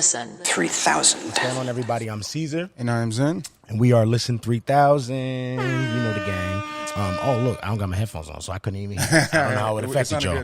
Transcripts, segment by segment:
Listen 3000. What's going on, everybody? I'm Cesar. And I'm Zen. And we are Listen 3000. You know the gang. Oh, look, I don't got my headphones on, so I couldn't even hear. I don't know how it affected y'all.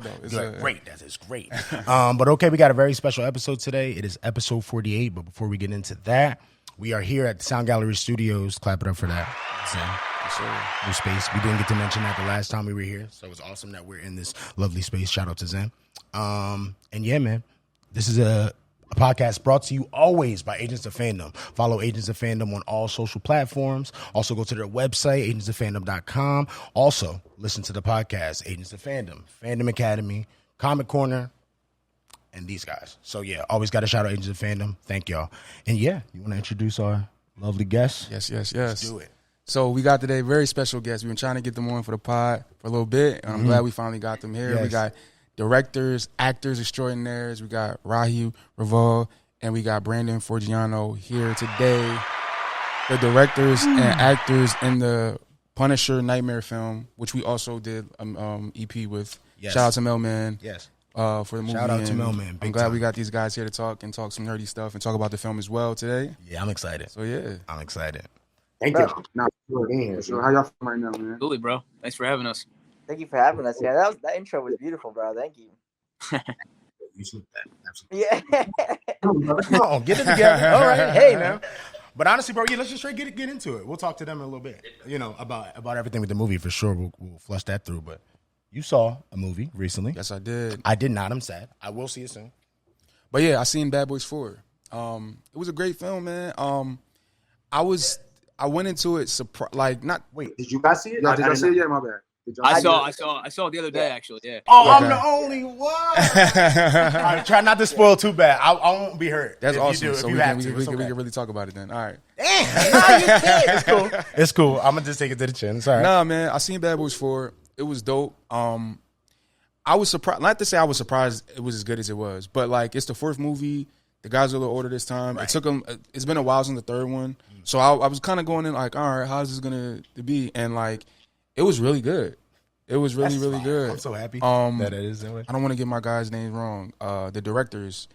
Great. That is great. But okay, we got a very special episode today. It is episode 48. But before we get into that, we are here at the Sound Gallery Studios. Clap it up for that. Zen. New space. We didn't get to mention that the last time we were here, so it's awesome that we're in this lovely space. Shout out to Zen. And yeah, man, this is a podcast brought to you always by Agents of Fandom. Follow Agents of Fandom on all social platforms. Also go to their website, agentsoffandom.com. Also listen to the podcast, Agents of Fandom, Fandom Academy, Comic Corner, and these guys. So yeah, always got to shout out Agents of Fandom. Thank y'all. And yeah, you want to introduce our lovely guests? Yes. Let's do it. So we got today very special guests. We've been trying to get them on for the pod for a little bit, and I'm glad we finally got them here. Yes. We got directors, actors extraordinaires. We got Rahi, Raval, and we got Brandon Forgione here today. The directors and actors in the Punisher Nightmare film, which we also did EP with. Yes. Shout out to Melman. Yes. For the movie. Shout out to Melman. I'm glad we got these guys here to talk some nerdy stuff and talk about the film as well today. Yeah, I'm excited. So yeah, I'm excited. Thank you. Now, so how y'all feeling right now, man? Absolutely, bro. Thanks for having us. Thank you for having us. Yeah, that intro was beautiful, bro. Thank you. You slipped that. Absolutely. Yeah. Come on, get it together. All right, hey now. But honestly, bro, yeah, let's just straight get into it. We'll talk to them in a little bit. You know about everything with the movie for sure. We'll flush that through. But you saw a movie recently. yes I did. I did not. I'm sad. I will see it soon. But yeah, I seen Bad Boys 4. It was a great film, man. I went into it not. Wait, did you guys see it? Did y'all see it? Yeah, my bad. I saw it the other day, actually. Yeah. Oh, Okay. I'm the only one. I try not to spoil too bad. I won't be hurt. That's if awesome. You do, So if we you have to, can it's okay. really talk about it then. All right. Damn, nah, you can't. It's cool. It's cool. I'm gonna just take it to the chin. It's all right. Nah, man, I seen Bad Boys 4. It was dope. I was surprised. Not to say I was surprised it was as good as it was, but like it's the fourth movie. The guys are a little older this time. Right. It took them. It's been a while since the third one, so I was kind of going in like, all right, how's this gonna be? And like, it was really good. It was really good. I'm so happy that it is that way. I don't want to get my guys' names wrong. The directors.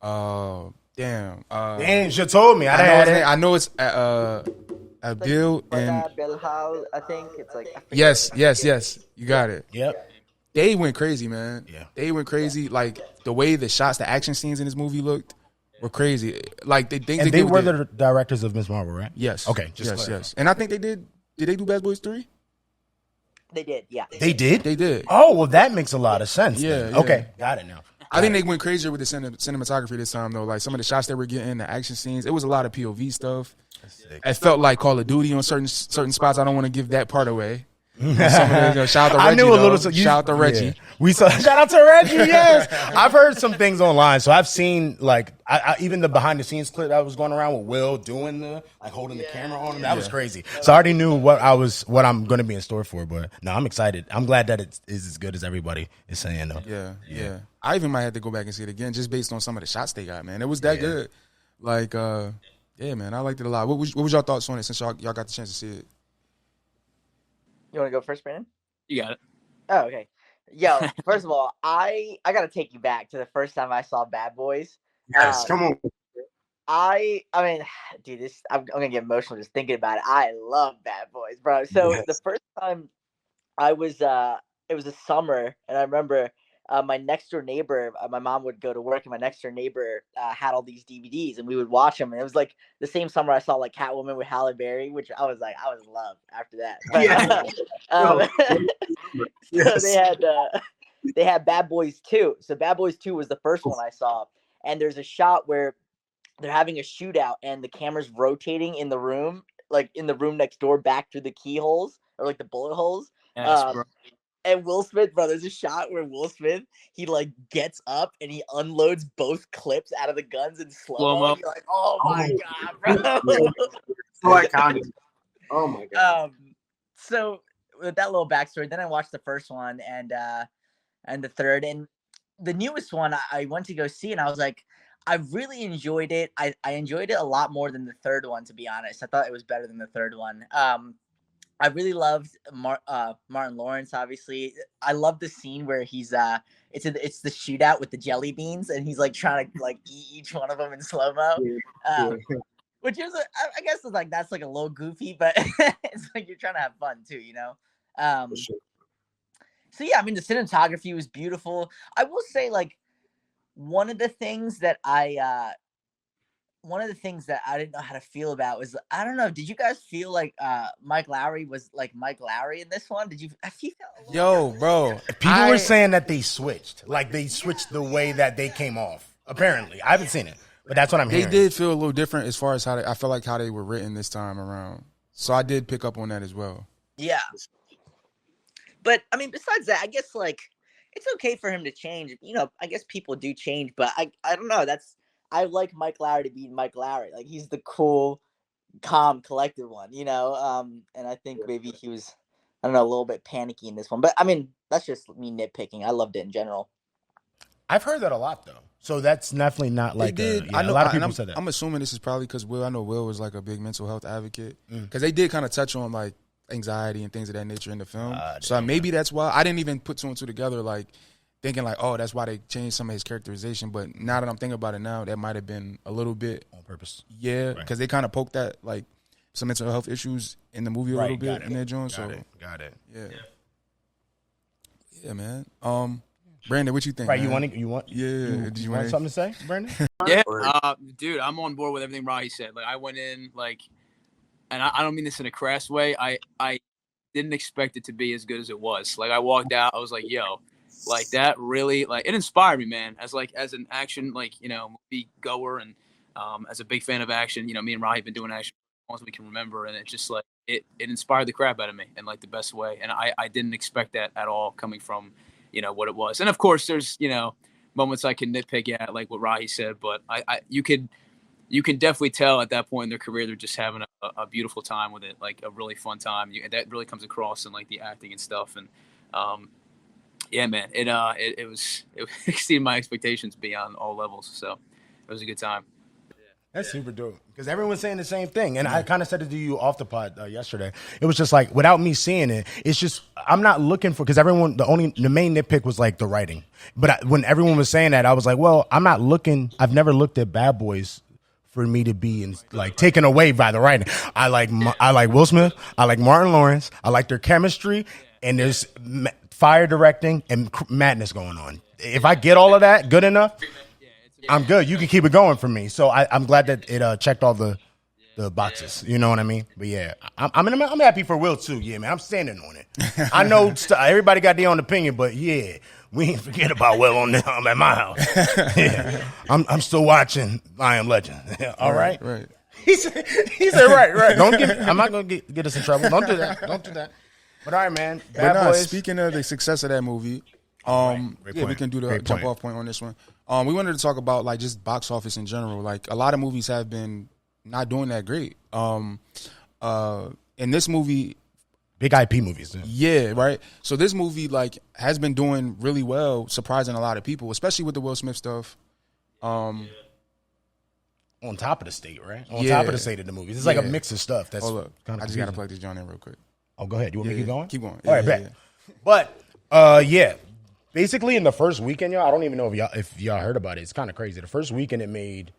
Damn, you told me. I know it's Abdul and Belhal, I think it's like. yes. You got it. Yep. They went crazy, man. Yeah. They went crazy. Like the way the shots, the action scenes in this movie looked were crazy. Like they were the directors of Ms. Marvel, right? Yes. Okay. Yes. And I think they did. Did they do Bad Boys 3? They did, yeah. They did. They did. Oh, well, that makes a lot of sense. Yeah. Okay, got it now. I think they went crazier with the cinematography this time, though. Like some of the shots they were getting, the action scenes, it was a lot of POV stuff. It felt like Call of Duty on certain spots. I don't want to give that part away. Some of the, shout out to Reggie. I knew a little. Shout out to Reggie. Yeah. Shout out to Reggie. Yes, I've heard some things online, so I've seen like even the behind the scenes clip that was going around with Will doing holding the camera on him. That was crazy. So I already knew what I'm going to be in store for. But no, I'm excited. I'm glad that it is as good as everybody is saying though. Yeah. I even might have to go back and see it again just based on some of the shots they got. Man, it was that good. Like, yeah, man, I liked it a lot. What was your thoughts on it since y'all got the chance to see it? You want to go first, Brandon? You got it. Oh, okay. Yo, first of all, I got to take you back to the first time I saw Bad Boys. Yes, come on. I mean, dude, I'm gonna get emotional just thinking about it. I love Bad Boys, bro. So the first time I was, it was a summer, and I remember my next door neighbor, my mom would go to work, and my next door neighbor had all these DVDs, and we would watch them. And it was like the same summer I saw like Catwoman with Halle Berry, which I was in love after that. But, so they had Bad Boys 2. So Bad Boys 2 was the first one I saw, and there's a shot where they're having a shootout, and the camera's rotating in the room, like in the room next door, back through the keyholes or like the bullet holes. Yes, bro. And Will Smith, bro, there's a shot where Will Smith, he like gets up and he unloads both clips out of the guns in slow-mo. You're like, oh my God, bro. So iconic. Oh my God. So with that little backstory, then I watched the first one and the third. And the newest one I went to go see, and I was like, I really enjoyed it. I enjoyed it a lot more than the third one, to be honest. I thought it was better than the third one. I really loved Martin Lawrence. Obviously, I love the scene where he's it's the shootout with the jelly beans, and he's like trying to like eat each one of them in slow mo. Which is I guess it's like that's like a little goofy, but it's like you're trying to have fun too, you know. So yeah, I mean the cinematography was beautiful. I will say like one of the things that I didn't know how to feel about was I don't know. Did you guys feel like Mike Lowry was like Mike Lowry in this one? Did you? I feel Yo, bro. People were saying that they switched, like they switched the way that they came off. Apparently, I haven't seen it, but that's what I'm hearing. They did feel a little different as far as I feel like how they were written this time around. So I did pick up on that as well. Yeah. But I mean, besides that, I guess like it's okay for him to change. You know, I guess people do change, but I don't know. I like Mike Lowry to be Mike Lowry. Like he's the cool, calm, collected one, you know. And I think maybe he was, I don't know, a little bit panicky in this one. But I mean, that's just me nitpicking. I loved it in general. I've heard that a lot though, so that's definitely not like a lot of people said that. I'm assuming this is probably because Will. I know Will was like a big mental health advocate because they did kind of touch on like anxiety and things of that nature in the film. So maybe that's why I didn't even put two and two together. Like thinking like, oh, that's why they changed some of his characterization. But now that I'm thinking about it now, that might have been a little bit on purpose. Yeah, because they kind of poked at like some mental health issues in the movie a little bit in their joint. Got it. Yeah, man. Brandon, what you think? Right, man? you want? Yeah. Did you want something to say, Brandon? Yeah, dude, I'm on board with everything Rahi said. Like I went in like, and I don't mean this in a crass way. I didn't expect it to be as good as it was. Like I walked out, I was like, yo, like that really like it inspired me, man. As an action movie goer and as a big fan of action, me and Rahi have been doing action as long as we can remember, and it just like it inspired the crap out of me in like the best way. And I didn't expect that at all coming from what it was. And of course there's moments I can nitpick at like what Rahi said, but you can definitely tell at that point in their career they're just having a beautiful time with it, like a really fun time. That really comes across in like the acting and stuff. And yeah, man, it exceeded my expectations beyond all levels. So it was a good time. That's super dope because everyone's saying the same thing, and I kind of said it to you off the pod yesterday. It was just like without me seeing it, it's just I'm not looking for because everyone the main nitpick was like the writing, but when everyone was saying that, I was like, well, I'm not looking. I've never looked at Bad Boys for me to be like taken away by the writing. I like Will Smith. I like Martin Lawrence. I like their chemistry, and there's fire directing and madness going on. If I get all of that good enough, I'm good. You can keep it going for me. So I'm glad that it checked all the boxes. You know what I mean? But yeah, I'm happy for Will too. Yeah, man, I'm standing on it. I know everybody got their own opinion, but yeah, we ain't forget about Will at my house. Yeah, I'm still watching I Am Legend. All right. He said right. I'm not gonna get us in trouble. Don't do that. But all right, man. Bad Boys. Speaking of the success of that movie. We can do the jump off point on this one. We wanted to talk about like just box office in general. Like a lot of movies have been not doing that great. In this movie, big IP movies. Yeah, right. So this movie like has been doing really well, surprising a lot of people, especially with the Will Smith stuff. On top of the state, right? On top of the state of the movies. It's like a mix of stuff. That's hold up. I just gotta plug this joint in real quick. Oh, go ahead. You want me to keep going? Keep going. All right, bet. But basically in the first weekend, y'all, I don't even know if y'all heard about it. It's kind of crazy. The first weekend it made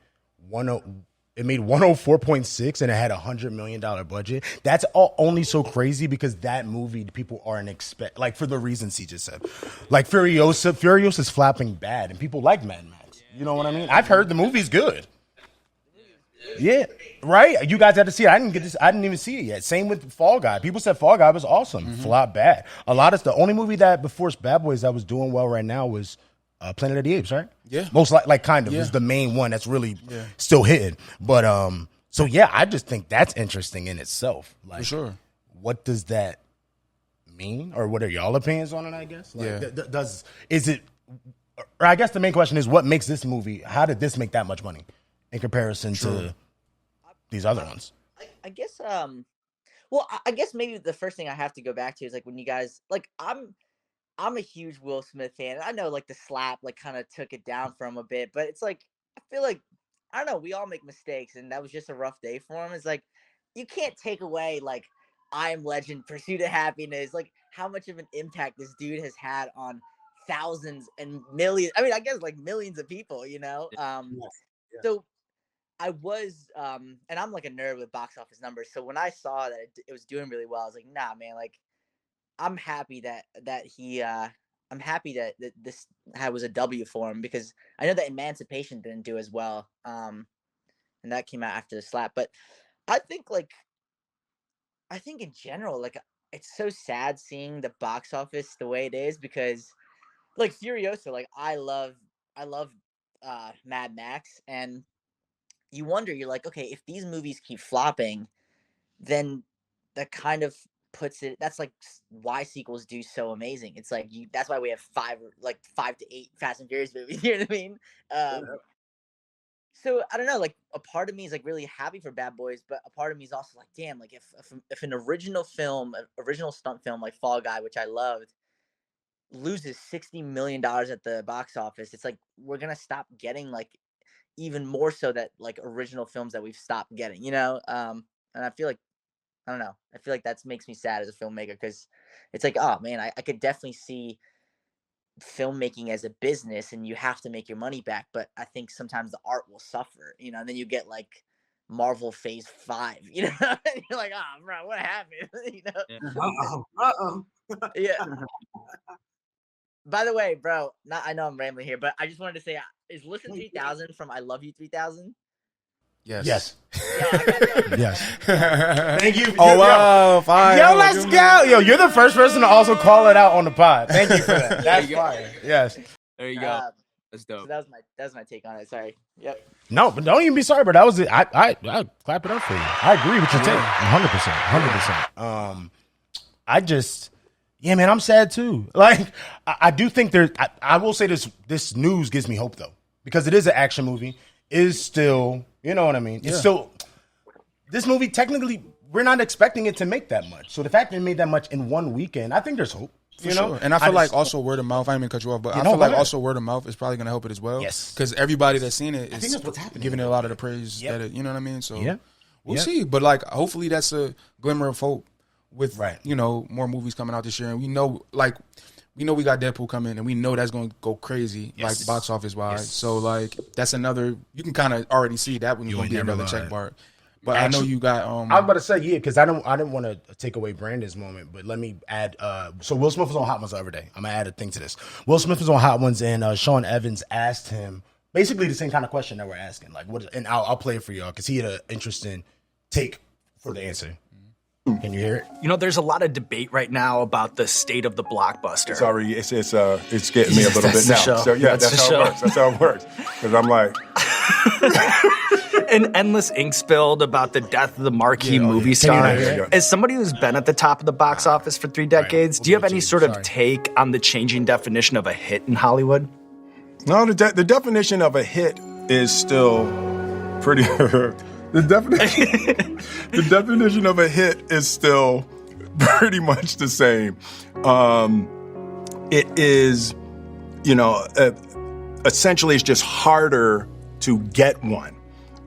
104.6 and it had $100 million budget. That's only so crazy because that movie people aren't expect like for the reasons he just said. Like Furiosa is flapping bad and people like Mad Max. You know what I mean? I've heard the movie's good. Yeah, right. You guys had to see it. I didn't even see it yet. Same with Fall Guy. People said Fall Guy was awesome. Flop bad. The only movie that before Bad Boys that was doing well right now was Planet of the Apes, right? Yeah. Most like kind of is the main one that's really still hitting. But so yeah, I just think that's interesting in itself. Like, for sure. What does that mean, or what are y'all opinions on it? I guess. Like, I guess the main question is what makes this movie? How did this make that much money in comparison to these other ones? I guess. Well, I guess maybe the first thing I have to go back to is like when you guys like I'm a huge Will Smith fan. I know like the slap like kind of took it down for him a bit, but it's like I feel like I don't know. We all make mistakes, and that was just a rough day for him. It's like you can't take away like I Am Legend, Pursuit of Happiness, like how much of an impact this dude has had on thousands and millions. I mean, I guess like millions of people, you know? So I was, and I'm like a nerd with box office numbers. So when I saw that it was doing really well, I was like, nah, man, like I'm happy I'm happy that this was a W for him, because I know that Emancipation didn't do as well. And that came out after the slap. But I think in general, like it's so sad seeing the box office the way it is, because like Furiosa, like I love Mad Max, and you wonder, you're like, okay, if these movies keep flopping, then that kind of puts it, that's like why sequels do so amazing. It's like that's why we have 5 to 8 Fast and Furious movies. You know what I mean? So I don't know, like a part of me is like really happy for Bad Boys, but a part of me is also like, damn, like if an original stunt film like Fall Guy, which I loved, loses $60 million at the box office, it's like we're gonna stop getting like even more so that like original films that we've stopped getting, you know? And I feel like, I don't know, I feel like that makes me sad as a filmmaker, because it's like, oh man, I could definitely see filmmaking as a business and you have to make your money back, but I think sometimes the art will suffer, you know, and then you get like Marvel Phase 5, you know, and you're like, oh bro, what happened? You know? Yeah. By the way, bro, I know I'm rambling here, but I just wanted to say, is Listen 3000 from I Love You 3000? Yes. Yeah, Yes. Thank you. Oh, wow. Fire. Yo, let's go. Yo, you're the first person to also call it out on the pod. Thank you for that. That's fire. Yes. There you go. That's dope. So that was my take on it. Sorry. Yep. No, but don't even be sorry, bro. That was it. I clap it up for you. I agree with your take. 100%. I just, yeah, man, I'm sad too. Like, I do think I will say this news gives me hope though, because it is an action movie. Is still, you know what I mean? It's still, this movie, technically, we're not expecting it to make that much. So the fact that it made that much in one weekend, I think there's hope. You know? Sure. And I feel like also word of mouth, I didn't mean to cut you off, but I feel like also word of mouth is probably going to help it as well. Yes. Because everybody that's seen it is, I think that's what's happening, giving it a lot of the praise that it, you know what I mean? So Yeah. we'll see. But like, hopefully that's a glimmer of hope with, you know, more movies coming out this year. And we know we got Deadpool coming, and we know that's going to go crazy, like box office wise. Yes. So like that's another, you can kind of already see that when you're going to be another check mark. But actually, I know you got. I was about to say because I didn't want to take away Brandon's moment, but let me add. So Will Smith was on Hot Ones the other day. I'm gonna add a thing to this. Will Smith was on Hot Ones, and Sean Evans asked him basically the same kind of question that we're asking, like what? And I'll play it for y'all because he had an interesting take for the answer. Can you hear it? You know, there's a lot of debate right now about the state of the blockbuster. Sorry, it's getting me a little bit now. So yeah, that's how it works. That's how it works. Because I'm like. An endless ink spilled about the death of the marquee movie star. As somebody who's been at the top of the box office for 3 decades, do you have any sort of take on the changing definition of a hit in Hollywood? No, the definition of a hit is still pretty. The definition of a hit is still pretty much the same. It is, you know, essentially it's just harder to get one.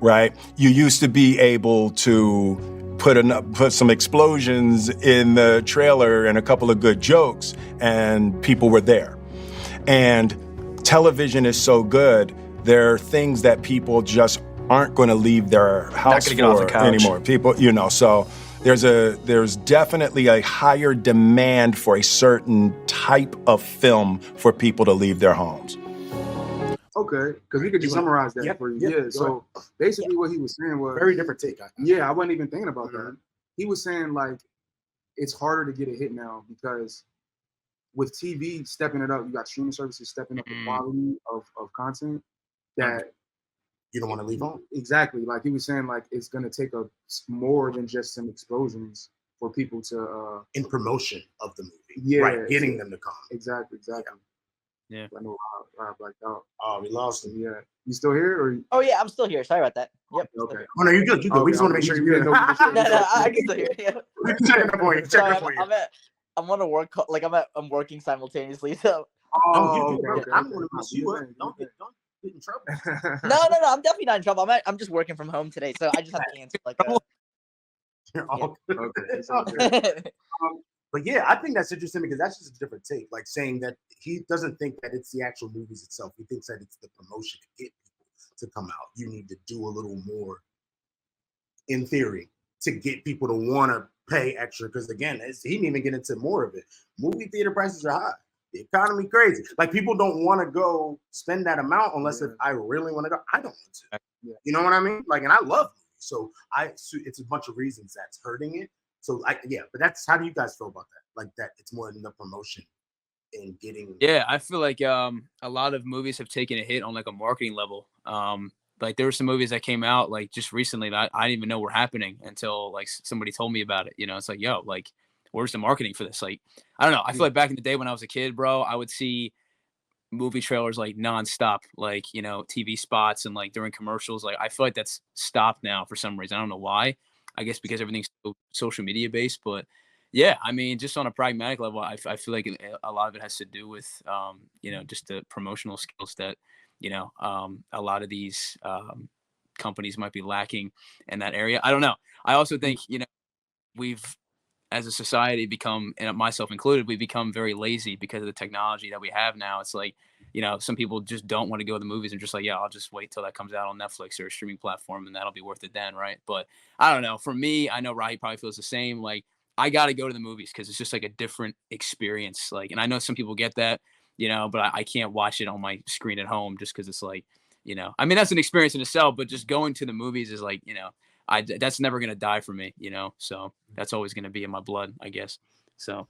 Right? You used to be able to put some explosions in the trailer and a couple of good jokes, and people were there. And television is so good, there are things that people just aren't going to leave their house for anymore. People, you know, so there's definitely a higher demand for a certain type of film for people to leave their homes. Okay, because we could just summarize that for you. Yeah, so basically what he was saying was... Very different take. I wasn't even thinking about that. He was saying, like, it's harder to get a hit now because with TV stepping it up, you got streaming services stepping up the quality of content that... You don't want to leave home? Exactly. Like, he was saying, like, it's going to take more than just some explosions for people to... in promotion of the movie. Yeah. Right, getting them to come. Exactly. Yeah. I know Rob blacked out. Oh, we lost him. Yeah. You still here? Or... Oh, yeah, I'm still here. Sorry about that. Yep. Okay. Oh, no, you're good. You're good. We just want to make sure you're good. No, I can still hear you. Check up on you. I'm on a work call. Like, I'm working simultaneously, so. Okay. I'm going to mess you up. Don't get in trouble. No. I'm definitely not in trouble. I'm just working from home today, so I just have to answer like that. You're all Yeah. good. Okay. It's all good. But yeah, I think that's interesting because that's just a different take. Like saying that he doesn't think that it's the actual movies itself. He thinks that it's the promotion to get people to come out. You need to do a little more, in theory, to get people to want to pay extra. Because again, he didn't even get into more of it. Movie theater prices are high. The economy crazy. Like people don't want to go spend that amount unless if I really want to go. I don't want to. Yeah. You know what I mean? Like, and I love movies, so it's a bunch of reasons that's hurting it. So but that's how do you guys feel about that? Like that it's more in the promotion and getting. Yeah, I feel like a lot of movies have taken a hit on like a marketing level. Like there were some movies that came out like just recently that I didn't even know were happening until like somebody told me about it. You know, it's like, yo, like, where's the marketing for this? Like, I don't know. I feel like back in the day when I was a kid, bro, I would see movie trailers like nonstop, like, you know, TV spots and like during commercials. Like, I feel like that's stopped now for some reason. I don't know why. I guess because everything's so social media based, but yeah, I mean, just on a pragmatic level, I feel like a lot of it has to do with, you know, just the promotional skills that, you know, a lot of these companies might be lacking in that area. I don't know. I also think, you know, we've, as a society, become, and myself included, we become very lazy because of the technology that we have now. It's like, you know, some people just don't want to go to the movies and just like, yeah, I'll just wait till that comes out on Netflix or a streaming platform and that'll be worth it then, right? But I don't know. For me, I know Rahi probably feels the same. Like, I got to go to the movies because it's just like a different experience. Like, and I know some people get that, you know, but I can't watch it on my screen at home just because it's like, you know, I mean, that's an experience in itself, but just going to the movies is like, you know, that's never going to die for me, you know? So that's always going to be in my blood, I guess. So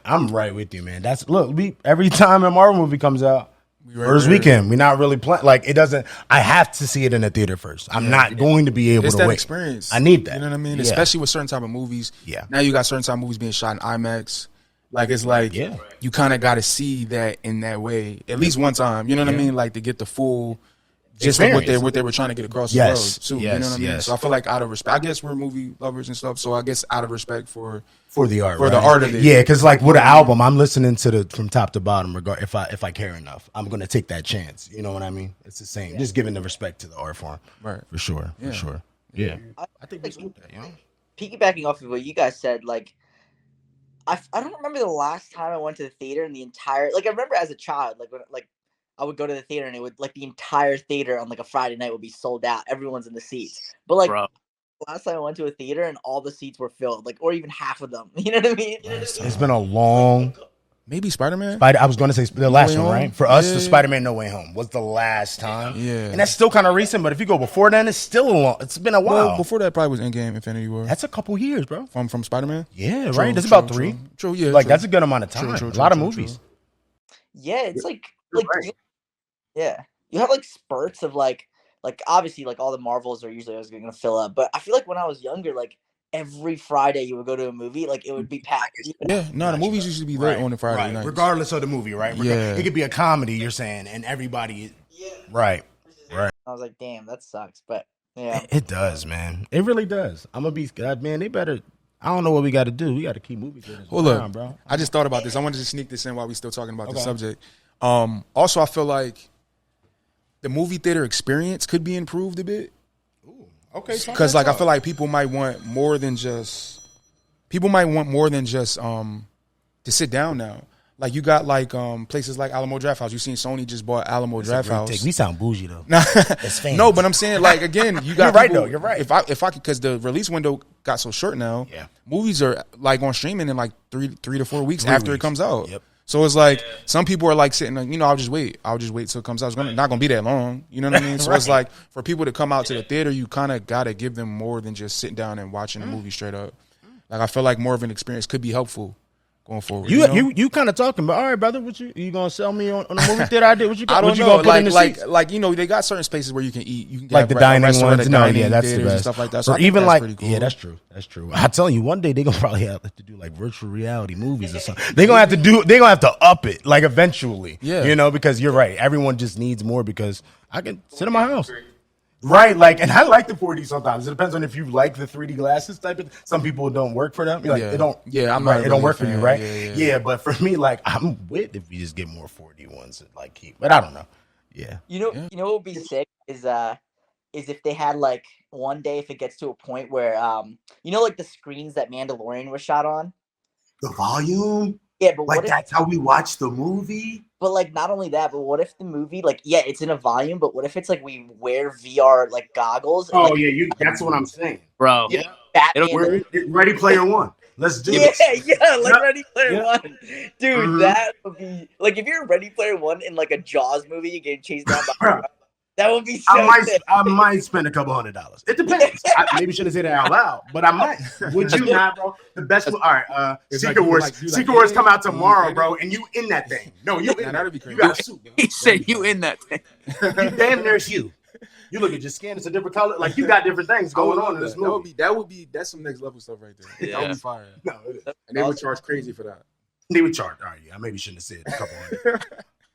I'm right with you, man. Every time a Marvel movie comes out, first weekend, we're not really playing. Like it doesn't. I have to see it in the theater first. I'm not going to be able it's to that wait. Experience. I need that. You know what I mean? Yeah. Especially with certain type of movies. Yeah. Now you got certain type of movies being shot in IMAX. Like it's like you kind of got to see that in that way at least one time. You know what I mean? Like to get the full. Just like what they were trying to get across the road too. You know what I mean? So I feel like out of respect, I guess we're movie lovers and stuff. So I guess out of respect for the art, the art of it. Yeah, because like with an album, I'm listening to from top to bottom. If I care enough, I'm gonna take that chance. You know what I mean? It's the same. Just giving the respect to the art form, right? For sure. Yeah, I think we like that. You know, piggybacking off of what you guys said, like I don't remember the last time I went to the theater in the entire. Like I remember as a child, like when I would go to the theater and it would like the entire theater on like a Friday night would be sold out. Everyone's in the seats. But like last time I went to a theater and all the seats were filled, like or even half of them. You know what I mean? It's been a long. Maybe Spider-Man. I was going to say the last one, right? For us, the Spider-Man No Way Home was the last time. Yeah, and that's still kind of recent. But if you go before then, it's still a long. It's been a while. Well, before that, probably was Endgame, Infinity War. That's a couple years, bro. From Spider-Man. Yeah, right. That's about 3. True. Yeah, like that's a good amount of time. A lot of movies. Yeah, it's like yeah, you have like spurts of like obviously like all the Marvels are usually always going to fill up, but I feel like when I was younger, like every Friday you would go to a movie, like it would be packed. Yeah, no, the movies used to be lit on the Friday night, regardless of the movie, right? Yeah, it could be a comedy. You're saying, and everybody, right. I was like, damn, that sucks, but yeah, it does, man. It really does. I'm gonna be, God, man. They better. I don't know what we got to do. We got to keep movies. Hold up, bro. I just thought about this. I wanted to sneak this in while we still talking about the subject. Also, I feel like the movie theater experience could be improved a bit. Ooh, okay. Because like I feel like people might want more than just to sit down now. Like you got like places like Alamo Drafthouse. You seen Sony just bought Alamo Drafthouse. We sound bougie though. No, but I'm saying like again, you got. You're right though. You're right. If I could, because the release window got so short now. Yeah. Movies are like on streaming in like 3 to 4 weeks after it comes out. Yep. So it's like some people are like sitting, you know, I'll just wait till it comes out. It's not gonna be that long. You know what I mean? So it's like for people to come out to the theater, you kind of gotta give them more than just sitting down and watching a movie straight up. Like I feel like more of an experience could be helpful going forward. You kind of talking, but all right, brother, what you gonna sell me on the movie theater idea? What you got? I don't know. Like you know, they got certain spaces where you can eat. You can like the dining ones. No, yeah, that's the best. And stuff like that. So or even like, pretty cool. Yeah, that's true. That's true. I'm telling you, one day they're gonna probably have to do like virtual reality movies or something. They're gonna have to up it like eventually. Yeah, you know, because you're right. Everyone just needs more because I can sit in my house. Right, like, and I like the 4D sometimes. It depends on if you like the 3D glasses type of. Some people don't work for them. You're like, it don't. Yeah, I'm right. not. It don't work for you, right? Yeah, but for me, like, I'm with if we just get more 4D ones and like keep. But I don't know. Yeah. You know what would be sick is is if they had like one day, if it gets to a point where like the screens that Mandalorian was shot on, the volume. Yeah, but like that's how we watch the movie. But like, not only that, but what if the movie, like, yeah, it's in a volume, but what if it's like we wear VR like goggles? And, That's what I'm saying, bro. Yeah, Batman. Ready Player One. Let's do this. Yeah, like Ready Player One, dude. That would be like if you're Ready Player One in like a Jaws movie, you get chased down by. That would be so I might spend a couple $100. It depends. I maybe shouldn't say that out loud, but I might. Would you not, bro? The best one. All right, Secret Wars. Secret Wars come out tomorrow, bro, and you in that thing. No, you in that'd be crazy. You got a suit. He said you in that thing. You damn near you. You look at your skin; it's a different color. Like you got different things going on in this movie. That's some next level stuff right there. Yeah. That would be fire. No, it is. And they would charge crazy for that. They would charge. All right, yeah, I maybe shouldn't have said a couple hundred.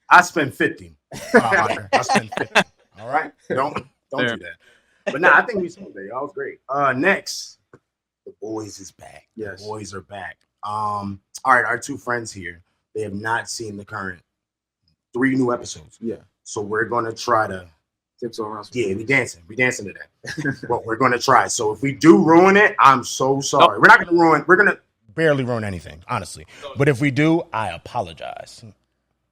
I spend 50. I spend 50. All right, don't do that. But I think we smooth that. Y'all was great. Next, the boys is back. Yes, the boys are back. All right, our two friends here, they have not seen the current 3 new episodes. Yeah, so we're gonna try to tiptoe around. Yeah, we dancing to that. But we're gonna try. So if we do ruin it, I'm so sorry. We're not gonna ruin. We're gonna barely ruin anything, honestly. But if we do, I apologize.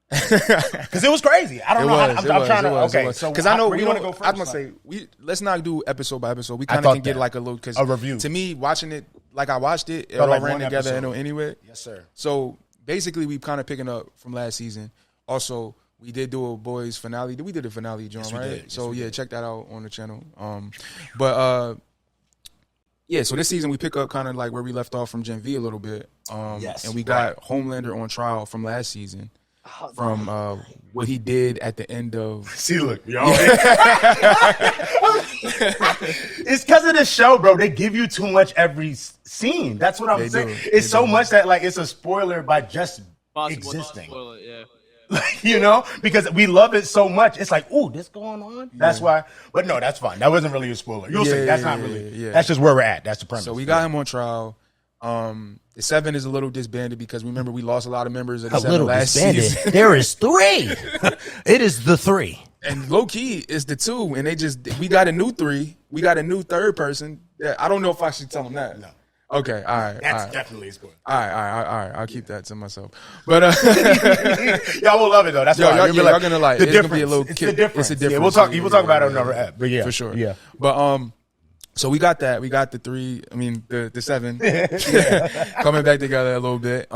Because it was crazy. I don't know. I'm trying to. Okay, so because I know we want to go first. I'm gonna say let's not do episode by episode. We kind of can get like a little because a review. To me, watching it like I watched it, it all like ran together anyway. Yes, sir. So basically, we kind of picking up from last season. Also, we did do a boys finale. We did a finale, John, right? Yes, so check that out on the channel. Yeah, so this season we pick up kind of like where we left off from Gen V a little bit. And we got Homelander on trial from last season. From what he did at the end of. See, look, y'all. It's because of the show, bro. They give you too much every scene. That's what I'm saying. It's so much that like it's a spoiler by just existing. Spoil it, yeah. You know, because we love it so much. It's like, ooh, this going on. That's why. But no, that's fine. That wasn't really a spoiler. You'll see. That's not really. Yeah. That's just where we're at. That's the premise. So we got him on trial. The 7 is a little disbanded because remember we lost a lot of members of the 7 last season. There is 3. It is the 3. And low key is the 2, and we got a new 3. We got a new 3rd person. Yeah, I don't know if I should tell them that. No. Okay, all right. That's definitely a spoiler. All right. I'll keep that to myself. But y'all will love it though. That's why y'all gonna like the it's difference. Gonna be a little it's the difference. It's a difference. Yeah, we'll talk about it on another app. But yeah, for sure. Yeah, but so we got that. We got the 3. I mean the 7 coming back together a little bit.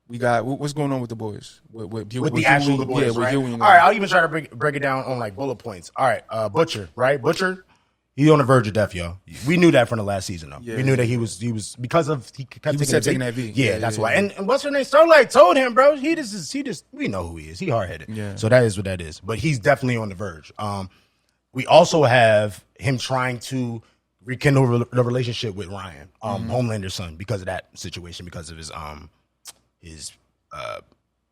We got what's going on with the boys with the actual boys, yeah, right? with all right, I'll even try to break it down on like bullet points. All right, Butcher, right? Butcher, he's on the verge of death, y'all. We knew that from the last season, though. Yeah. We knew that he was because of he kept taking that V. Yeah, that's why. And what's her name? Starlight told him, bro. He just we know who he is. He hard headed. Yeah. So that is what that is. But he's definitely on the verge. We also have him trying to rekindle the relationship with Ryan, Homelander's son, because of that situation, because of his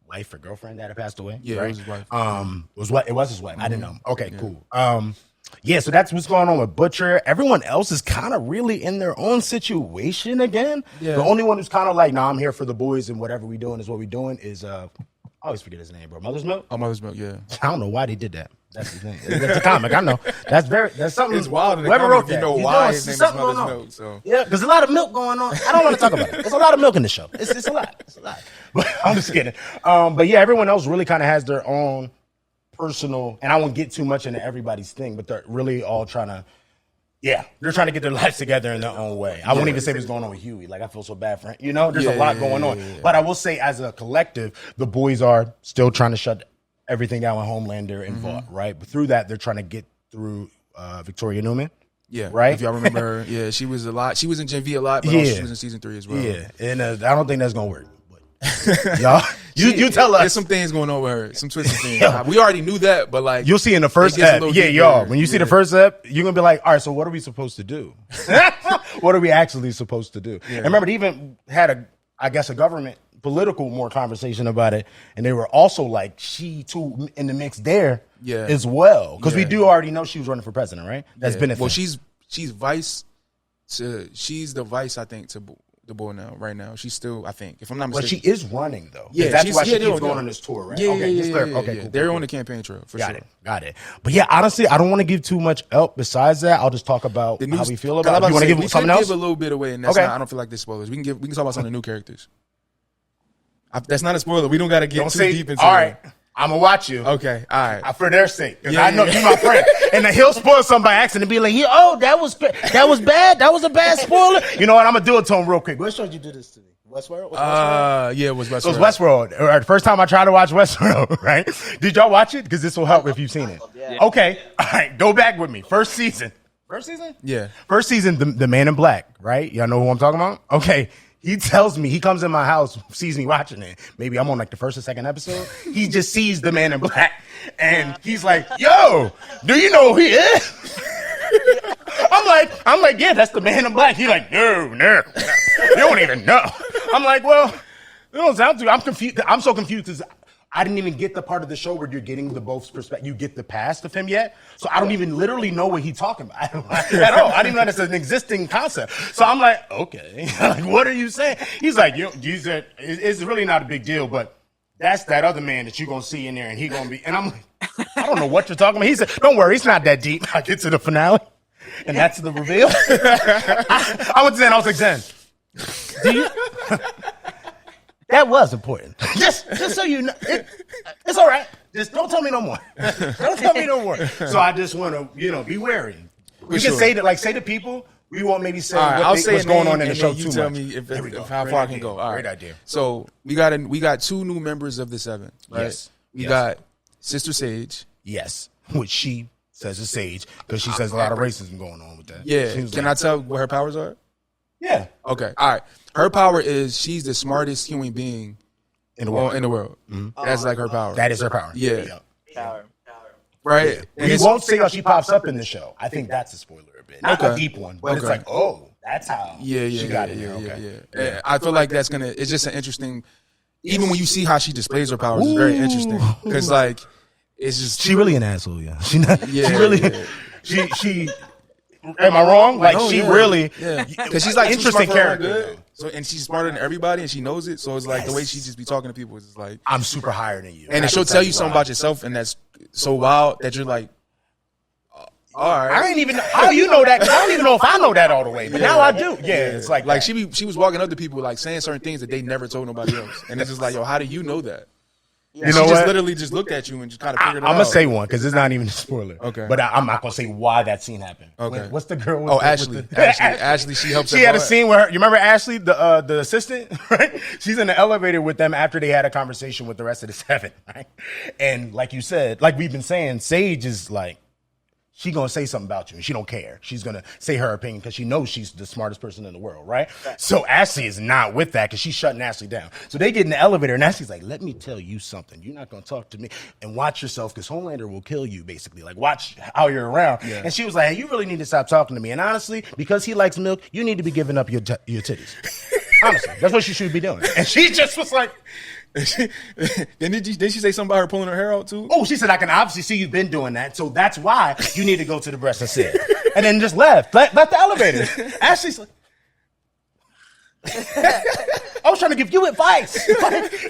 wife or girlfriend that had passed away. Yeah, right? it was his wife. It was his wife. I didn't know. Okay, cool. Yeah, so that's what's going on with Butcher. Everyone else is kind of really in their own situation again. Yeah. The only one who's kind of like, nah, I'm here for the boys and whatever we doing is what we doing is I always forget his name, bro. Mother's Milk? Oh, Mother's Milk, yeah. I don't know why they did that. That's the thing. It's a comic, I know. That's something. It's wild. Whoever wrote that. You know why his name is Mother's Milk. So. Yeah, there's a lot of milk going on. I don't want to talk about it. There's a lot of milk in the show. It's a lot. It's a lot. But I'm just kidding. But yeah, everyone else really kind of has their own personal, and I won't get too much into everybody's thing, but they're really all trying to, they're trying to get their lives together in their own way. I won't even say what's going on with Huey. Like, I feel so bad for him. You know, there's a lot going on. But I will say, as a collective, the boys are still trying to shut everything down with Homelander and Vought, right? But through that, they're trying to get through Victoria Newman. Yeah, right. If y'all remember her, yeah, she was a lot. She was in Gen V a lot, but also she was in season 3 as well. Yeah, and I don't think that's gonna work. But y'all, you tell us. There's some things going on with her, some twisted things. We already knew that, but like you'll see in the first ep. Yeah, y'all. When you see the first ep, you're gonna be like, all right, so what are we supposed to do? What are we actually supposed to do? Yeah. And remember, they even had a government political more conversation about it, and they were also like she too in the mix there as well, because we do already know she was running for president, right? That's been a thing. Well, she's vice. She's the vice, I think, to the bull now. Right now, she's still, I think, if I'm not But mistaken. she is running though. Yeah, that's she's- why she yeah, keeps they're going on- on this tour, right? Yeah, okay, yeah, just yeah, clear. yeah, Okay, yeah. cool. They're cool, on the campaign trail for Got sure. got it. But yeah, honestly, I don't want to give too much up. Besides that, I'll just talk about The new- how we feel 'cause I'm about it. You want to say, give we something could else? give a little bit away, and that's Okay. not, I don't feel like this spoilers. We can talk about some of the new characters. That's not a spoiler. We don't got to get too deep into all it. right, I'm gonna watch you. Okay, all right. For their sake, 'cause Yeah, I know yeah. you're my friend, and then he'll spoil something by accident and be like, that was bad. That was a bad spoiler." You know what? I'm gonna do it to him real quick. What show you do this to me? Westworld? Was Westworld? Yeah, it was Westworld. So it's Westworld. All right, the first time I tried to watch Westworld, right? Did y'all watch it? Because this will help if you've seen it. Yeah. Okay, all right, go back with me. First season. Yeah. First season, the Man in Black, right? Y'all know who I'm talking about? Okay. He tells me, he comes in my house, sees me watching it. Maybe I'm on like the first or second episode. He just sees the Man in Black. And he's like, "Yo, do you know who he is?" I'm like, "Yeah, that's the Man in Black." He's like, no, you don't even know. I'm like, "Well, it don't sound too." I'm confused. I'm so confused because I didn't even get the part of the show where you're getting the both perspective. You get the past of him yet, so I don't even literally know what he's talking about at all. I didn't even know that's an existing concept. So I'm like, okay, like, what are you saying? He's like, you said it's really not a big deal, but that's that other man that you're gonna see in there, and he gonna be. And I'm like, I don't know what you're talking about. He said, "Don't worry, it's not that deep." I get to the finale, and that's the reveal. I went to Zen. I was like, "Zen, do you?" That was important. Just so you know, it's all right. Just don't tell me no more. Don't tell me no more. So I just want to, be wary. We can say that, say to people. We won't maybe say All right, I'll say what's a going name, on in the and show then too you tell much. me if There we go. how Great far I idea. can go. All right. Great idea. So we got 2 new members of the 7. Right? Yes. We Yes. got Sister Sage. Yes, which she says is Sage because she says a lot of racism going on with that. Yeah. She was Can like, I tell what her powers are? Yeah, Okay. All right. Her power is she's the smartest human being in the world. in the world. That's like her power. That is her power. Yeah. Power. Right. And We it's- won't say how she pops up in the show. I think that's a spoiler a bit. Not a Okay. deep one, but it's Okay. like, oh, that's how she got it. Yeah. I feel like that's gonna. It's just an interesting. Even when you see how she displays her powers, it's very interesting because it's just She really an asshole, yeah. She not. Yeah, she really. yeah. She. Am I wrong? Like No, she yeah. really. Yeah, because she's like interesting character. Good. So and she's smarter than everybody, and she knows it. So it's like the way she just be talking to people is just like, I'm super higher than you. and then she'll tell you something about yourself, and that's so wild that you're like, all right. I ain't even. How you know that? I don't even know if I know that all the way, but now I do. Yeah, it's like that. she was walking up to people like saying certain things that they never told nobody else, and it's just like, yo, how do you know that? You know She what? just literally just looked at you and just kind of I'm figured it out. gonna say one because it's not even a spoiler. Okay. but I'm not gonna say why that scene happened. Okay. What's the girl? With Oh, the, Ashley. with the- Ashley, she helps She her had a part. scene where you remember Ashley, the assistant, right? She's in the elevator with them after they had a conversation with the rest of the 7, right? And like you said, like we've been saying, Sage is like. She gonna say something about you, and she don't care. She's gonna say her opinion because she knows she's the smartest person in the world, right? So Ashley is not with that because she's shutting Ashley down. So they get in the elevator, and Ashley's like, "Let me tell you something. You're not gonna talk to me, and watch yourself because Homelander will kill you. Basically, like watch how you're around." Yeah. And she was like, "Hey, you really need to stop talking to me. And honestly, because he likes milk, you need to be giving up your titties. Honestly, that's what she should be doing." And she just was like. Did she say something about her pulling her hair out too? Oh, she said, "I can obviously see you've been doing that, so that's why you need to go to the breast and sit." And then just left the elevator. Ashley's like, I was trying to give you advice.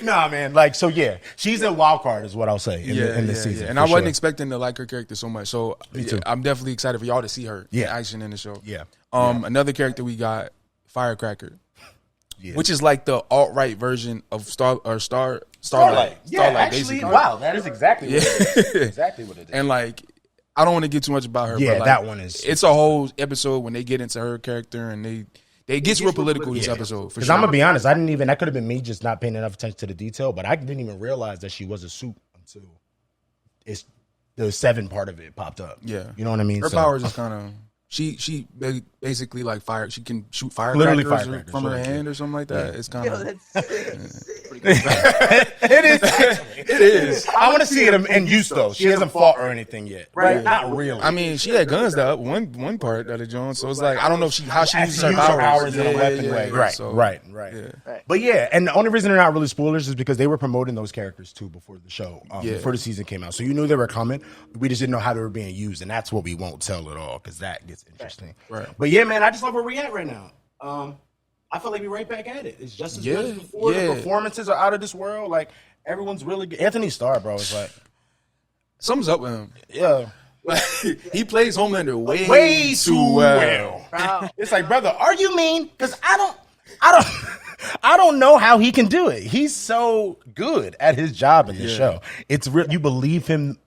Nah, man. Like, so yeah, she's a wild card, is what I'll say in this season. And for I wasn't sure. expecting to like her character so much. So Me too. I'm definitely excited for y'all to see her in Yeah. action in the show. Yeah. Another character we got, Firecracker, Yeah. which is like the alt-right version of Starlight. Starlight. Yeah, actually, basically. wow, that is exactly what it is. Exactly what it is. And like, I don't want to get too much about her. Yeah, but like, that one is- It's a whole episode when they get into her character and they get real political this episode. For Because sure. I'm gonna be honest, that could have been me just not paying enough attention to the detail, but I didn't even realize that she was a suit until the 7 part of it popped up. Yeah. You know what I mean? Her So- powers is kind of she basically like fire. She can shoot Literally firecrackers firecrackers, from her yeah. hand or something like that. Yeah. It's kind Yo, of that's It is. it is. I want to see it in use though. She hasn't fought or anything yet, right? Not really. I mean, she had guns up one part of the joint, so it's like I don't know if how she uses her Use her powers in a weapon Yeah, way. yeah. Right, So, right. Yeah. But yeah, and the only reason they're not really spoilers is because they were promoting those characters too before the show, Yeah. before the season came out. So you knew they were coming. We just didn't know how they were being used, and that's what we won't tell at all because that gets interesting. Right. But yeah, man, I just love where we at right now. I feel like we're right back at it. It's just as good as before. The performances are out of this world. Like, everyone's really good. Anthony Starr, bro, is like... Something's up with him. Yeah. Like, he plays Homelander way too well. Wow. It's like, brother, are you mean? Because I don't know how he can do it. He's so good at his job in the show. It's real. You believe him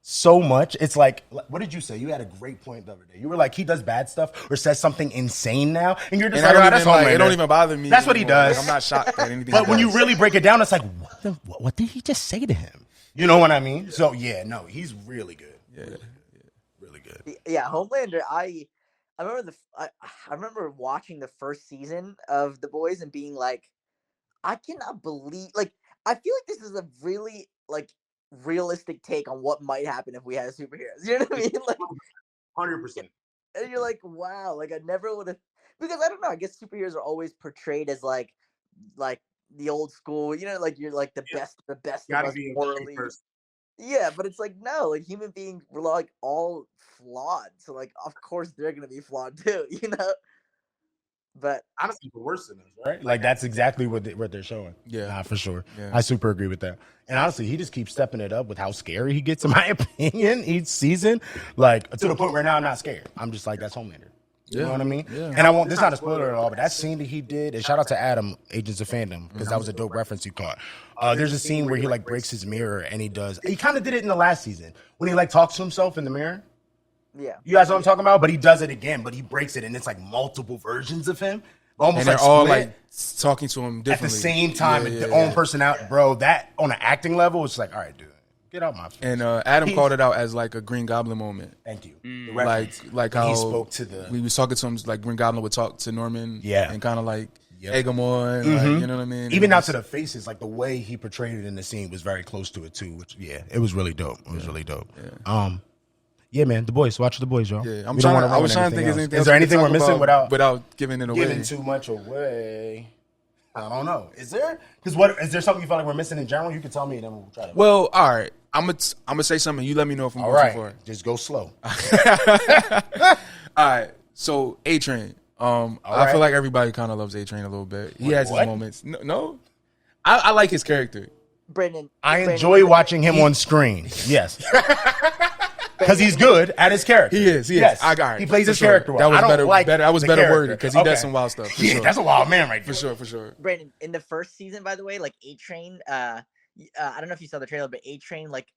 so much. It's like, what did you say? You had a great point the other day. You were like, he does bad stuff or says something insane now, and you're just like, that's Homelander. It don't even bother me. That's what he does. Like, I'm not shocked at anything. But when you really break it down, it's like, what did he just say to him? You know what I mean? So yeah, no, he's really good. Yeah, really good. Yeah, Homelander. I remember I remember watching the first season of The Boys and being like, I cannot believe. Like, I feel like this is a really like realistic take on what might happen if we had superheroes. You know what I mean? Like, 100%. And you're like, wow. Like, I never would have, because I don't know. I guess superheroes are always portrayed as like the old school. You know, like you're like the best of us morally. Yeah, but it's like, no, like human beings were like all flawed. So like, of course they're gonna be flawed too, you know. But honestly, for worse than us, right? Like that's exactly what they're showing. Yeah, for sure. Yeah. I super agree with that. And honestly, he just keeps stepping it up with how scary he gets, in my opinion, each season. Like to the point where now I'm not scared. I'm just like, that's Homelander. You know what I mean? Yeah. And I won't. This is not a spoiler at all, but that scene that he did, and shout out to Adam, Agents of Fandom, because that was a dope reference you caught. There's a scene where he like breaks his mirror, and he kind of did it in the last season when he like talks to himself in the mirror. Yeah, you guys know what I'm talking about? But he does it again, but he breaks it, and it's like multiple versions of him, almost and they're like all like talking to him differently at the same time, their own personality, bro. That on an acting level, it's like, all right, dude. Get out my face. And Adam called it out as like a Green Goblin moment. Thank you. Like how he spoke to we was talking to him like Green Goblin would talk to Norman. Yeah. And kind of like egg him on. Like, you know what I mean? Even out to the faces, like the way he portrayed it in the scene was very close to it too. Which it was really dope. It was really dope. Yeah, man, The Boys. Watch The Boys, y'all. Yeah, I was trying to think. Is there anything we're missing without giving it away? Giving too much away. I don't know. Is there? Because is there something you feel like we're missing in general? You can tell me, and then we'll try to. Well, all right. I'm gonna say something. You let me know if I'm going too far. Just go slow. All right. So A-Train. I feel like everybody kind of loves A-Train a little bit. He has his moments. No. I like his character. Brandon. I enjoy watching him on screen. Yes. Because he's good at his character. He is. Yes. I got it. He plays his character well. That was better worded because he does some wild stuff. Yeah, that's a wild man right there. For sure. Brandon, in the first season, by the way, like A-Train, I don't know if you saw the trailer, but A-Train, like,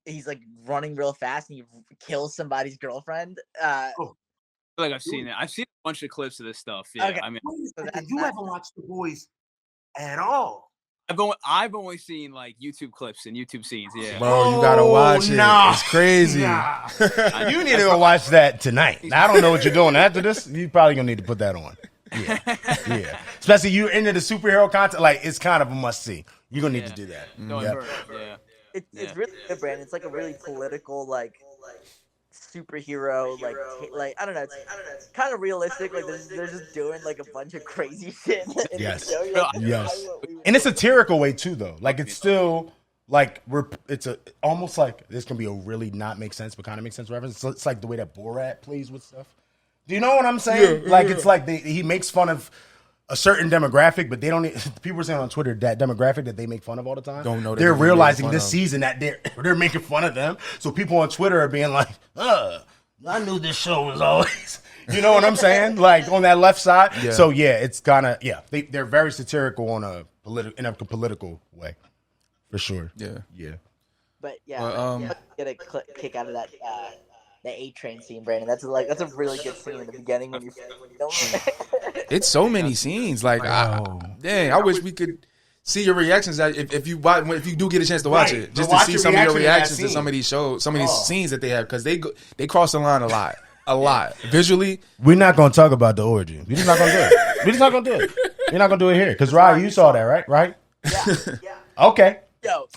he's like running real fast and he kills somebody's girlfriend. I feel like I've seen it. I've seen a bunch of clips of this stuff. Yeah, okay. I mean, you haven't watched The Boys at all. I've only seen like YouTube clips and YouTube scenes. Yeah, bro, you gotta watch it. It's crazy. You need to go watch that tonight. Now, I don't know what you're doing after this. You probably gonna need to put that on. Yeah. Especially you into the superhero content. Like it's kind of a must see. You're gonna need to do that. It's really good, Brandon. It's like a really political, like superhero, like I don't know. It's kind of realistic. Like they're just doing like a bunch of crazy shit. Yes. In a satirical way too, though. Like it's still like it's almost like this can be a really not make sense but kind of make sense reference. It's like the way that Borat plays with stuff. Do you know what I'm saying? It's like he makes fun of a certain demographic, but they don't. People are saying on Twitter that demographic that they make fun of all the time. Don't know. They're realizing this season that they're making fun of them. So people on Twitter are being like, I knew this show was always. You know what I'm saying? Like on that left side. Yeah. So it's kind of they're very satirical on a political way, for sure. Yeah. But get a kick out of that. The A-Train scene, Brandon. That's a really good scene in the beginning when you film it. It's so many scenes. Like, I wish we could see your reactions. If you do get a chance to watch it, just to see some of your reactions to some of these shows, some of these scenes that they have, because they cross the line a lot visually. We're not gonna talk about the origin. We're just not gonna do it. We're not gonna do it here because Rahi, you saw that, right? Right? Yeah. Okay. Yo.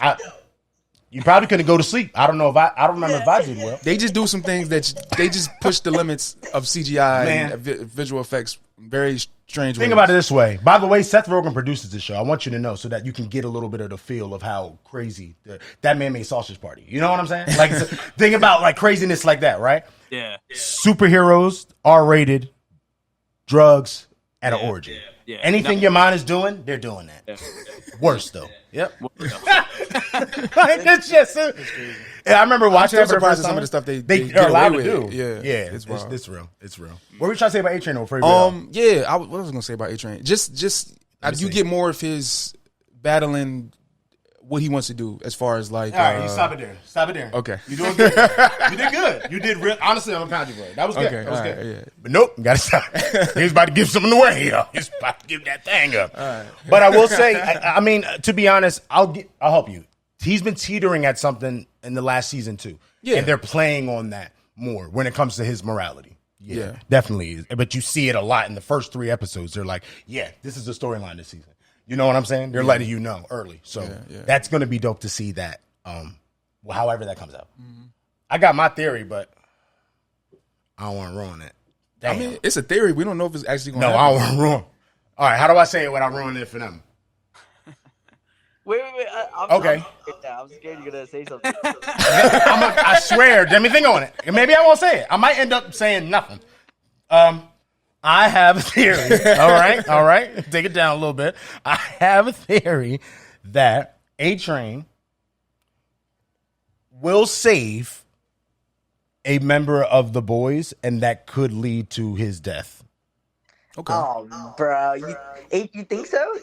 You probably couldn't go to sleep. I don't know if I don't remember if I did well. They just do some things that they just push the limits of CGI and visual effects very strange ways. Think about it this way. By the way, Seth Rogen produces this show. I want you to know so that you can get a little bit of the feel of how crazy that man made Sausage Party. You know what I'm saying? Like think about like craziness like that, right? Yeah. Superheroes, R-rated, drugs, and an orgy. Yeah. Anything your mind is doing, they're doing that. Yeah. Worse though. Yep. Like it's just. I remember watching that for the first time. Some of the stuff they are allowed to with do. It. Yeah. It's real. It's real. What were you trying to say about A-Train before you what was I gonna say about A-Train? Just you get more of his battling what he wants to do as far as like. All right, you stop it there. Stop it there. Okay, you doing good. You did good. You did real. Honestly, I'm proud of you, bro. That was good. Okay, that was good. right, yeah. But nope, you gotta stop. He's about to give something away here. He's about to give that thing up. Right. But I will say, I mean, to be honest, I'll help you. He's been teetering at something in the last season too. Yeah, and they're playing on that more when it comes to his morality. Yeah, definitely. But you see it a lot in the first 3 episodes. They're like, yeah, this is the storyline this season. You know what I'm saying? They're letting you know early. So that's going to be dope to see that, however that comes out. Mm-hmm. I got my theory, but I don't want to ruin it. Damn. I mean, it's a theory. We don't know if it's actually going to happen. No, I don't want to ruin. All right, how do I say it without ruining it for them? Wait. Okay. I'm scared you're going to say something. I swear. Let me think on it. Maybe I won't say it. I might end up saying nothing. I have a theory. All right. Take it down a little bit. I have a theory that A-Train will save a member of the boys, and that could lead to his death. Okay. Oh, bro. You think so?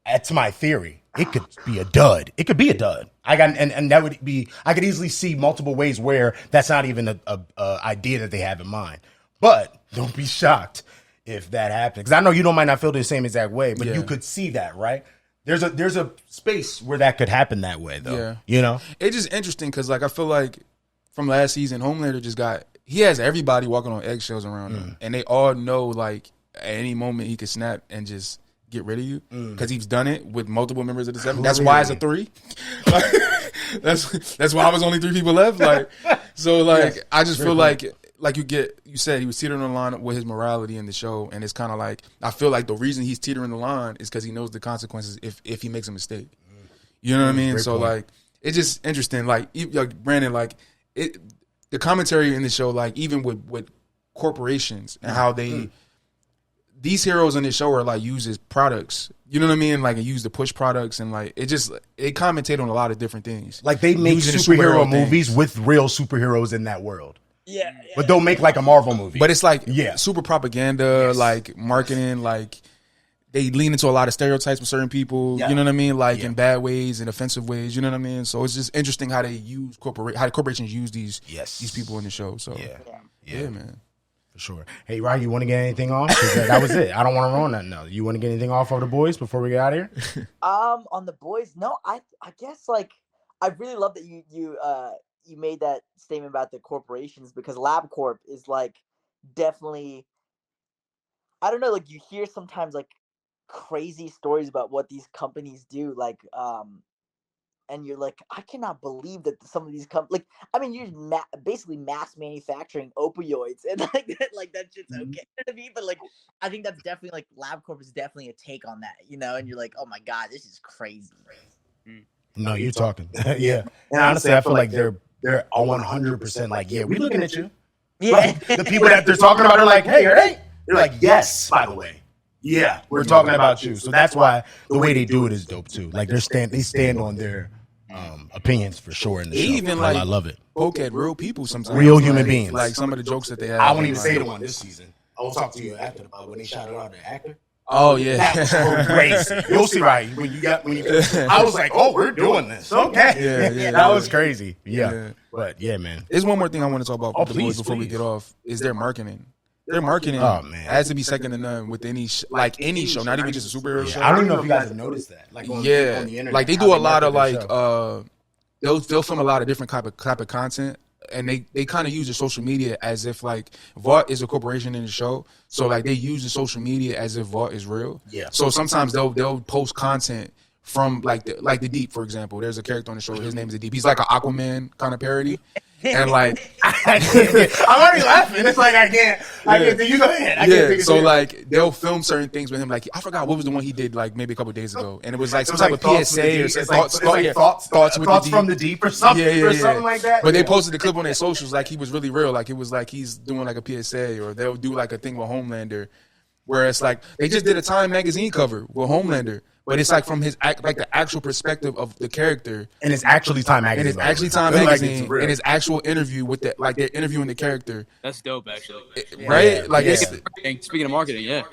That's my theory. It could be a dud. It could be a dud. And that would be. I could easily see multiple ways where that's not even a idea that they have in mind. But don't be shocked if that happens. Because I know you might not feel the same exact way, but you could see that, right? There's a space where that could happen that way, though. Yeah. You know? It's just interesting because, like, I feel like from last season, Homelander he has everybody walking on eggshells around him. And they all know, like, at any moment he could snap and just get rid of you. Because he's done it with multiple members of the 7. That's why it's a 3. That's why I was only 3 people left. Like, so, like, I just feel like you said, he was teetering on the line with his morality in the show, and it's kind of like I feel like the reason he's teetering the line is because he knows the consequences if he makes a mistake. You know what I mean? So point. Like it's just interesting. Like Brandon, like the commentary in the show, like even with corporations and how these heroes in this show are like used as products. You know what I mean? Like used to push products and like it commentate on a lot of different things. Like they make superhero movies with real superheroes in that world. Yeah. But don't make like a Marvel movie. But it's like super propaganda, like marketing, like they lean into a lot of stereotypes with certain people, you know what I mean? Like in bad ways and offensive ways, you know what I mean? So it's just interesting how they use how corporations use these people in the show. So yeah, man. For sure. Hey, Rahi, you want to get anything off? That was it. I don't want to ruin that now. You want to get anything off of the boys before we get out of here? On the boys, no, I guess like I really love that you made that statement about the corporations because LabCorp is like definitely, I don't know, like you hear sometimes like crazy stories about what these companies do, like and you're like, I cannot believe that some of these like I mean you're basically mass manufacturing opioids and like that shit's okay to me, but like I think that's definitely like LabCorp is definitely a take on that, you know, and you're like, oh my god, this is crazy. No, you're talking. Yeah. And honestly, I feel like they're 100% like, yeah, we looking at you. Yeah. Like, the people that they're talking about are like, hey, are they? They're like, yes, by the way. Yeah, we're talking about you. So that's why the way they do it is dope too. Like they stand on their opinions for sure in the show. Even like, I love it. Poke at real people sometimes. Real human beings. Like some of the jokes that they have. I won't even say the one this season. I will talk to you after about when they shouted out the actor. Oh yeah, that was so crazy. You'll see, right? When you I was like, oh, we're doing this. Okay, yeah, that was crazy. Yeah, but yeah, man. There's one more thing I want to talk about the boys before we get off. Is their marketing. Their marketing has to be second to none with any any show, not even just a superhero show. I don't even know if you guys have noticed that. Like on the internet, like they do a lot of like they'll film a lot of different type of content. And they kind of use the social media as if like Vought is a corporation in the show, so like they use the social media as if Vought is real. Yeah. So sometimes they'll post content from like the Deep, for example. There's a character on the show. His name is the Deep. He's like an Aquaman kind of parody, and like I'm already laughing. It's like I can't. You go ahead. So like they'll film certain things with him. Like I forgot what was the one he did like maybe a couple of days ago, and it was like some type of PSA or thoughts from the deep or something or something like that. But they posted the clip on their socials like he was really real. Like it was like he's doing like a PSA, or they'll do like a thing with Homelander. where it's like they just did a Time magazine cover with Homelander, but it's like from his like the actual perspective of the character, and it's actually Time magazine. And it's actually Time magazine, and his actual interview with the like they're interviewing the character. That's dope, actually. Right? Like speaking of marketing, yeah,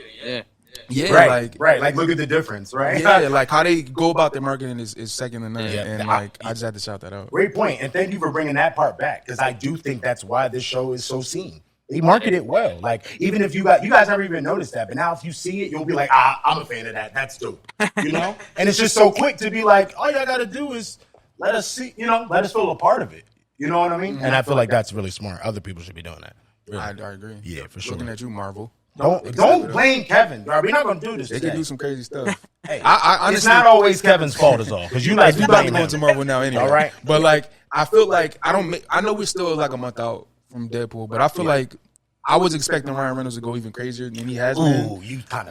like look at the difference, right? Yeah, like how they go about their marketing is second to none, and like I just had to shout that out. Great point, and thank you for bringing that part back because I do think that's why this show is so seen. They market it well. Like, even if you guys never even noticed that, but now if you see it, you'll be like, I'm a fan of that. That's dope. You know? And it's just so quick to be like, all y'all got to do is let us see, let us feel a part of it. You know what I mean? Mm-hmm. And I feel like that's really smart. Other people should be doing that. Really. I agree. Yeah, for sure. Looking at you, Marvel. Don't blame Kevin, bro. We're not going to do this They today. can do some crazy stuff. Hey, honestly, it's not always Kevin's fault is all. Because you about to go into Marvel now anyway. All right. But, like, I feel like I know we're still like a month out from Deadpool, but I feel like I was expecting Ryan Reynolds to go even crazier than he has been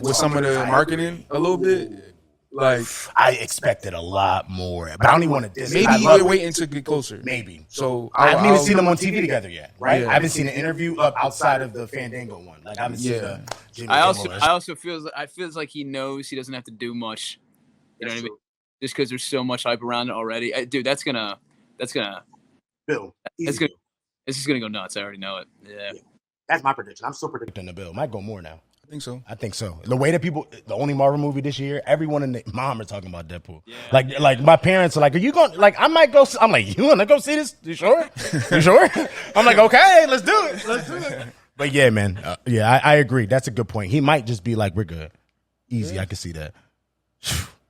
with some of the marketing a little bit. Like I expected a lot more, but I don't even want to. Maybe they're waiting to get closer. Maybe. So I haven't even seen them on TV together yet, right? Yeah. I haven't seen an interview outside of the Fandango one. Like I haven't seen the Jimmy I also feels like he knows he doesn't have to do much. You know what I mean? Just because there's so much hype around it already, dude. That's gonna. Bill. This is gonna go nuts. I already know it. Yeah. That's my prediction. I'm still predicting the Bill. Might go more now. I think so. The way that people, the only Marvel movie this year, everyone and their mom are talking about Deadpool. Yeah. Like my parents are like, are you going, like, I might go, I'm like, you want to go see this? You sure? You sure? I'm like, okay, let's do it. But yeah, man. I agree. That's a good point. He might just be like, we're good. Easy. Yeah. I can see that.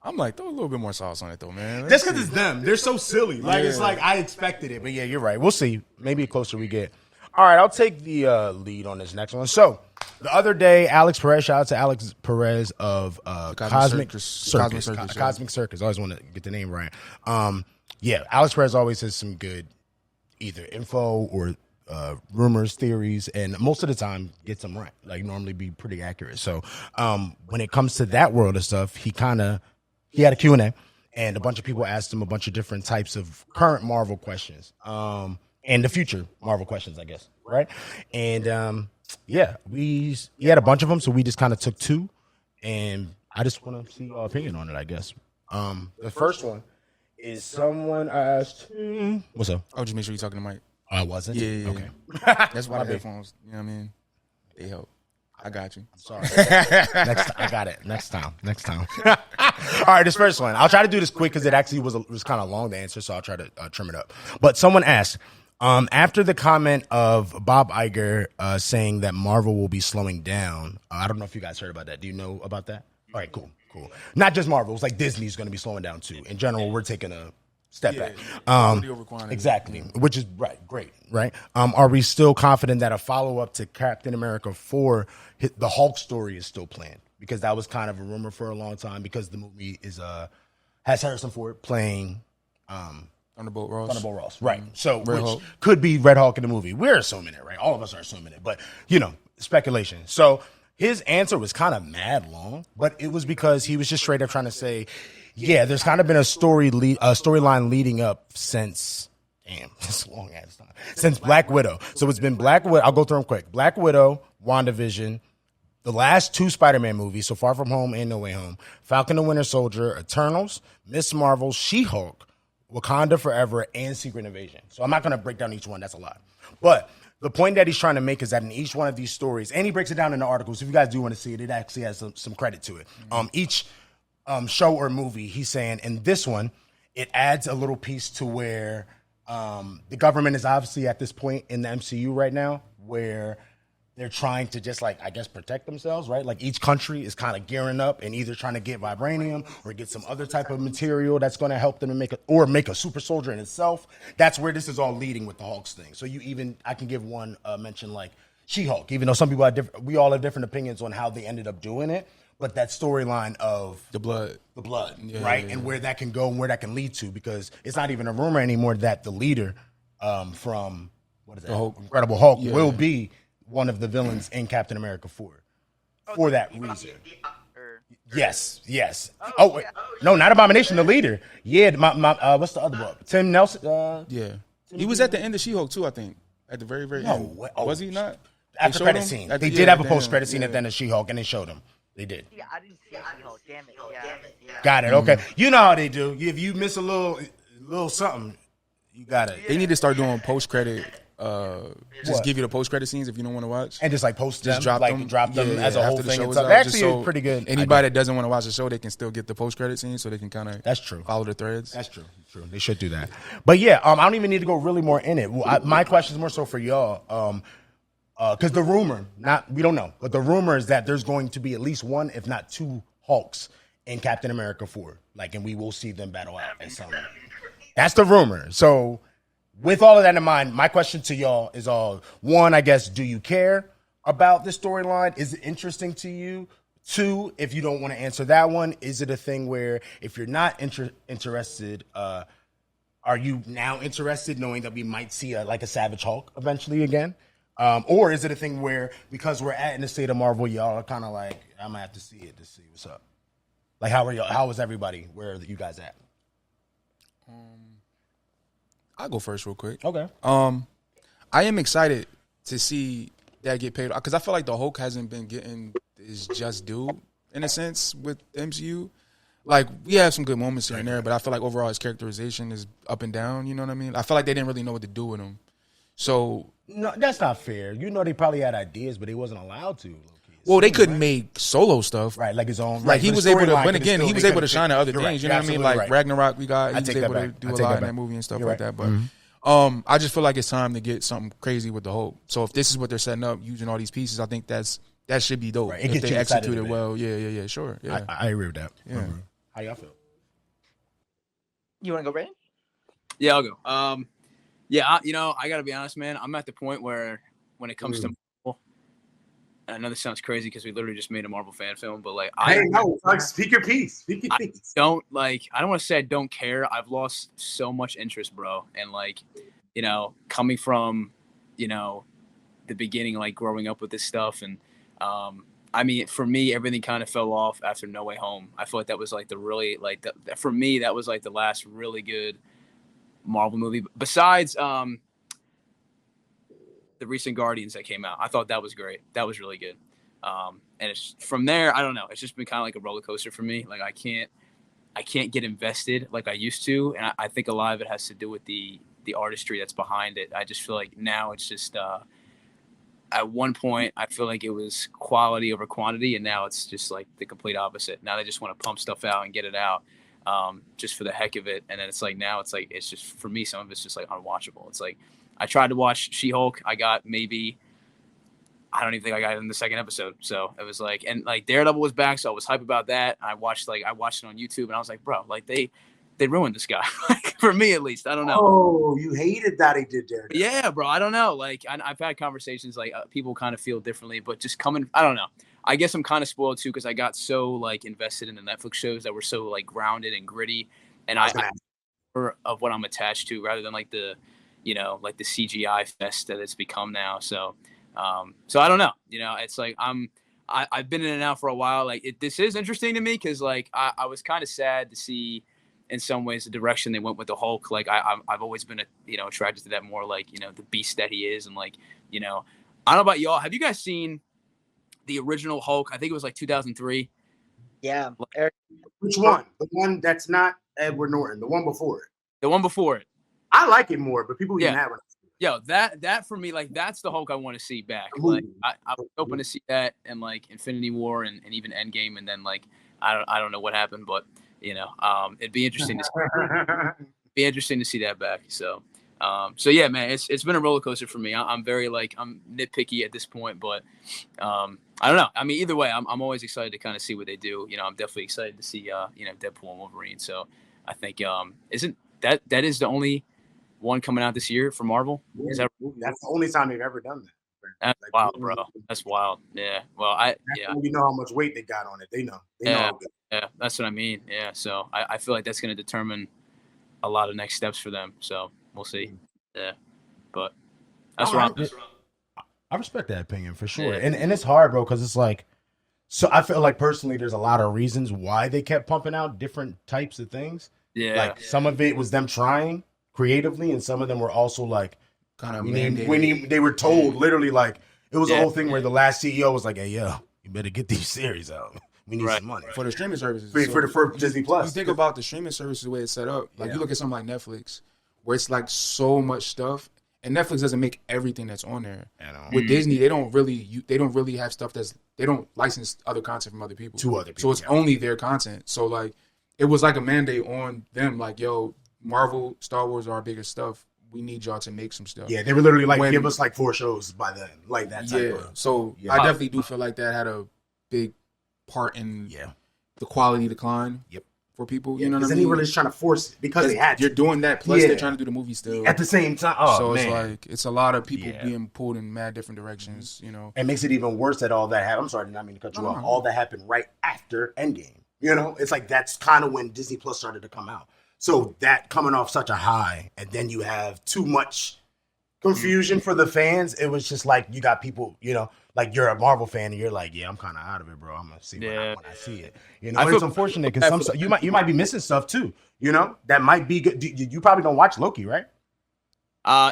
I'm like, throw a little bit more sauce on it though, man. That's because it's them. They're so silly. Like, it's like, I expected it. But yeah, you're right. We'll see. Maybe the closer we get. All right, I'll take the lead on this next one. So, the other day, Alex Perez, shout out to Alex Perez of Cosmic Circus. Cosmic Circus. I always want to get the name right. Alex Perez always has some good either info or rumors, theories, and most of the time gets them right. Like, normally be pretty accurate. So, when it comes to that world of stuff, he had a Q&A, and a bunch of people asked him a bunch of different types of current Marvel questions. And the future Marvel questions, I guess, right? And he had a bunch of them, so we just kind of took two, and I just want to see your opinion on it, I guess. The first one is someone asked, what's up? Oh, just make sure you're talking to Mike. I wasn't? Yeah. Okay. That's why the headphones, you know what I mean? They help. I got you. I'm sorry. I got it. Next time. All right, this first one. I'll try to do this quick because it actually was kind of long, the answer, so I'll try to trim it up. But someone asked, after the comment of Bob Iger saying that Marvel will be slowing down, I don't know if you guys heard about that. Do you know about that? All right, cool. Not just Marvel. It's like Disney's going to be slowing down too. In general, we're taking a step back. Exactly, which is great, right? Are we still confident that a follow-up to Captain America 4, the Hulk story, is still planned? Because that was kind of a rumor for a long time because the movie has Harrison Ford playing Thunderbolt Ross. Right. So, which could be Red Hulk in the movie. We're assuming it, right? All of us are assuming it, but, speculation. So, his answer was kind of mad long, but it was because he was just straight up trying to say, there's kind of been a storyline leading up since, this long ass time, since Black Widow. So, it's been Black Widow. I'll go through them quick. Black Widow, WandaVision, the last two Spider-Man movies, so Far From Home and No Way Home, Falcon and Winter Soldier, Eternals, Miss Marvel, She-Hulk, Wakanda Forever, and Secret Invasion. So I'm not going to break down each one. That's a lot. But the point that he's trying to make is that in each one of these stories, and he breaks it down in the articles, if you guys do want to see it, it actually has some credit to it. Each show or movie, he's saying, in this one, it adds a little piece to where the government is obviously at this point in the MCU right now where they're trying to just protect themselves, right? Like each country is kind of gearing up and either trying to get vibranium or get some other type of material that's going to help them to make a super soldier in itself. That's where this is all leading with the Hulk's thing. So I can give one mention like She-Hulk, even though some people we all have different opinions on how they ended up doing it. But that storyline of the blood, right? Yeah. And where that can go and where that can lead to, because it's not even a rumor anymore that the leader from Incredible Hulk will be one of the villains in Captain America 4 for that reason. Yes. No, not Abomination, the leader. Yeah, what's the other one? Tim Nelson. He was at the end of She-Hulk too, I think. At the very, very end. Was he not? after credit scene. They did have a post credit scene at the end of She-Hulk, and they showed him. They did. Yeah, I didn't see She-Hulk. Damn it. Yeah. Got it. Okay. You know how they do. If you miss a little something, you got it. They need to start doing post credit. Just give you the post credit scenes if you don't want to watch, and just like post them, just drop them as a whole thing. It's actually so pretty good. Anybody that doesn't want to watch the show, they can still get the post credit scenes, so they can kind of follow the threads. That's true. They should do that. But yeah, I don't even need to go really more in it. My question is more so for y'all, because the rumor, we don't know, but the rumor is that there's going to be at least one, if not two, Hulks in Captain America 4, and we will see them battle out at some. That's the rumor. So. With all of that in mind, my question to y'all is one, I guess, do you care about this storyline? Is it interesting to you? Two, if you don't want to answer that one, is it a thing where if you're not interested, are you now interested knowing that we might see a Savage Hulk eventually again? Or is it a thing where because we're in the state of Marvel, y'all are kind of like, I'm going to have to see it to see what's up? How are y'all? How is everybody? Where are you guys at? I'll go first real quick. Okay. I am excited to see that get paid because I feel like the Hulk hasn't been getting his just due in a sense with the MCU. We have some good moments here and there, but I feel like overall his characterization is up and down. You know what I mean? I feel like they didn't really know what to do with him. So no, that's not fair. They probably had ideas, but he wasn't allowed to. Well, they couldn't make solo stuff, right? Like his own, he was able to. But again, he was able to shine at other things. You know what I mean? Right. Ragnarok, he was able to do a lot in that movie and stuff like that. But I just feel like it's time to get something crazy with the Hulk. So if this is what they're setting up, using all these pieces, I think that should be dope. Right. If they execute it well, yeah, sure. Yeah. I agree with that. Yeah. How y'all feel? You want to go, Brandon? Yeah, I'll go. I got to be honest, man. I'm at the point where when it comes to Marvel, I know this sounds crazy because we literally just made a Marvel fan film, but speak your piece. I don't want to say I don't care. I've lost so much interest, bro. And coming from, the beginning, growing up with this stuff. And, for me, everything kind of fell off after No Way Home. I feel like that was for me, that was the last really good Marvel movie. Besides, the recent Guardians that came out. I thought that was great. That was really good. And it's from there, I don't know. It's just been kind of like a roller coaster for me. I can't get invested like I used to. And I think a lot of it has to do with the artistry that's behind it. I just feel like now it's just, at one point, I feel like it was quality over quantity. And now it's just the complete opposite. Now they just want to pump stuff out and get it out just for the heck of it. And then it's just, for me, some of it's just unwatchable. It's I tried to watch She-Hulk. I got I don't even think I got it in the second episode. So it was Daredevil was back. So I was hype about that. I watched it on YouTube and I was like, bro, they ruined this guy. For me, at least. I don't know. Oh, you hated that he did Daredevil. Yeah, bro. I don't know. I've had conversations people kind of feel differently, but just I don't know. I guess I'm kind of spoiled too because I got so invested in the Netflix shows that were so grounded and gritty, and I of what I'm attached to rather than the the CGI fest that it's become now. So I don't know. It's I've been in and out for a while. This is interesting to me because I was kind of sad to see in some ways the direction they went with the Hulk. I've always been attracted to that more the beast that he is and I don't know about y'all. Have you guys seen the original Hulk? I think it was 2003. Yeah. Which one? The one that's not Edward Norton. The one before it. The one before it. I like it more, but people even have it. Yo, that for me, that's the Hulk I want to see back. I was hoping to see that in Infinity War and even Endgame, and then I don't know what happened, but it'd be interesting to see that back. So yeah, man, it's been a roller coaster for me. I'm very I'm nitpicky at this point, but I don't know. Either way, I'm always excited to kind of see what they do. I'm definitely excited to see Deadpool and Wolverine. So I think isn't that is the only one coming out this year for Marvel? That's the only time they've ever done that. That's wild, bro. That's wild. Yeah. Well, you know how much weight they got on it. They know. Yeah, that's what I mean. Yeah. So I feel like that's going to determine a lot of next steps for them. So we'll see. Yeah. But that's wrong. I respect that opinion for sure. Yeah. And it's hard, bro, because it's so I feel personally there's a lot of reasons why they kept pumping out different types of things. Yeah. Some of it was them trying creatively, and some of them were also kind of when they were told literally It was a whole thing where the last CEO was like, "Hey, yo, you better get these series out. We need some money for the streaming services for Disney Plus." You think about the streaming services the way it's set up. Like you look at something like Netflix, where it's like so much stuff, and Netflix doesn't make everything that's on there. With Disney, they don't really have stuff they don't license other content from other people to other people. So it's only their content. So like it was like a mandate on them, like, yo, Marvel, Star Wars are our biggest stuff. We need y'all to make some stuff. Yeah, they were literally like, give us like 4 shows by then, like that type of. So I definitely do feel like that had a big part in the quality decline. For people, you know what I mean? Then they were just trying to force it because they had to. You're doing that, plus they're trying to do the movie still at the same time. Oh, so man. it's like it's a lot of people being pulled in mad different directions. You know, it makes it even worse that all that happened. I'm sorry, I didn't mean to cut you off. All that happened right after Endgame. You know, it's like that's kind of when Disney Plus started to come out. So that coming off such a high, and then you have too much confusion for the fans. It was just like you got people, you know, like you're a Marvel fan and you're like, yeah, I'm kind of out of it, bro. I'm gonna see when I see it. You know, it's unfortunate because some you might be missing stuff too. You know, that might be good. You probably don't watch Loki, right?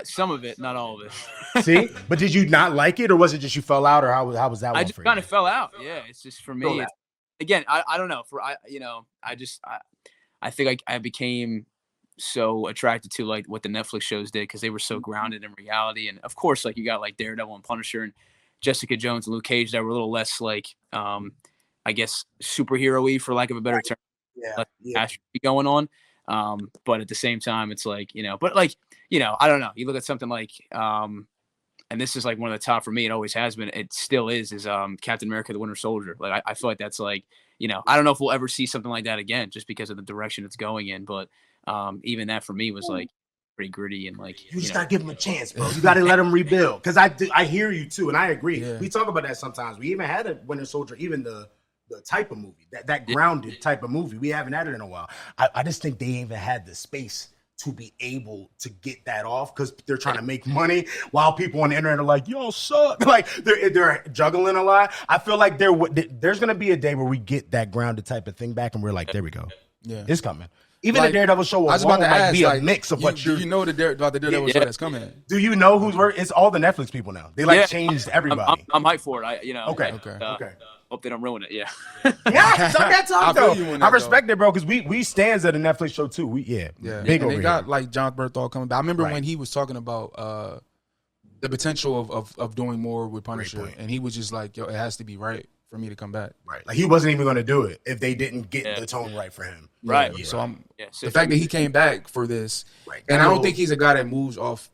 Some of it, not all of it. See, but did you not like it, or was it just you fell out, or how was that? I one just for kind you? of fell out. Yeah, it's just for me. Again, I don't know. I think I became so attracted to like what the Netflix shows did because they were so grounded in reality, and of course, like you got like Daredevil and Punisher and Jessica Jones and Luke Cage that were a little less like, I guess superhero-y for lack of a better term. Going on. But at the same time, it's like, you know, but like, you know, I don't know. You look at something like, and this is like one of the top for me. It always has been. It still is Captain America: The Winter Soldier. Like I feel like that's like, you know, I don't know if we'll ever see something like that again, just because of the direction it's going in. But even that for me was like pretty gritty and like you just gotta give him a chance, bro. You gotta let him rebuild. Because I hear you too, and I agree. Yeah. We talk about that sometimes. We even had a Winter Soldier, even the type of movie that grounded type of movie. We haven't had it in a while. I just think they even had the space to be able to get that off because they're trying to make money while people on the internet are like, y'all suck. Like they're juggling a lot. I feel like there's gonna be a day where we get that grounded type of thing back, and we're like, there we go. Yeah, it's coming. Even like, the Daredevil show might be a mix of what you know about the Daredevil show that's coming. Do you know who's working? It's all the Netflix people now. They changed everybody. I'm hyped for it. Okay. Hope they don't ruin it. Yeah. Yeah. Talk that talk though. I respect it, bro, because we stands at a Netflix show too. Big and they got like John Bernthal coming back. I remember when he was talking about the potential of doing more with Punisher, and he was just like, "Yo, it has to be right for me to come back." Right. Like he wasn't even going to do it if they didn't get the tone right for him. Right. So the fact that he came back for this, and I don't think he's a guy that moves off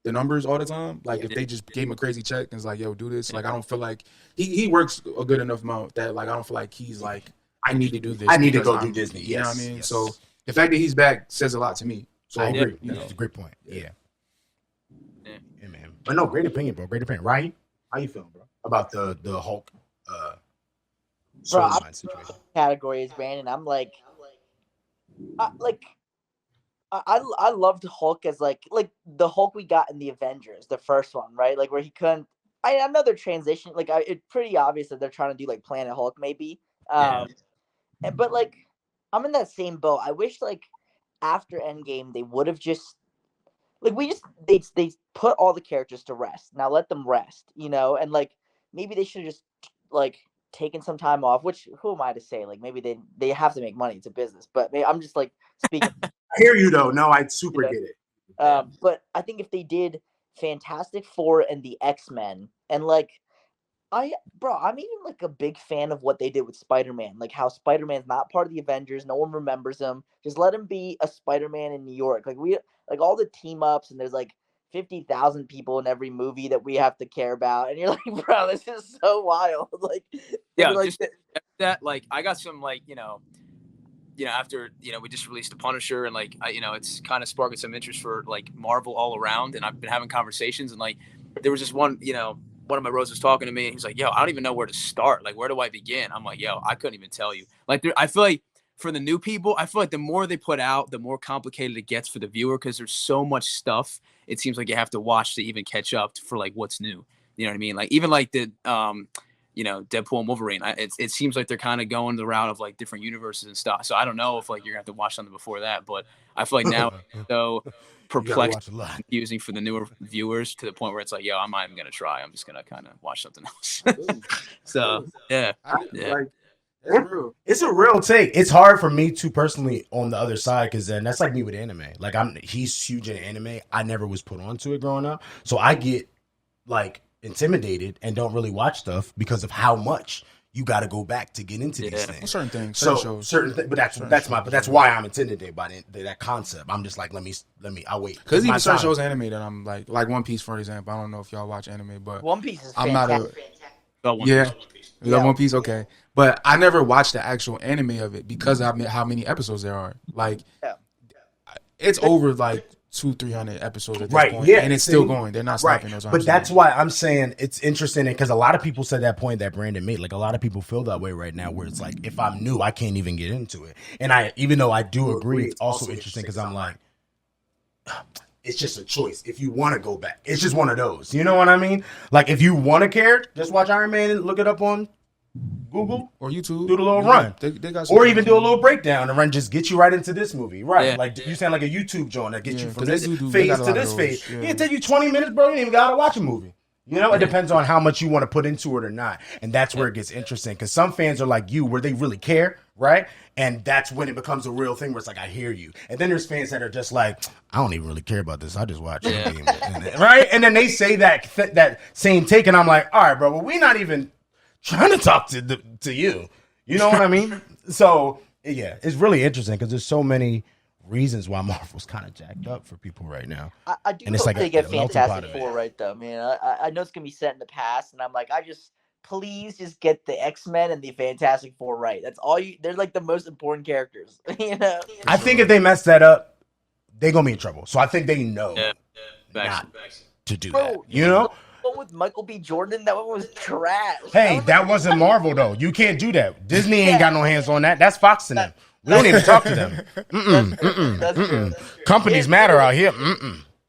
the numbers all the time. Like if they just gave him a crazy check and it's like, yo, do this. Like I don't feel like he works a good enough amount that like I don't feel like he's like, I need to do this. I need to go do Disney. You know what I mean? Yes. So the fact that he's back says a lot to me. So I agree. That's a great point. Yeah, man. But no, great opinion, bro. Great opinion. Rahi, how you feeling, bro? About the Hulk storyline situation. Categories, Brandon. I'm like I loved Hulk as like the Hulk we got in the Avengers, the first one, right? Like where he couldn't. I know their transition. Like it's pretty obvious that they're trying to do like Planet Hulk, maybe. But like I'm in that same boat. I wish like after Endgame they would have just like they put all the characters to rest. Now let them rest, you know, and like maybe they should have just like taken some time off. Which who am I to say? Like maybe they have to make money. It's a business, but I'm just like speaking. I hear you though. No, I super get it. But I think if they did Fantastic Four and the X-Men, and like I'm even like a big fan of what they did with Spider-Man. Like how Spider-Man's not part of the Avengers, no one remembers him. Just let him be a Spider-Man in New York. Like all the team ups, and there's like 50,000 people in every movie that we have to care about, and you're like, bro, this is so wild. Like, like just that. Like I got some like after we just released The Punisher, and like it's kind of sparking some interest for like Marvel all around, and I've been having conversations, and like there was this one of my bros was talking to me, and he's like, yo, I don't even know where to start, like where do I begin? I'm like, yo, I couldn't even tell you. Like I feel like for the new people, I feel like the more they put out, the more complicated it gets for the viewer, because there's so much stuff it seems like you have to watch to even catch up for like what's new. You know what I mean? Like even like the Deadpool and Wolverine. It seems like they're kind of going the route of like different universes and stuff. So I don't know if like you're gonna have to watch something before that, but I feel like now it's so perplexed, confusing for the newer viewers to the point where it's like, yo, I'm not even gonna try. I'm just gonna kind of watch something else. So yeah. Like, it's a real take. It's hard for me to personally on the other side because then that's like me with anime. Like he's huge in anime. I never was put onto it growing up, so I get like intimidated and don't really watch stuff because of how much you got to go back to get into these things. Certain things, but that's why I'm intimidated by that concept. I'm just like, let me, I'll wait. Because even certain shows anime that I'm like One Piece, for example. I don't know if y'all watch anime, but One Piece is I'm fantastic. One Piece, okay. But I never watched the actual anime of it because of how many episodes there are. Like, it's over like 200-300 episodes at this point, and it's still going. They're not stopping those. But that's why I'm saying it's interesting because a lot of people said that point that Brandon made. Like a lot of people feel that way right now, where it's like if I'm new, I can't even get into it. And even though I do agree, it's also interesting because I'm like, it's just a choice. If you want to go back, it's just one of those. You know what I mean? Like if you want to care, just watch Iron Man and look it up on Google or YouTube, do the little run, they got or even do a little breakdown and run. Just get you right into this movie, right? Like you sound like a YouTube joint that gets you from this phase to this phase. It take you 20 minutes, bro. You ain't even gotta watch a movie. You know, it depends on how much you want to put into it or not, and that's where it gets interesting. Because some fans are like you, where they really care, right? And that's when it becomes a real thing, where it's like I hear you. And then there's fans that are just like, I don't even really care about this. I just watch it, right? And then they say that same take, and I'm like, all right, bro. Well, we're not even trying to talk to you. You know what I mean? So, yeah, it's really interesting because there's so many reasons why Marvel's kind of jacked up for people right now. I do and it's hope like they get Fantastic Four right, though, man. I know it's going to be set in the past, and I'm like, please just get the X-Men and the Fantastic Four right. That's all they're like the most important characters, you know? I think if they mess that up, they're going to be in trouble. So I think they know not to do that, you know? With Michael B. Jordan, that one was trash. Hey, that wasn't Marvel though. You can't do that. Disney ain't got no hands on that. That's Fox and them. We don't even talk to them. That's true. Companies matter out here.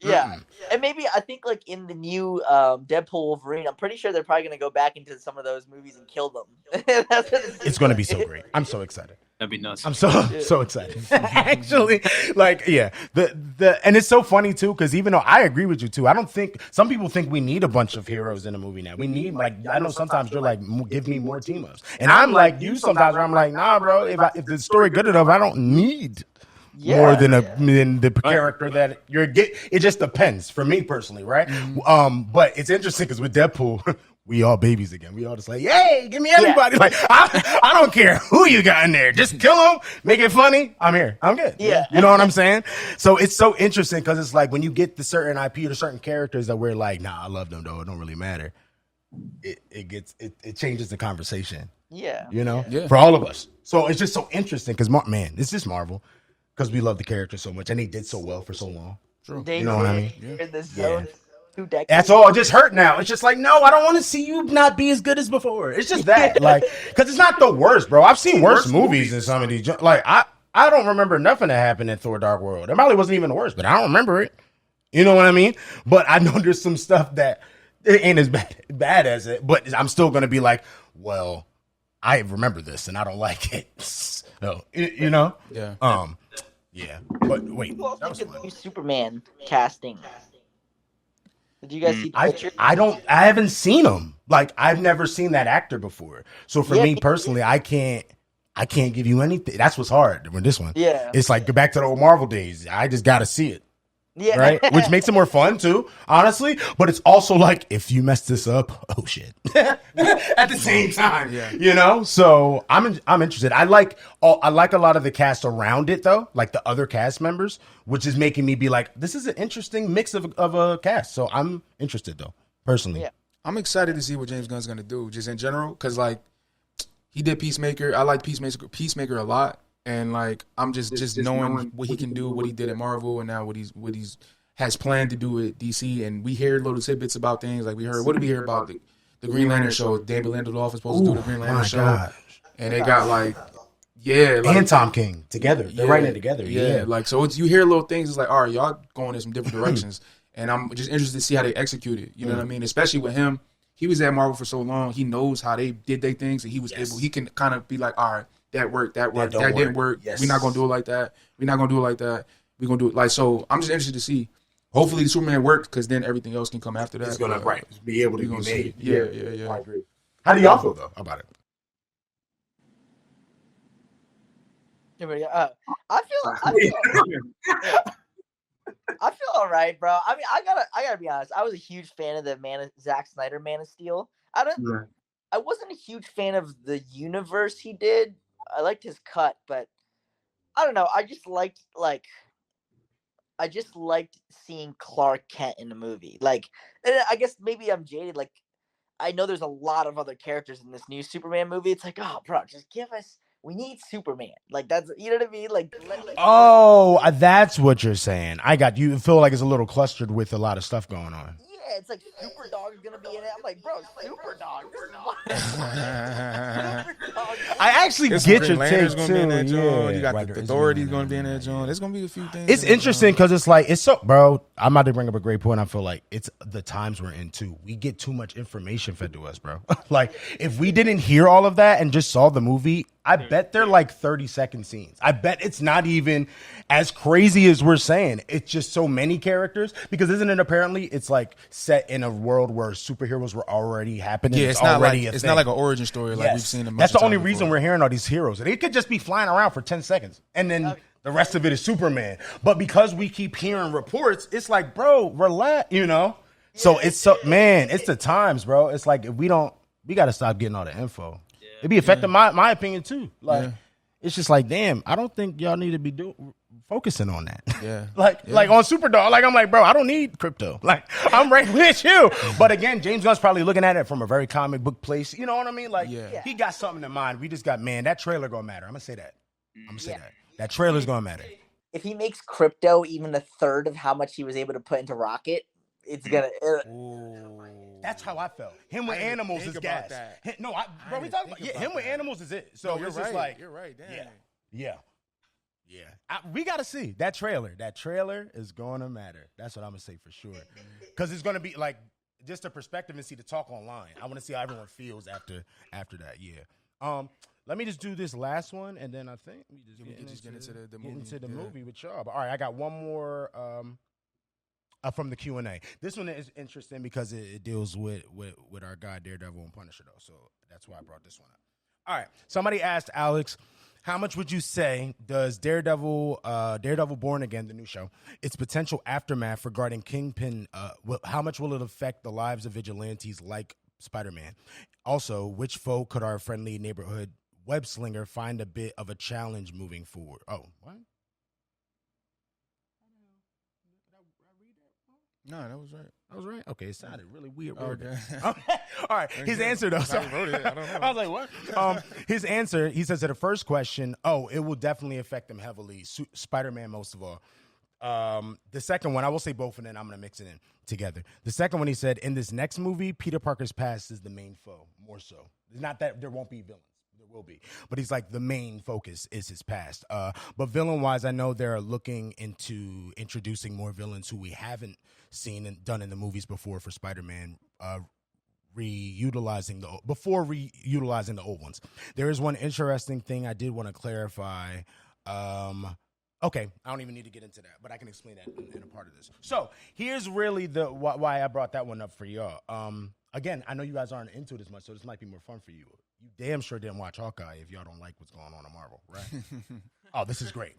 Yeah. And maybe I think like in the new Deadpool Wolverine, I'm pretty sure they're probably going to go back into some of those movies and kill them. It's going to be so great. I'm so excited. That'd be nuts. I'm so excited. Actually, like, yeah, and it's so funny too because even though I agree with you too, I don't think some people think we need a bunch of heroes in a movie now. We need I know sometimes you're like, give me more team ups, and I'm like you sometimes where I'm like, nah, bro. If the story good enough, I don't need more than the character that you're getting. It just depends for me personally, right? But it's interesting because with Deadpool. We all babies again. We all just like, yay, give me everybody. Like, I don't care who you got in there. Just kill them, make it funny. I'm here. I'm good. Yeah. You know what I'm saying? So it's so interesting because it's like when you get the certain IP or certain characters that we're like, nah, I love them though. It don't really matter. It changes the conversation. Yeah. You know? Yeah. For all of us. So it's just so interesting because, man, it's just Marvel because we love the characters so much and they did so well for so long. True. You know what I mean? In the zone. 2 decades. That's all. It just hurt now. It's just like, no, I don't want to see you not be as good as before. It's just that, like, because it's not the worst, bro. I've seen worse movies than some of these. Like, I don't remember nothing that happened in Thor: Dark World. It probably wasn't even the worst, but I don't remember it. You know what I mean? But I know there's some stuff that it ain't as bad as it. But I'm still gonna be like, well, I remember this and I don't like it. So, you know? Yeah. Yeah. But wait, Who else did the new Superman casting? Did you guys see the picture? I haven't seen him. Like, I've never seen that actor before. So for me personally, I can't give you anything. That's what's hard with this one. Yeah. It's like, go back to the old Marvel days. I just got to see it. Yeah. Right? Which makes it more fun too, honestly. But it's also like, if you mess this up, oh shit. At the same time, you know? So I'm interested. I like a lot of the cast around it though, like the other cast members, which is making me be like, this is an interesting mix of a cast. So I'm interested though, personally. Yeah. I'm excited to see what James Gunn's going to do, just in general, because like he did Peacemaker. I like Peacemaker a lot. And like I'm just knowing what he can do, what he did at Marvel, and now what he's has planned to do at DC. And we hear little tidbits about things. Like what did we hear about the Green Lantern show? David Lindelof is supposed to do the Green Lantern show, and they got like and Tom King together. They're writing it together. Yeah, like so you hear little things. It's like, all right, y'all going in some different directions, and I'm just interested to see how they execute it. You know what I mean? Especially with him, he was at Marvel for so long. He knows how they did their things, and he was able. He can kind of be like, all right, that worked, that didn't work. Yes. We're not gonna do it like that. We're not gonna do it like that. We're gonna do it like so. I'm just interested to see. Hopefully, the Superman worked because then everything else can come after that. It's gonna be able to be made. Yeah. I agree. How do y'all feel though about it? I feel all right, bro. I mean, I gotta be honest. I was a huge fan of the Zack Snyder Man of Steel. I wasn't a huge fan of the universe he did. I liked his cut, but I don't know. I just liked seeing Clark Kent in the movie. Like, and I guess maybe I'm jaded. Like, I know there's a lot of other characters in this new Superman movie. It's like, oh, bro, just give us. We need Superman. Like, that's, you know what I mean? Like That's what you're saying. I got you. Feel like it's a little clustered with a lot of stuff going on. Yeah, it's like Super Dog is gonna be in it. I'm like, bro, Super Dog. I actually get your take gonna too. Be in that Yeah, you got the Authority's gonna be in that joint. There's gonna be a few things. It's interesting because it's like bro. I'm about to bring up a great point. I feel like it's the times we're in too. We get too much information fed to us, bro. Like if we didn't hear all of that and just saw the movie, I bet they're like 30-second scenes. I bet it's not even as crazy as we're saying. It's just so many characters because isn't it apparently it's like set in a world where superheroes were already happening. Yeah, it's not like an origin story like we've seen. That's the only reason we're hearing all these heroes. And it could just be flying around for 10 seconds and then the rest of it is Superman. But because we keep hearing reports, it's like, bro, relax, you know? So it's the times, bro. It's like if we got to stop getting all the info. It'd be affecting my opinion too. Like it's just like, damn, I don't think y'all need to be focusing on that. Yeah. Like on Superdog, like I'm like, bro, I don't need crypto. Like I'm right with you. But again, James Gunn's probably looking at it from a very comic book place. You know what I mean? Like he got something in mind. We just got, that trailer gonna matter. I'm gonna say that. That trailer's gonna matter. If he makes crypto even a third of how much he was able to put into Rocket, it's gonna. That's how I felt. Him with animals is gas. Bro, we talking about him with animals is it. So it's just like you're right. Damn. Yeah. We gotta see that trailer. That trailer is gonna matter. That's what I'm gonna say for sure. Because it's gonna be like just a perspective and see the talk online. I want to see how everyone feels after that. Yeah. Let me just do this last one, and then I think we just get into the movie with y'all. But all right, I got one more. From the Q&A. This one is interesting because it deals with our guy Daredevil and Punisher though. So that's why I brought this one up. All right. Somebody asked Alex, how much would you say does Daredevil Born Again, the new show, its potential aftermath regarding Kingpin, how much will it affect the lives of vigilantes like Spider-Man? Also, which foe could our friendly neighborhood web slinger find a bit of a challenge moving forward? Oh, what? No, that was right. I was right. Okay, it sounded really weird. Okay. All right. His answer though. I wrote it. I don't know. I was like, what? His answer. He says to the first question, it will definitely affect them heavily. Spider-Man most of all. The second one, I will say both, and then I'm gonna mix it in together. The second one, he said, in this next movie, Peter Parker's past is the main foe. More so. It's not that there won't be villains. Will be, but he's like the main focus is his past. But villain wise, I know they're looking into introducing more villains who we haven't seen and done in the movies before for Spider-Man, reutilizing the old ones. There is one interesting thing I did want to clarify. Okay, I don't even need to get into that, but I can explain that in a part of this. So here's really why I brought that one up for y'all. Again, I know you guys aren't into it as much, so this might be more fun for you. You damn sure didn't watch Hawkeye if y'all don't like what's going on in Marvel, right? Oh, this is great.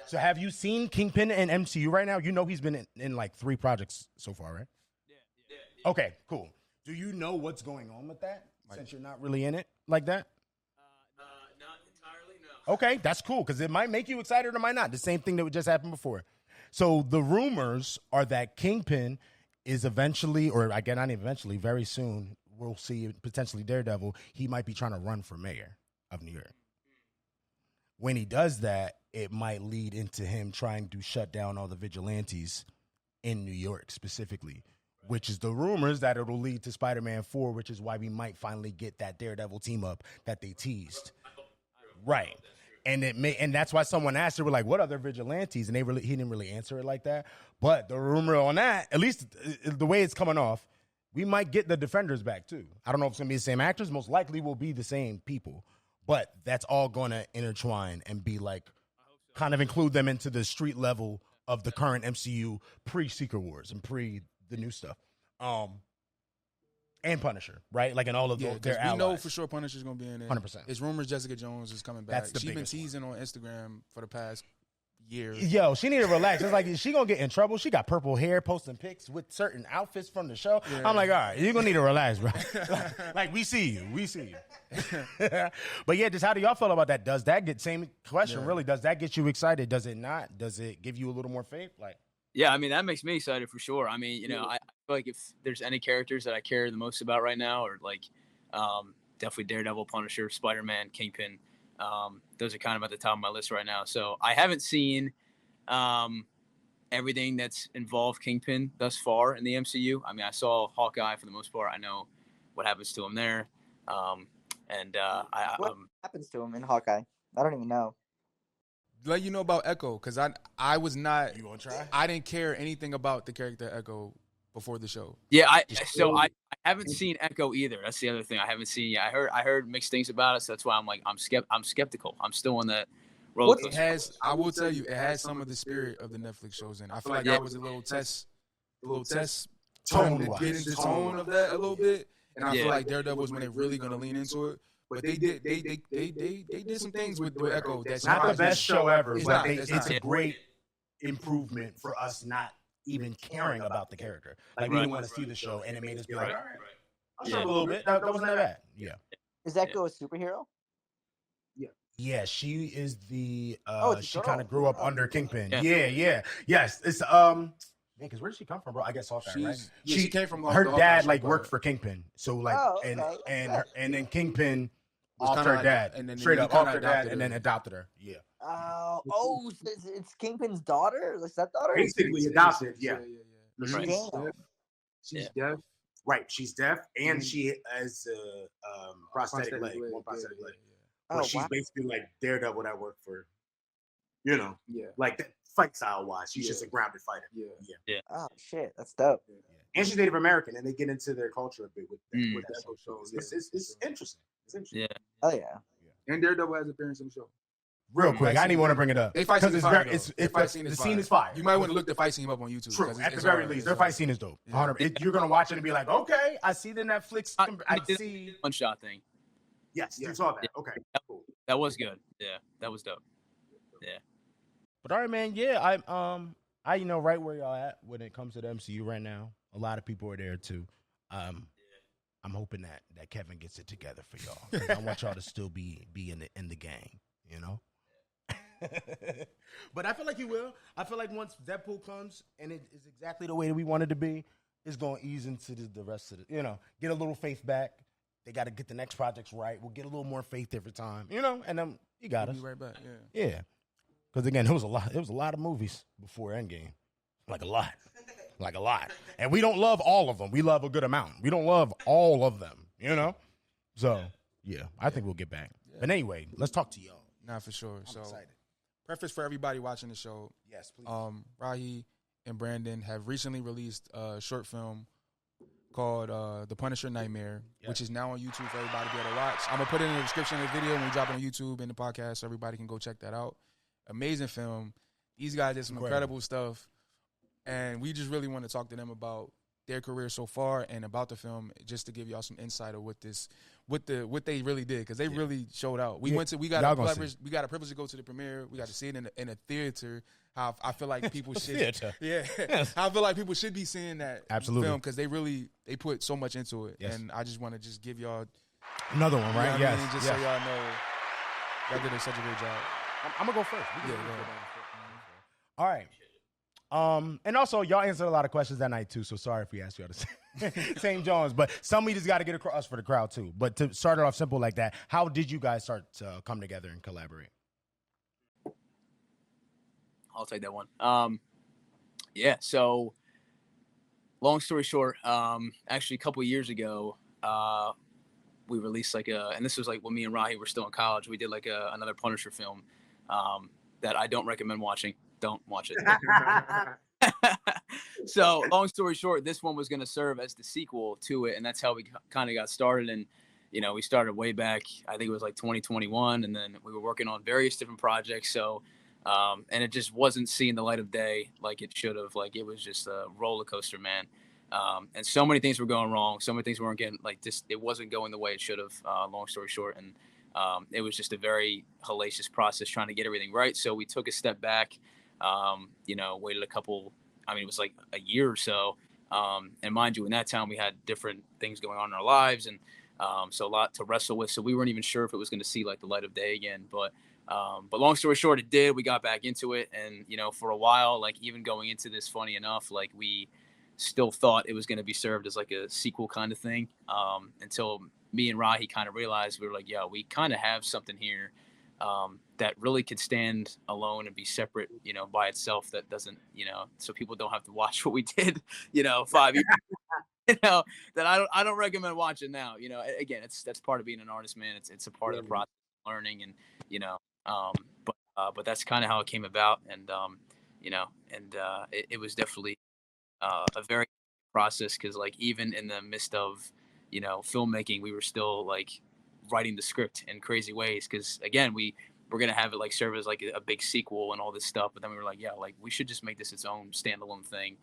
So have you seen Kingpin in MCU right now? You know he's been in like 3 projects so far, right? Yeah. Okay, cool. Do you know what's going on with that since you're not really in it like that? Not entirely, no. Okay, that's cool because it might make you excited or might not. The same thing that just happened before. So the rumors are that Kingpin is eventually, or again, not eventually, very soon, we'll see potentially Daredevil, he might be trying to run for mayor of New York. When he does that, it might lead into him trying to shut down all the vigilantes in New York specifically, which is the rumors that it'll lead to Spider-Man 4, which is why we might finally get that Daredevil team up that they teased. Right. And that's why someone asked her, we're like, what other vigilantes? And he didn't really answer it like that. But the rumor on that, at least the way it's coming off, we might get the Defenders back too. I don't know if it's gonna be the same actors. Most likely will be the same people, but that's all gonna intertwine and be like kind of include them into the street level of the current MCU pre-Secret Wars and pre the new stuff. And Punisher, right? Like in all of their allies. We know for sure Punisher's gonna be in there. 100%. It's rumors Jessica Jones is coming back. She's been teasing on Instagram for the past year. Yo, she need to relax. It's like she gonna get in trouble. She got purple hair, posting pics with certain outfits from the show. Yeah. I'm like, all right, you're gonna need to relax, bro. Like we see you. But yeah, just how do y'all feel about that? Does that get same question? Really? Does that get you excited? Does it not? Does it give you a little more faith? Like. Yeah, I mean, that makes me excited for sure. I mean, you know, I feel like if there's any characters that I care the most about right now, or like definitely Daredevil, Punisher, Spider-Man, Kingpin, those are kind of at the top of my list right now. So I haven't seen everything that's involved Kingpin thus far in the MCU. I mean, I saw Hawkeye for the most part. I know what happens to him there. What happens to him in Hawkeye? I don't even know. Let you know about Echo, because I was not. You gonna try? I didn't care anything about the character Echo before the show. Yeah, I haven't seen Echo either. That's the other thing I haven't seen yet. I heard mixed things about it, so that's why I'm like I'm skeptical. I'm still on that roller coaster. I will tell you, it has some of the spirit of the Netflix shows in. I feel like that was a little test tone to get into the tone of that a little bit. And I feel like Daredevil was when they're really gonna lean into it. But they did some things with Echo that's not the best show ever, but it's a not. great improvement for us not even caring about the character. Like we didn't want to see the show, and it made us be like, all right, I'll show a little bit. That wasn't that bad. Yeah. Is Echo a superhero? Yeah, she is the. She girl. kind of grew up under Kingpin. Yeah. Yes, it's because where did she come from, bro? I guess Hawkeye, right? She came from her dad, like worked for Kingpin, so like, and then Kingpin offed her dad, and then straight up offed her dad, and then adopted her. Yeah. It's Kingpin's daughter, the stepdaughter. Basically adopted. Yeah. She's deaf. Right, she's deaf, and she has a prosthetic leg, one prosthetic leg. But she's basically like Daredevil that worked for, like fight style wise, she's just a grounded fighter. Yeah. Oh shit, that's dope. And she's Native American, and they get into their culture a bit with that show. It's interesting. It's interesting. Yeah. Oh yeah. And Daredevil has appearance in the show. Real quick, I didn't even want to bring it up because the scene is fire. You might want to look the fight scene up on YouTube. True. At the very least, their fight scene is dope. Yeah. You're gonna watch it and be like, okay, I see the Netflix. I see one shot thing. Yes, you saw that. Okay, cool. That was good. Yeah, that was dope. Yeah. But all right, man. Yeah, I right where y'all at when it comes to the MCU right now. A lot of people are there too. I'm hoping that Kevin gets it together for y'all. 'Cause I want y'all to still be in the gang. But I feel like he will. I feel like once Deadpool comes and it is exactly the way that we want it to be, it's going to ease into the rest of it. Get a little faith back. They got to get the next projects right. We'll get a little more faith every time, and then you got us. Be right back. Yeah. Because again, it was a lot of movies before Endgame, like a lot. And we don't love all of them. We love a good amount. We don't love all of them. So yeah, I think we'll get back. Yeah. But anyway, let's talk to y'all. Nah, for sure. I'm excited. Preface for everybody watching the show. Yes, please. Rahi and Brandon have recently released a short film called The Punisher Nightmare, which is now on YouTube for everybody to be able to watch. I'm going to put it in the description of the video when we drop it on YouTube and the podcast so everybody can go check that out. Amazing film. These guys did some incredible stuff. And we just really want to talk to them about their career so far and about the film, just to give y'all some insight of what they really did, because they really showed out. We got a privilege to go to the premiere. We got to see it in a theater. How I feel like people should, I feel like people should be seeing that film because they put so much into it. Yes. And I just want to give y'all another one, right? Yes, I mean? Just so y'all know, y'all did such a great job. I'm gonna go first. All right. And also, y'all answered a lot of questions that night too. So sorry if we asked y'all the same Jones, but some we just got to get across for the crowd too. But to start it off simple like that, how did you guys start to come together and collaborate? I'll take that one. So long story short, actually a couple of years ago, we released and this was like when me and Rahi were still in college, we did like another Punisher film that I don't recommend watching. Don't watch it. So long story short, this one was going to serve as the sequel to it, and that's how we kind of got started. And we started way back. I think it was like 2021, and then we were working on various different projects. So, and it just wasn't seeing the light of day like it should have. Like it was just a roller coaster, man. And so many things were going wrong. So many things weren't getting it wasn't going the way it should have. Long story short, and it was just a very hellacious process trying to get everything right. So we took a step back. Waited a couple. I mean, it was like a year or so. And mind you, in that time, we had different things going on in our lives. And so a lot to wrestle with. So we weren't even sure if it was going to see like the light of day again. But long story short, it did. We got back into it. And, for a while, like even going into this, funny enough, like we still thought it was going to be served as like a sequel kind of thing. Until me and Rahi kind of realized, we were like, yeah, we kind of have something here that really could stand alone and be separate, by itself. That doesn't, so people don't have to watch what we did, 5 years, that I don't recommend watching now. Again, that's part of being an artist, man. It's a part of the process of learning, and but that's kind of how it came about, and it was definitely a very process, because like even in the midst of filmmaking, we were still like writing the script in crazy ways, because again we were gonna have it like serve as like a big sequel and all this stuff, but then we were like, yeah, like we should just make this its own standalone thing,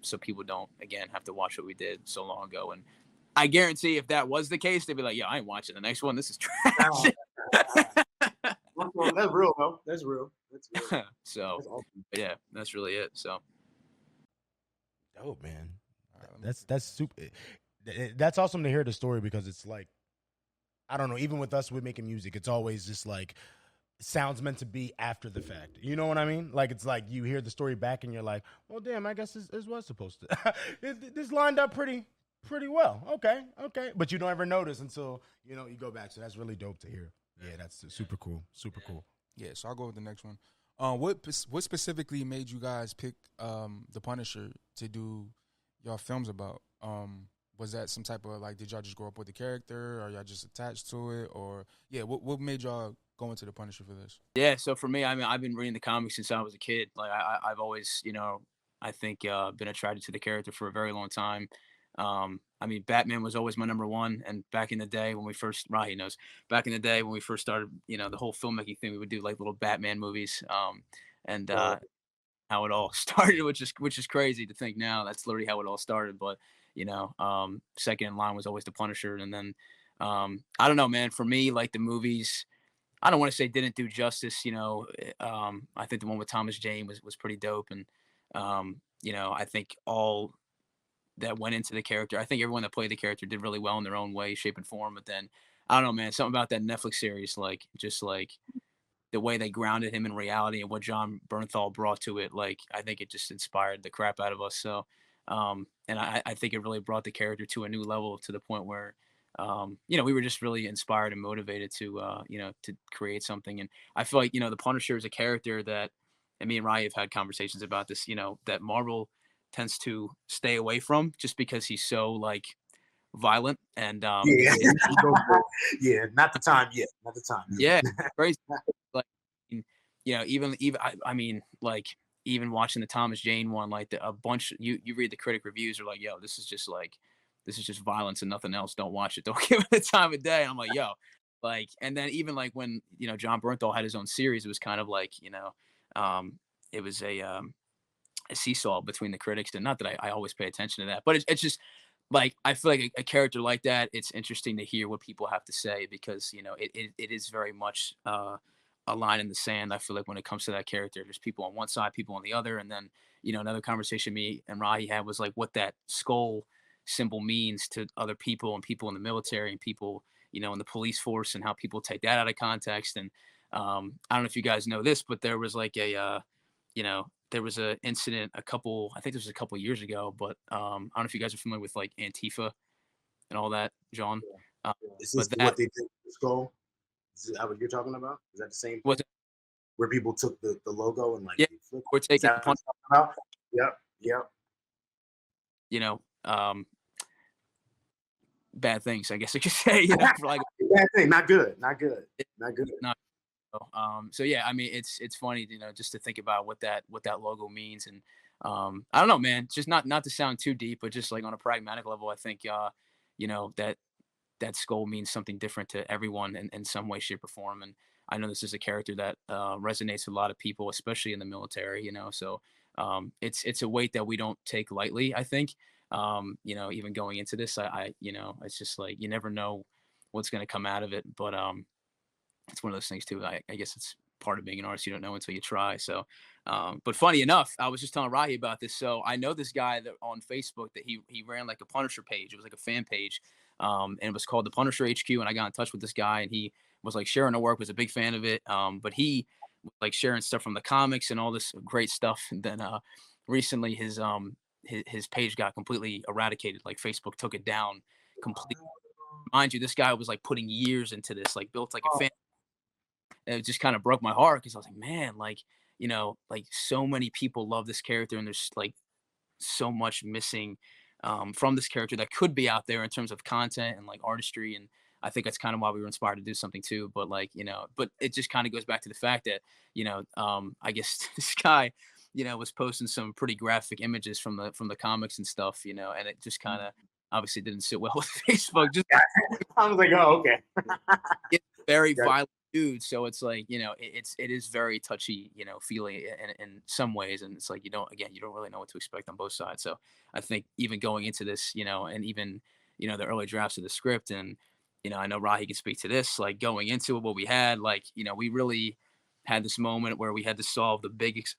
so people don't again have to watch what we did so long ago. And I guarantee if that was the case, they'd be like, yeah, I ain't watching the next one, this is trash. That's real, though. That's real. So that's awesome. Yeah, that's really it. So dope, man. That's super. That's awesome to hear the story, because it's like, I don't know, even with us, with making music, it's always just like, sounds meant to be after the fact. You know what I mean? Like, it's like you hear the story back and you're like, well, damn, I guess this was supposed to. This lined up pretty well. Okay. But you don't ever notice until, you go back. So that's really dope to hear. Yeah, that's super cool. Super cool. Yeah, so I'll go with the next one. What specifically made you guys pick The Punisher to do y'all films about? Was that some type of like, did y'all just grow up with the character, or y'all just attached to it, or what made y'all go into The Punisher for this? Yeah, so for me, I mean, I've been reading the comics since I was a kid. Like I've always, I think been attracted to the character for a very long time. I mean, Batman was always my number one. And back in the day when we first, Rahi knows, back in the day when we first started, the whole filmmaking thing, we would do like little Batman movies. And how it all started, which is crazy to think now. That's literally how it all started. But second in line was always The Punisher. And then I don't know, man. For me, like the movies, I don't want to say didn't do justice. I think the one with Thomas Jane was pretty dope, and I think all that went into the character. I think everyone that played the character did really well in their own way, shape, and form. But then I don't know, man. Something about that Netflix series, like just like the way they grounded him in reality and what John Bernthal brought to it, like I think it just inspired the crap out of us. So, and I think it really brought the character to a new level, to the point where, we were just really inspired and motivated to, to create something. And I feel like, the Punisher is a character that, and me and Rahi have had conversations about this, that Marvel tends to stay away from, just because he's so like violent and yeah, not the time yet. Yeah, crazy. Like, even I mean, like even watching the Thomas Jane one, like a bunch, you read the critic reviews, are like, yo, this is just violence and nothing else. Don't watch it. Don't give it the time of day. And I'm like, yo, like, and then even like when John Bernthal had his own series, it was kind of like it was a seesaw between the critics. And not that I always pay attention to that, but it's just like, I feel like a character like that, it's interesting to hear what people have to say, because it is very much a line in the sand. I feel like when it comes to that character, there's people on one side, people on the other. And then another conversation me and Rahi had was like what that skull symbol means to other people, and people in the military, and people in the police force, and how people take that out of context. And I don't know if you guys know this, but there was like there was an incident I think this was a couple years ago, but I don't know if you guys are familiar with like Antifa and all that, John. Is this what they did with the skull? Is that what you're talking about? Is that the same thing? Where people took the logo and like, yeah, we're taking about? Yep. Bad things, I guess I could say. For like bad thing, not good. Not So yeah, I mean, it's funny, just to think about what that logo means, and I don't know, man. Just not to sound too deep, but just like on a pragmatic level, I think that skull means something different to everyone in some way, shape, or form. And I know this is a character that resonates with a lot of people, especially in the military. So it's a weight that we don't take lightly, I think. Even going into this, it's just like you never know what's going to come out of it, but it's one of those things too. I guess it's part of being an artist. You don't know until you try. So, but funny enough, I was just telling Rahi about this. So I know this guy that on Facebook that he ran like a Punisher page. It was like a fan page. And it was called the Punisher HQ. And I got in touch with this guy, and he was like sharing the work, was a big fan of it. But he was like sharing stuff from the comics and all this great stuff. And then recently his page got completely eradicated. Like Facebook took it down completely. Mind you, this guy was like putting years into this, like built like a fan. And it just kind of broke my heart because I was like, man, like so many people love this character, and there's like so much missing from this character that could be out there in terms of content and like artistry. And I think that's kind of why we were inspired to do something too. But but it just kind of goes back to the fact that, I guess this guy, was posting some pretty graphic images from the comics and stuff, and it just kind of obviously didn't sit well with Facebook. Just I was like, oh, okay. It's very violent dude. So it's like, it is very touchy, feeling in some ways. And it's like, you don't really know what to expect on both sides. So I think even going into this, and even, the early drafts of the script, and, I know Rahi can speak to this, like going into it, what we had, like, we really had this moment where we had to solve the biggest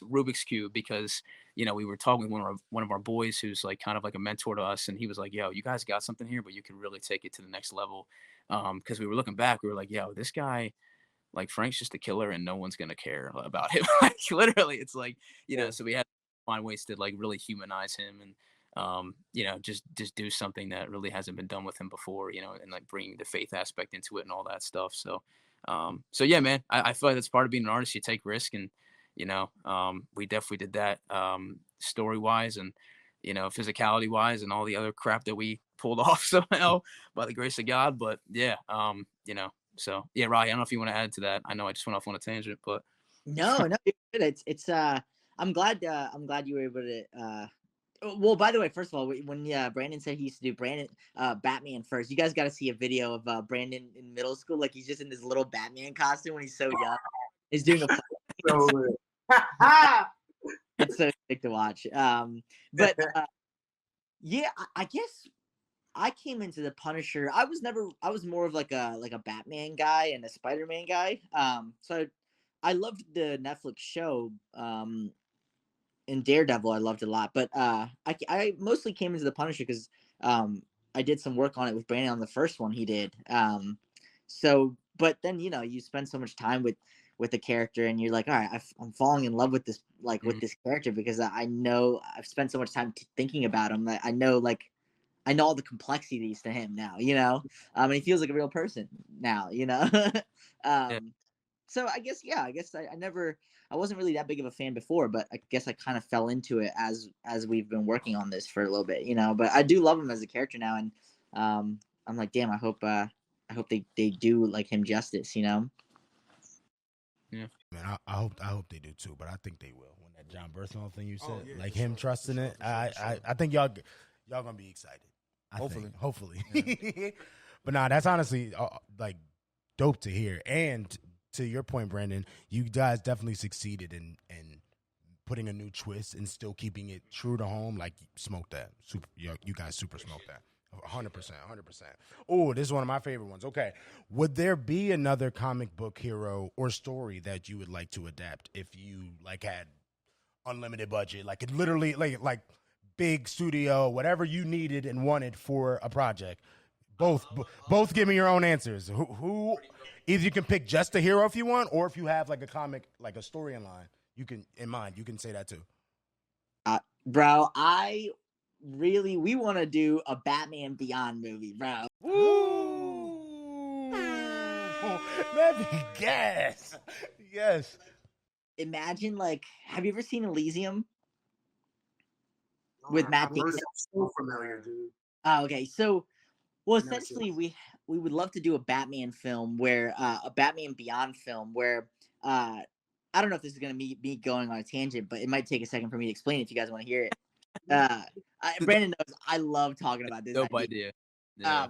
Rubik's Cube, because, we were talking with one of our boys who's like kind of like a mentor to us. And he was like, yo, you guys got something here, but you can really take it to the next level. Because we were looking back, we were like, yo, this guy, like Frank's just a killer and no one's going to care about him. Like literally, it's like, so we had to find ways to like really humanize him and, just do something that really hasn't been done with him before, and like bring the faith aspect into it and all that stuff. So yeah, man, I feel like that's part of being an artist. You take risk, and, we definitely did that, story wise and, physicality wise and all the other crap that we pulled off somehow by the grace of God. But yeah, so yeah, Rahi, I don't know if you want to add to that. I know I just went off on a tangent, but no, it's I'm glad you were able to well, by the way, first of all, when Brandon said he used to do Batman first, you guys got to see a video of Brandon in middle school. Like he's just in this little Batman costume when he's so young. He's doing a it's so sick to watch. But yeah, I guess I came into the Punisher. I was more of like a Batman guy and a Spider-Man guy. So I loved the Netflix show. In Daredevil, I loved it a lot, but I mostly came into the Punisher because I did some work on it with Brandon on the first one he did. But then you spend so much time with the character, and you're like, all right, I'm falling in love with this with this character because I know I've spent so much time thinking about him. I know all the complexities to him now, and he feels like a real person now, Yeah. So I guess I wasn't really that big of a fan before, but I guess I kind of fell into it as we've been working on this for a little bit, but I do love him as a character now. And I'm like, damn, I hope they do like him justice, Yeah, man, I hope they do too, but I think they will. When that John Berthel thing you said, him trusting it, I think y'all gonna be excited. Hopefully. Yeah. But nah, that's honestly like dope to hear. And to your point, Brandon, you guys definitely succeeded in putting a new twist and still keeping it true to home. Like, smoked that. You guys super smoked that. 100%. Oh, this is one of my favorite ones. Okay. Would there be another comic book hero or story that you would like to adapt if you like had unlimited budget? Like, it literally like big studio, whatever you needed and wanted for a project. Both give me your own answers. Who either you can pick just a hero if you want, or if you have like a comic, like a story in line, you can say that too. Bro, we want to do a Batman Beyond movie, bro. Ooh, that'd be gas. Yes. Imagine, like, have you ever seen Elysium with Matt Damon? So familiar, dude. Oh, okay. So Well, essentially, we would love to do a Batman film where a Batman Beyond film where I don't know if this is going to be me going on a tangent, but it might take a second for me to explain it if you guys want to hear it. Brandon knows I love talking about this. Dope idea. Yeah.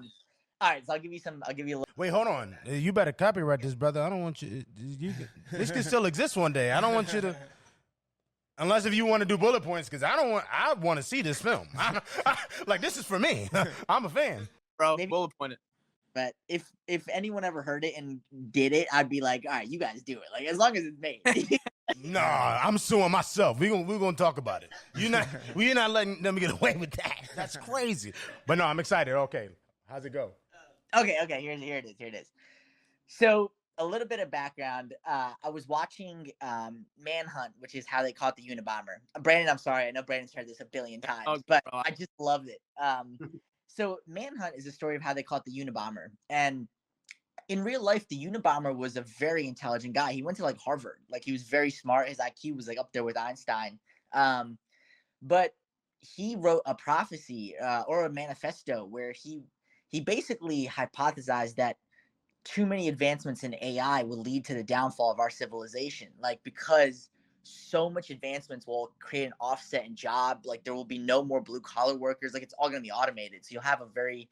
All right, so I'll give you a little. Wait, hold on. You better copyright this, brother. I don't want you. This can still exist one day. I don't want you to. Unless if you want to do bullet points, because I want to see this film. Like, this is for me. I'm a fan. Bro, bullet point it. But if anyone ever heard it and did it, I'd be like, all right, you guys do it. Like, as long as it's made. Nah, I'm suing myself. We're gonna talk about it. We're not letting them get away with that. That's crazy. But no, I'm excited. Okay, how's it go? Okay. Here it is. So a little bit of background. I was watching Manhunt, which is how they caught the Unabomber. Brandon, I'm sorry. I know Brandon's heard this a billion times, but I just loved it. So Manhunt is a story of how they caught the Unabomber. And in real life, the Unabomber was a very intelligent guy. He went to like Harvard. Like, he was very smart. His IQ was like up there with Einstein. But he wrote a prophecy or a manifesto where he basically hypothesized that too many advancements in AI will lead to the downfall of our civilization. Like, because so much advancements will create an offset in job. Like, there will be no more blue collar workers. Like, it's all going to be automated. So you'll have a very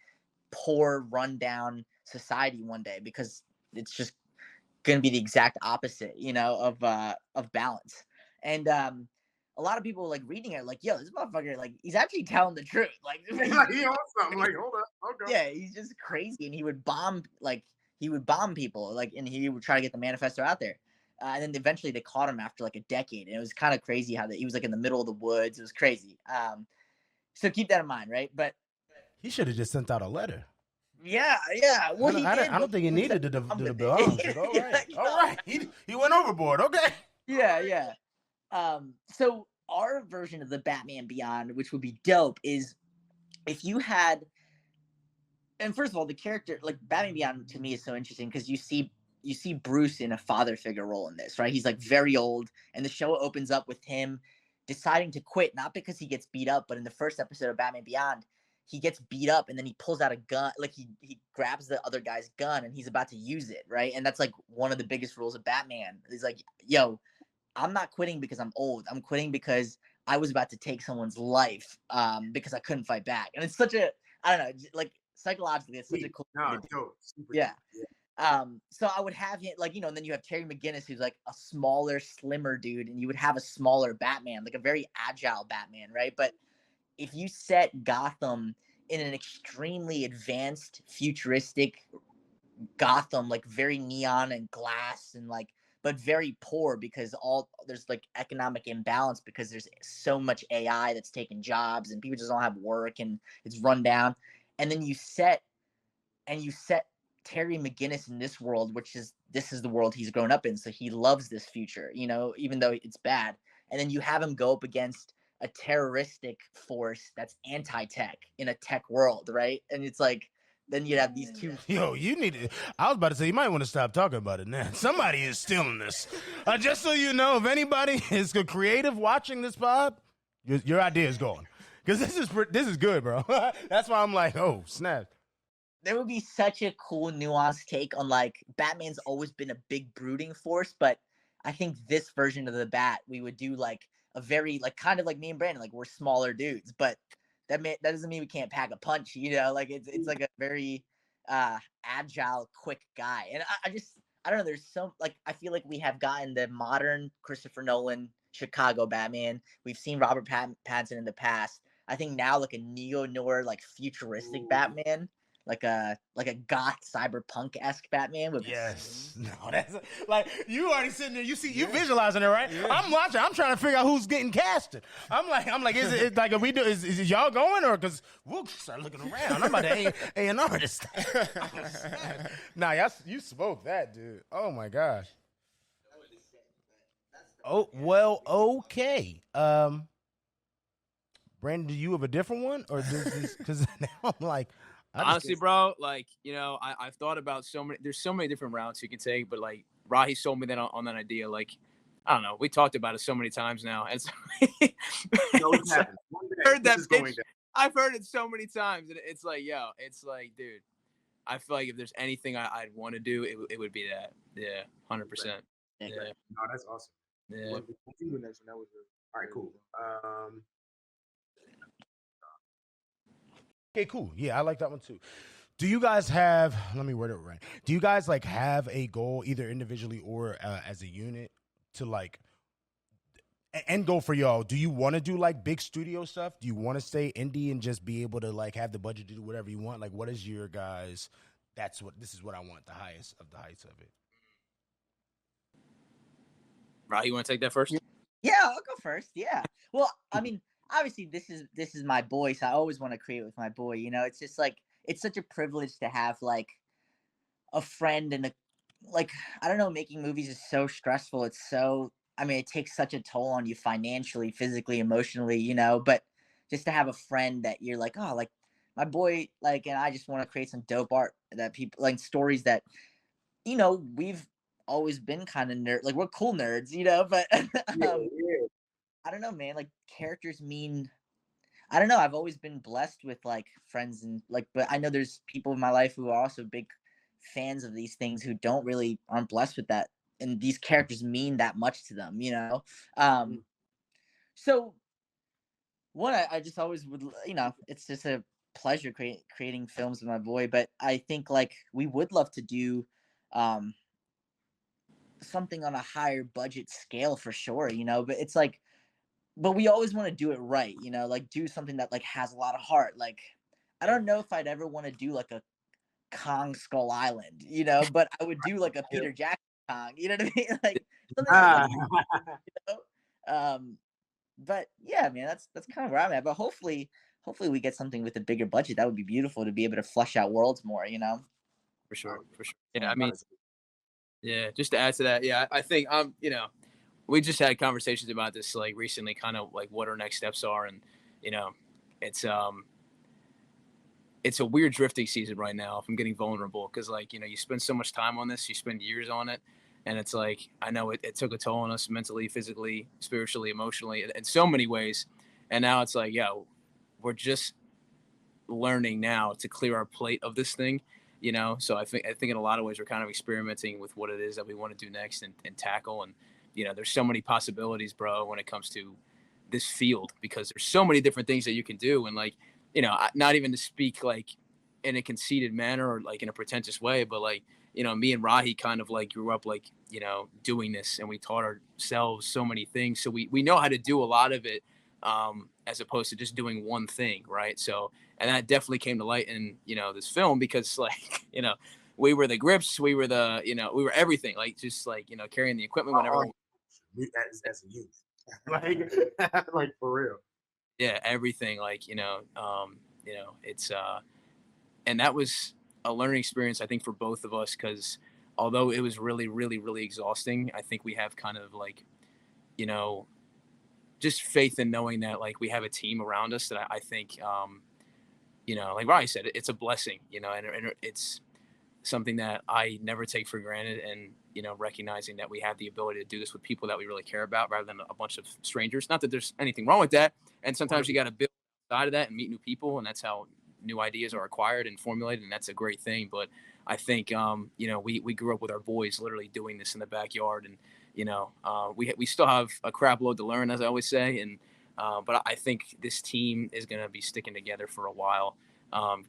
poor, rundown society one day because it's just going to be the exact opposite, of balance. And a lot of people like reading it, like, yo, this motherfucker, like, he's actually telling the truth. Like, he owns something. Like, hold up, okay. Yeah, he's just crazy, and he would bomb people, like, and he would try to get the manifesto out there. And then eventually they caught him after like a decade, and it was kind of crazy how he was like in the middle of the woods. It was crazy. So keep that in mind, right? But he should have just sent out a letter. Yeah. Well, I don't think he needed to do the bill. All right. He went overboard. Okay. Yeah. So our version of the Batman Beyond, which would be dope, is if you had, and first of all, the character, like, Batman Beyond to me is so interesting because you see Bruce in a father figure role in this, right? He's like very old, and the show opens up with him deciding to quit, not because he gets beat up, but in the first episode of Batman Beyond, he gets beat up and then he pulls out a gun, like he grabs the other guy's gun and he's about to use it, right? And that's like one of the biggest rules of Batman. He's like, yo, I'm not quitting because I'm old. I'm quitting because I was about to take someone's life because I couldn't fight back. And it's such a, I don't know, like, psychologically, it's such a cool thing to do. Yeah. So I would have him, like, and then you have Terry McGinnis, who's like a smaller, slimmer dude, and you would have a smaller Batman, like a very agile Batman, right? But if you set Gotham in an extremely advanced, futuristic Gotham, like very neon and glass and like, but very poor because there's like economic imbalance because there's so much AI that's taking jobs and people just don't have work and it's run down. And then you set Terry McGinnis in this world, this is the world he's grown up in. So he loves this future, even though it's bad. And then you have him go up against a terroristic force that's anti-tech in a tech world, right? And it's like, then you'd have these two. Yo, I was about to say, you might want to stop talking about it now. Somebody is stealing this. Just so you know, if anybody is creative watching this pod, your idea is gone. Because this is good, bro. That's why I'm like, oh, snap. There would be such a cool nuanced take on, like, Batman's always been a big brooding force, but I think this version of the Bat, we would do like a very, like, kind of like me and Brandon, like, we're smaller dudes, but that doesn't mean we can't pack a punch, like it's like a very agile, quick guy. And I don't know, there's some, like, I feel like we have gotten the modern Christopher Nolan Chicago Batman. We've seen Robert Pattinson in the past. I think now, like, a neo-noir, like, futuristic Batman, like a goth cyberpunk-esque Batman would be. Yes. No, that's like, you already sitting there, you visualizing it, right? Yeah. I'm watching, I'm trying to figure out who's getting casted. I'm like, is it like, if we do, is it y'all going, or because we'll start looking around. I'm about to A&R this thing. Nah, you spoke that, dude. Oh my gosh. Oh, well, okay. Brandon, do you have a different one, or because now I'm like, honestly, bro, like, I've thought about there's so many different routes you can take, but like, Rahi sold me that on that idea. Like, I don't know, we talked about it so many times now, and so, it's happened. One day, heard that pitch. I've heard it so many times, and it's like, yo, it's like, dude, I feel like if there's anything I'd want to do, it would be that. Yeah, 100%. Yeah. No, that's awesome. Yeah. What you do next one? That was All right, cool. Okay, cool. Yeah, I like that one too. Do you guys have? Let me word it right. Do you guys like have a goal, either individually or as a unit, to like end goal for y'all? Do you want to do like big studio stuff? Do you want to stay indie and just be able to like have the budget to do whatever you want? Like, what is your guys? This is what I want. The highest of the heights of it. Rahi, you want to take that first? Yeah, I'll go first. Yeah. Well, I mean, obviously this is my boy, so I always want to create with my boy. You know, it's just like it's such a privilege to have like a friend and I don't know, making movies is so stressful. It's so, I mean, it takes such a toll on you financially, physically, emotionally, you know, but just to have a friend that you're like, oh, like my boy, like, and I just want to create some dope art that people like, stories that, you know, we've always been kind of nerd, like we're cool nerds, you know, but I don't know, man, like characters mean, I don't know. I've always been blessed with like friends and like, but I know there's people in my life who are also big fans of these things who aren't blessed with that. And these characters mean that much to them, you know? So one, I just always would, you know, it's just a pleasure creating films with my boy, but I think like we would love to do, something on a higher budget scale for sure, you know, but it's like, but we always want to do it right, you know, like do something that like has a lot of heart. Like, I don't know if I'd ever want to do like a Kong Skull Island, you know, but I would do like a Peter Jackson Kong, you know what I mean? Like something like that, you know? But yeah, man, that's kind of where I'm at. But hopefully we get something with a bigger budget. That would be beautiful to be able to flesh out worlds more, you know? For sure. Yeah, I mean, yeah, just to add to that, yeah, I think you know, we just had conversations about this like recently, kind of like what our next steps are, and you know, it's a weird drifting season right now. If I'm getting vulnerable, because like you know, you spend so much time on this, you spend years on it, and it's like I know it took a toll on us mentally, physically, spiritually, emotionally, in so many ways, and now it's like, yeah, we're just learning now to clear our plate of this thing, you know. So I think in a lot of ways we're kind of experimenting with what it is that we want to do next and tackle. And you know, there's so many possibilities, bro, when it comes to this field, because there's so many different things that you can do. And like, you know, not even to speak like in a conceited manner or like in a pretentious way, but like, you know, me and Rahi kind of like grew up like, you know, doing this, and we taught ourselves so many things, so we know how to do a lot of it, as opposed to just doing one thing, right? So, and that definitely came to light in, you know, this film, because like, you know, we were the grips, we were the, you know, we were everything, like just like, you know, carrying the equipment whenever as a youth. like for real. Yeah, everything, like, you know, it's and that was a learning experience, I think, for both of us, because although it was really, really, really exhausting, I think we have kind of like, you know, just faith in knowing that like we have a team around us that I think, you know, like Ryan said, it's a blessing, you know, and it's something that I never take for granted. And, you know, recognizing that we have the ability to do this with people that we really care about rather than a bunch of strangers. Not that there's anything wrong with that. And sometimes you got to build outside of that and meet new people. And that's how new ideas are acquired and formulated. And that's a great thing. But I think, you know, we grew up with our boys literally doing this in the backyard. And, you know, we still have a crap load to learn, as I always say. And, but I think this team is going to be sticking together for a while.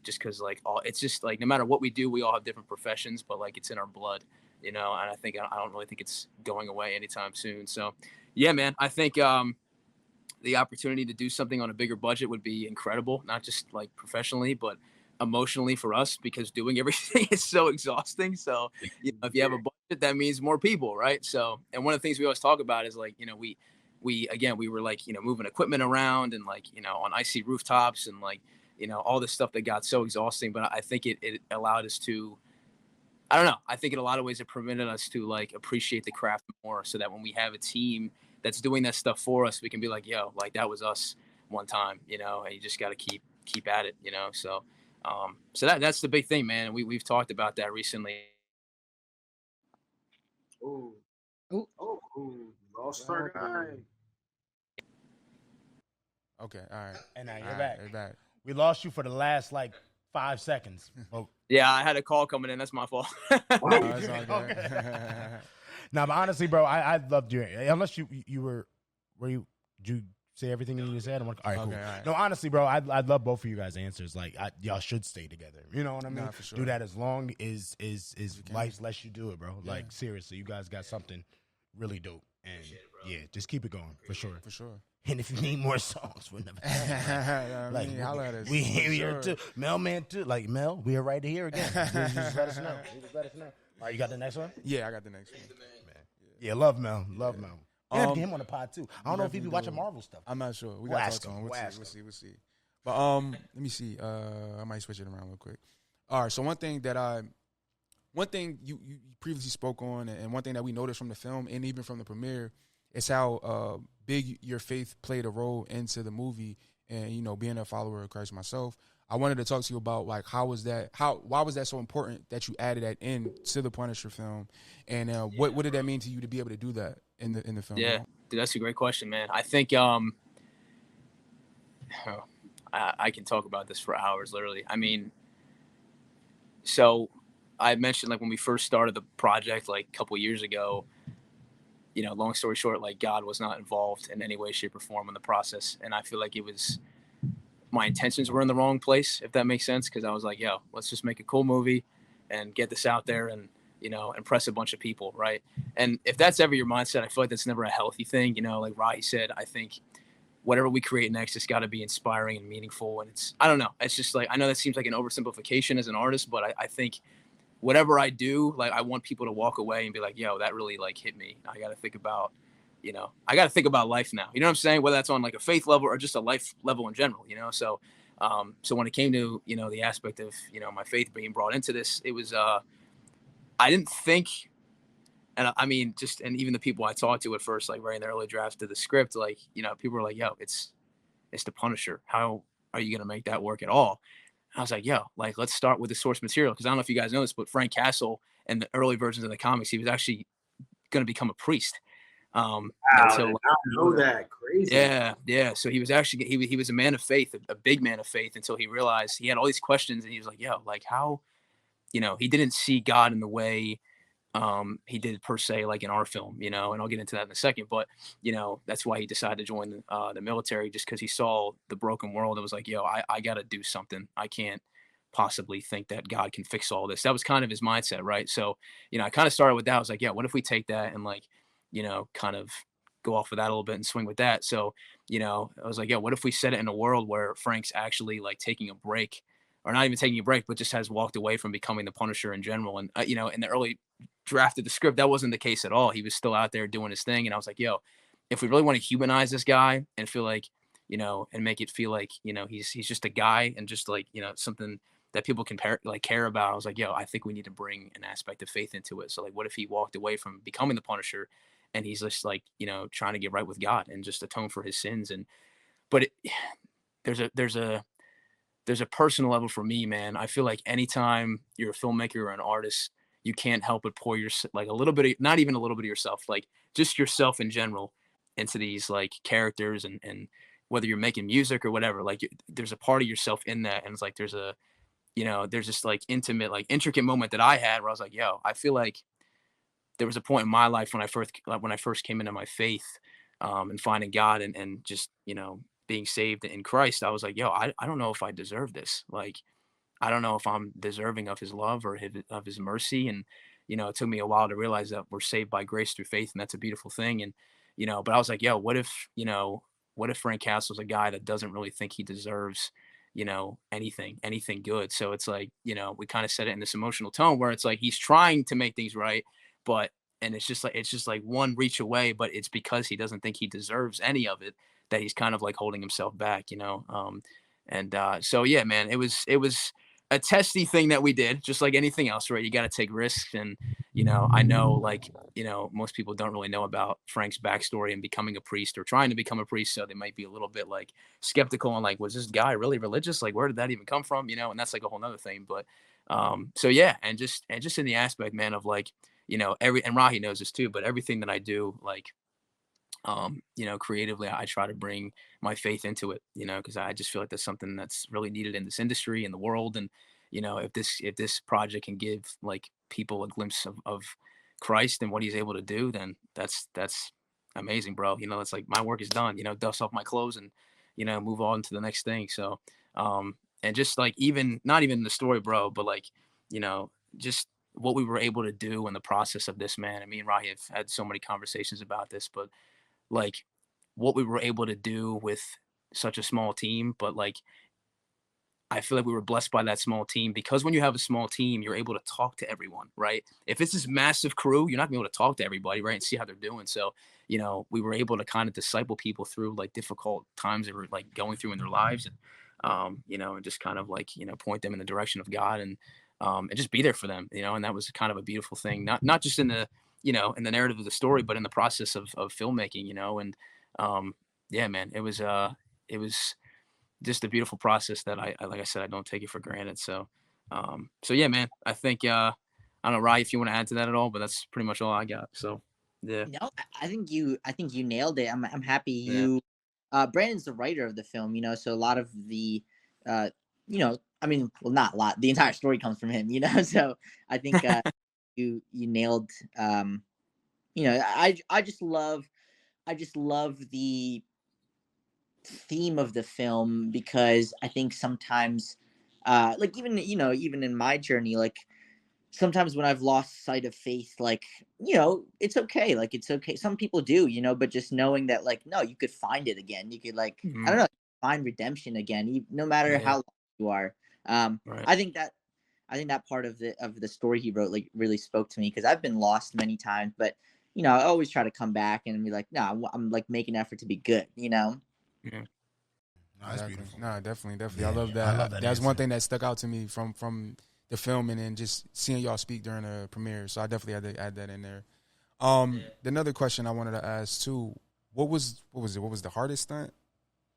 Just because like it's just like no matter what we do, we all have different professions, but like it's in our blood, you know. And I think I don't really think it's going away anytime soon. So, yeah, man, I think the opportunity to do something on a bigger budget would be incredible, not just like professionally, but emotionally for us, because doing everything is so exhausting. So, you know, if you have a budget, that means more people, right? So, and one of the things we always talk about is like, you know, we were like, you know, moving equipment around and like, you know, on icy rooftops and like, you know, all this stuff that got so exhausting. But I think it allowed us to, I don't know, I think in a lot of ways it prevented us to like appreciate the craft more, so that when we have a team that's doing that stuff for us, we can be like, yo, like that was us one time, you know. And you just got to keep at it, you know. So so that's the big thing, man. We've talked about that recently. Lost our guy. Okay, all right. And now All you're right, back. you're back. We lost you for the last like 5 seconds. Oh. Yeah, I had a call coming in. That's my fault. It's all good. Nah, but honestly, bro, I loved your. Unless you were did you say everything you said? All right, cool. All right. No, honestly, bro, I love both of you guys' answers. Like, y'all should stay together. You know what I mean? Nah, for sure. Do that as long as life lets you do it, bro. Yeah. Like, seriously, you guys got something really dope. And yeah, just keep it going for sure. For sure. And if you need more songs, we'll never like holla at us. we For here sure. too. Mailman too. Like Mel, we are right here again. Just let us know. All right, you got the next one? Yeah, I got the next one. Yeah, love Mel. Love Mel. You have to get him on the pod too. I don't know if he be watching Marvel stuff. I'm not sure. We We'll got ask to talk to him. him. We'll see. But let me see. I might switch it around real quick. All right. So one thing you previously spoke on, and one thing that we noticed from the film and even from the premiere, is how big your faith played a role into the movie. And being a follower of Christ myself, I wanted to talk to you about like why was that so important that you added that in to the Punisher film, and what did that mean to you to be able to do that in the film? Yeah, dude, that's a great question, man. I think I can talk about this for hours, literally. I mean, so I mentioned like when we first started the project like a couple years ago, long story short, like God was not involved in any way, shape, or form in the process, and I feel like my intentions were in the wrong place, if that makes sense, because I was like, yo, let's just make a cool movie and get this out there and impress a bunch of people, right? And if that's ever your mindset, I feel like that's never a healthy thing. Like Rahi said, I think whatever we create next has got to be inspiring and meaningful. And I don't know, it's just like, I know that seems like an oversimplification as an artist, but I think whatever I do, like I want people to walk away and be like, yo, that really like hit me. I got to think about life now. You know what I'm saying? Whether that's on like a faith level or just a life level in general, So, so when it came to, the aspect of, my faith being brought into this, it was, I didn't think, and I mean, and even the people I talked to at first, like right in the early drafts of the script, like, people were like, yo, it's the Punisher. How are you going to make that work at all? I was like, yo, like, let's start with the source material. Cause I don't know if you guys know this, but Frank Castle in the early versions of the comics, he was actually going to become a priest. Wow, I know that. Crazy. Yeah. So he was actually he was a man of faith, a big man of faith, until he realized he had all these questions, and he was like, "Yo, like how, he didn't see God in the way he did per se, like in our film, and I'll get into that in a second. But that's why he decided to join the military, just because he saw the broken world and was like, "Yo, I got to do something. I can't possibly think that God can fix all this." That was kind of his mindset, right? So I kind of started with that. I was like, "Yeah, what if we take that and like." Kind of go off with that a little bit and swing with that. So, I was like, yeah, what if we set it in a world where Frank's actually like taking a break, or not even taking a break, but just has walked away from becoming the Punisher in general. And, in the early draft of the script, that wasn't the case at all. He was still out there doing his thing. And I was like, yo, if we really want to humanize this guy and feel like, and make it feel like, he's just a guy and just like, something that people can care about. I was like, yo, I think we need to bring an aspect of faith into it. So like, what if he walked away from becoming the Punisher and he's just like, trying to get right with God and just atone for his sins? But there's a personal level for me, man. I feel like anytime you're a filmmaker or an artist, you can't help but pour like a little bit of, not even a little bit of yourself, like just yourself in general into these like characters, and whether you're making music or whatever, like there's a part of yourself in that. And it's like, there's this like intimate, like intricate moment that I had where I was like, yo, I feel like there was a point in my life when I first came into my faith, and finding God and just, being saved in Christ. I was like, yo, I don't know if I deserve this. Like, I don't know if I'm deserving of his love or of his mercy. And, it took me a while to realize that we're saved by grace through faith. And that's a beautiful thing. And, but I was like, yo, what if Frank Castle's a guy that doesn't really think he deserves, anything good. So it's like, we kind of set it in this emotional tone where it's like, he's trying to make things right, and it's just like one reach away, but it's because he doesn't think he deserves any of it that he's kind of like holding himself back, so yeah, man, it was a testy thing that we did, just like anything else, right? You got to take risks. And, I know like, most people don't really know about Frank's backstory and becoming a priest or trying to become a priest. So they might be a little bit like skeptical and like, was this guy really religious? Like, where did that even come from? And that's like a whole nother thing. But, so yeah. And just in the aspect, man, of like, and Rahi knows this too, but everything that I do, like, creatively, I try to bring my faith into it, because I just feel like that's something that's really needed in this industry, in the world. And, if this project can give like people a glimpse of Christ and what he's able to do, then that's amazing, bro. It's like my work is done, dust off my clothes and, move on to the next thing. So, and just like, even not even the story, bro, but like, just what we were able to do in the process of this, man. And me and Rahi have had so many conversations about this, but like what we were able to do with such a small team. But like, I feel like we were blessed by that small team, because when you have a small team, you're able to talk to everyone, right? If it's this massive crew, you're not gonna be able to talk to everybody, right? And see how they're doing. So, we were able to kind of disciple people through like difficult times they were like going through in their lives. And, and just kind of like, point them in the direction of God. And just be there for them, and that was kind of a beautiful thing, not just in the, in the narrative of the story, but in the process of filmmaking, and, yeah, man, it was just a beautiful process that like I said, I don't take it for granted. So, so yeah, man, I think, I don't know, Rahi, if you want to add to that at all, but that's pretty much all I got. So, yeah. No, I think you nailed it. I'm happy you, Brandon's the writer of the film, so a lot of the, I mean, well, not a lot, the entire story comes from him, so I think, you nailed, I just love the theme of the film, because I think sometimes, like even in my journey, like sometimes when I've lost sight of faith, like, it's okay. Like, it's okay. Some people do, but just knowing that, like, no, you could find it again. You could, like, I don't know, find redemption again, no matter how long you are. Right. I think that part of the story he wrote, like, really spoke to me, because I've been lost many times, but, I always try to come back and be like, no, I'm like making an effort to be good, Yeah. No, that's beautiful. No, definitely. Yeah, I love that. I love that That's answer. one thing that stuck out to me from the film, and then just seeing y'all speak during the premiere. So I definitely had to add that in there. Another question I wanted to ask too: what was it? What was the hardest stunt?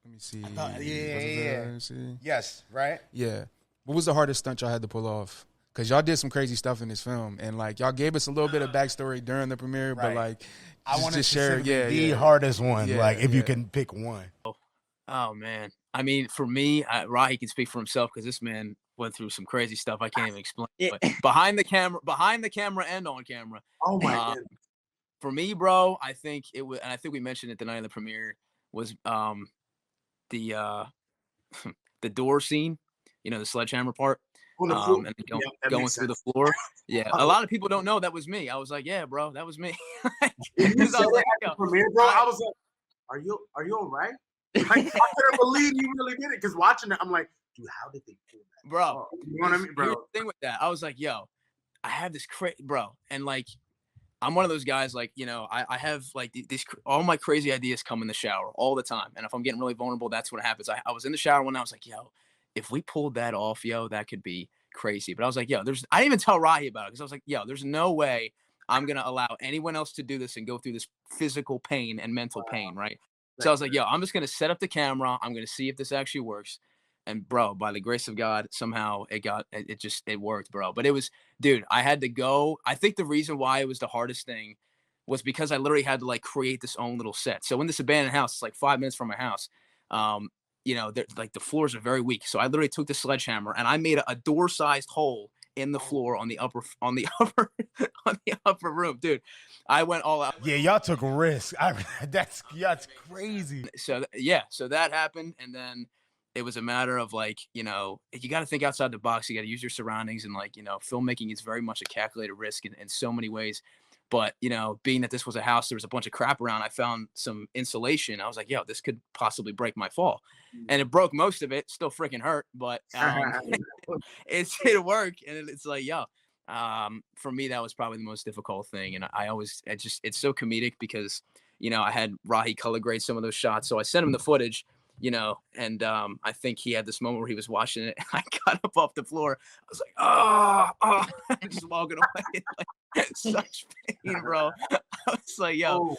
Let me see. Let me see. Yes, right. Yeah. What was the hardest stunt y'all had to pull off? Because y'all did some crazy stuff in this film, and like y'all gave us a little bit of backstory during the premiere, but like I want to share the hardest one. Yeah, like if you can pick one. Oh man. I mean, for me, Rahi can speak for himself, because this man went through some crazy stuff I can't even explain. But behind the camera and on camera. Oh my God. For me, bro, I think it was, and I think we mentioned it the night of the premiere, was the the door scene, the sledgehammer part. And going through the floor. Yeah, a lot of people don't know that was me. I was like, yeah, bro, that was me. Premiere, bro, I was like, are you all right? Like, I couldn't believe you really did it, because watching it, I'm like, dude, how did they do that? Bro, you know what I mean, bro? Here's the thing with that, I was like, yo, I have this bro, and like, I'm one of those guys, like, I have like these all my crazy ideas come in the shower all the time, and if I'm getting really vulnerable, that's what happens. I was in the shower when I was like, yo, if we pulled that off, yo, that could be crazy. But I was like, yo, I didn't even tell Rahi about it, because I was like, yo, there's no way I'm gonna allow anyone else to do this and go through this physical pain and mental pain, right? So I was like, yo, I'm just gonna set up the camera. I'm gonna see if this actually works. And bro, by the grace of God, somehow it worked, bro. But it was, dude, I had to go. I think the reason why it was the hardest thing was because I literally had to like create this own little set. So in this abandoned house, it's like 5 minutes from my house. Like the floors are very weak. So I literally took the sledgehammer and I made a door-sized hole in the floor on the upper room, dude. I went all out. Yeah, y'all took a risk. That's crazy. So that happened, and then it was a matter of like, you got to think outside the box. You got to use your surroundings, and like, filmmaking is very much a calculated risk in so many ways. But, being that this was a house, there was a bunch of crap around. I found some insulation. I was like, yo, this could possibly break my fall. And it broke most of it. Still freaking hurt, but it did work. And it's like, yo, for me, that was probably the most difficult thing. And it's so comedic because, I had Rahi color grade some of those shots. So I sent him the footage, and I think he had this moment where he was watching it. I got up off the floor. I was like, oh, just walking away. Like, such pain, bro. I was like, yo,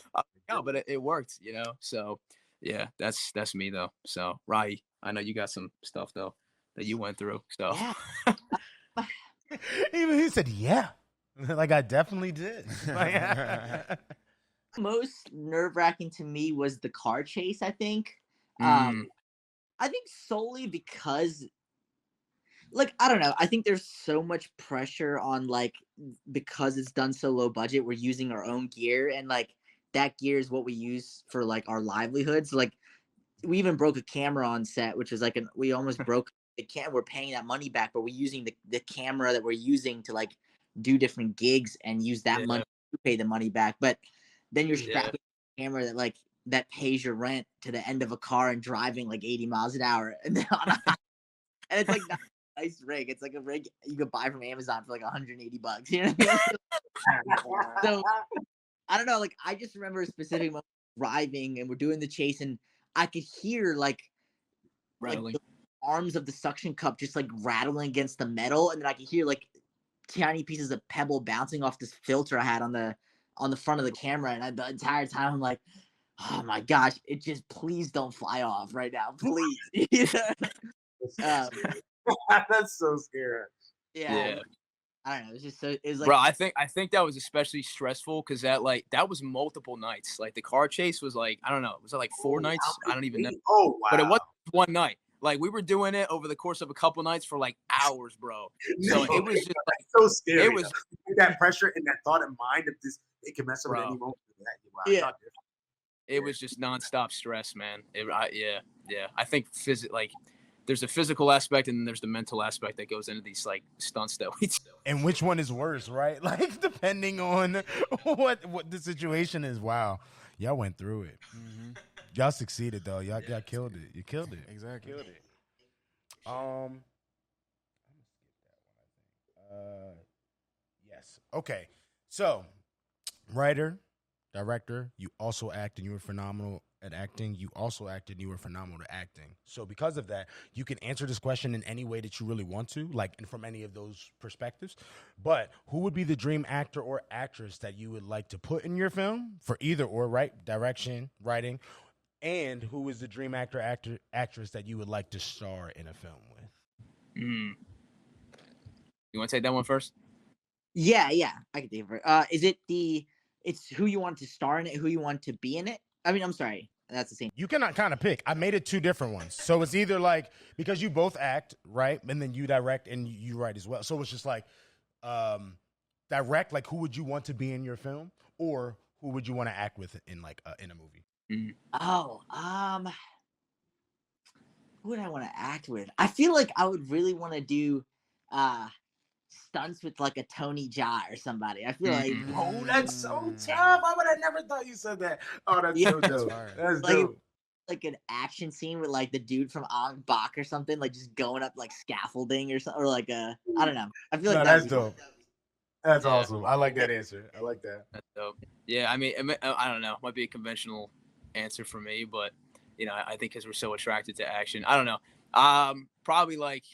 but it worked, So yeah, that's me though. So Rahi, I know you got some stuff though that you went through. So Even he said, yeah, like I definitely did. Most nerve-wracking to me was the car chase, I think. I think solely because, like, I don't know. I think there's so much pressure on, like, because it's done so low budget, we're using our own gear, and, like, that gear is what we use for, like, our livelihoods. Like, we even broke a camera on set, which is like we almost broke the camera. We're paying that money back, but we're using the camera that we're using to like do different gigs and use that money to pay the money back. But then you're strapping a camera that pays your rent to the end of a car and driving like 80 miles an hour. And it's like not a nice rig. It's like a rig you could buy from Amazon for like $180. You know what I mean? So I don't know. Like I just remember a specific moment driving and we're doing the chase and I could hear like the arms of the suction cup just like rattling against the metal, and then I could hear like tiny pieces of pebble bouncing off this filter I had on the front of the camera, and the entire time I'm like, oh my gosh, it just please don't fly off right now, please. That's so scary. Yeah. I don't know. It's just so. It was like, bro, I think that was especially stressful because that was multiple nights. Like the car chase was like, I don't know, was it like 4 nights? I don't even know. Oh wow! But it wasn't one night. Like we were doing it over the course of a couple nights for like hours, bro. So it was just like so scary. It was that pressure and that thought in mind of this. It can mess up at any moment. Yeah. It was just nonstop stress, man. I think there's a physical aspect and then there's the mental aspect that goes into these like stunts that we do. And which one is worse, right? Like depending on what the situation is. Wow, y'all went through it. Mm-hmm. Y'all succeeded though. Y'all killed it. You killed it. Exactly. Killed it. Yes. Okay. So, writer, director, you also act and you were phenomenal at acting. You also acted and you were phenomenal at acting. So because of that, you can answer this question in any way that you really want to, like and from any of those perspectives. But who would be the dream actor or actress that you would like to put in your film for either or, right? Direction, writing, and who is the dream actress that you would like to star in a film with? You want to take that one first? Yeah, I can take it. Is it it's who you want to star in it, who you want to be in it? I mean, I'm sorry. That's the same. You cannot kind of pick. I made it 2 different ones. So it's either like, because you both act, right? And then you direct and you write as well. So it's just like, direct, like who would you want to be in your film? Or who would you want to act with in like in a movie? Mm-hmm. Oh, who would I want to act with? I feel like I would really want to do stunts with like a Tony Jaa or somebody. I feel like, oh, that's so tough. Why would I never thought you said that? Oh, that's so dope. That's like, dope. Like an action scene with like the dude from Ong Bak or something, like just going up like scaffolding or something, or like I don't know. I feel like that's dope. That's awesome. I like that answer. I like that. That's dope. Yeah, I mean, I don't know. It might be a conventional answer for me, but you know, I think because we're so attracted to action, I don't know. Probably like.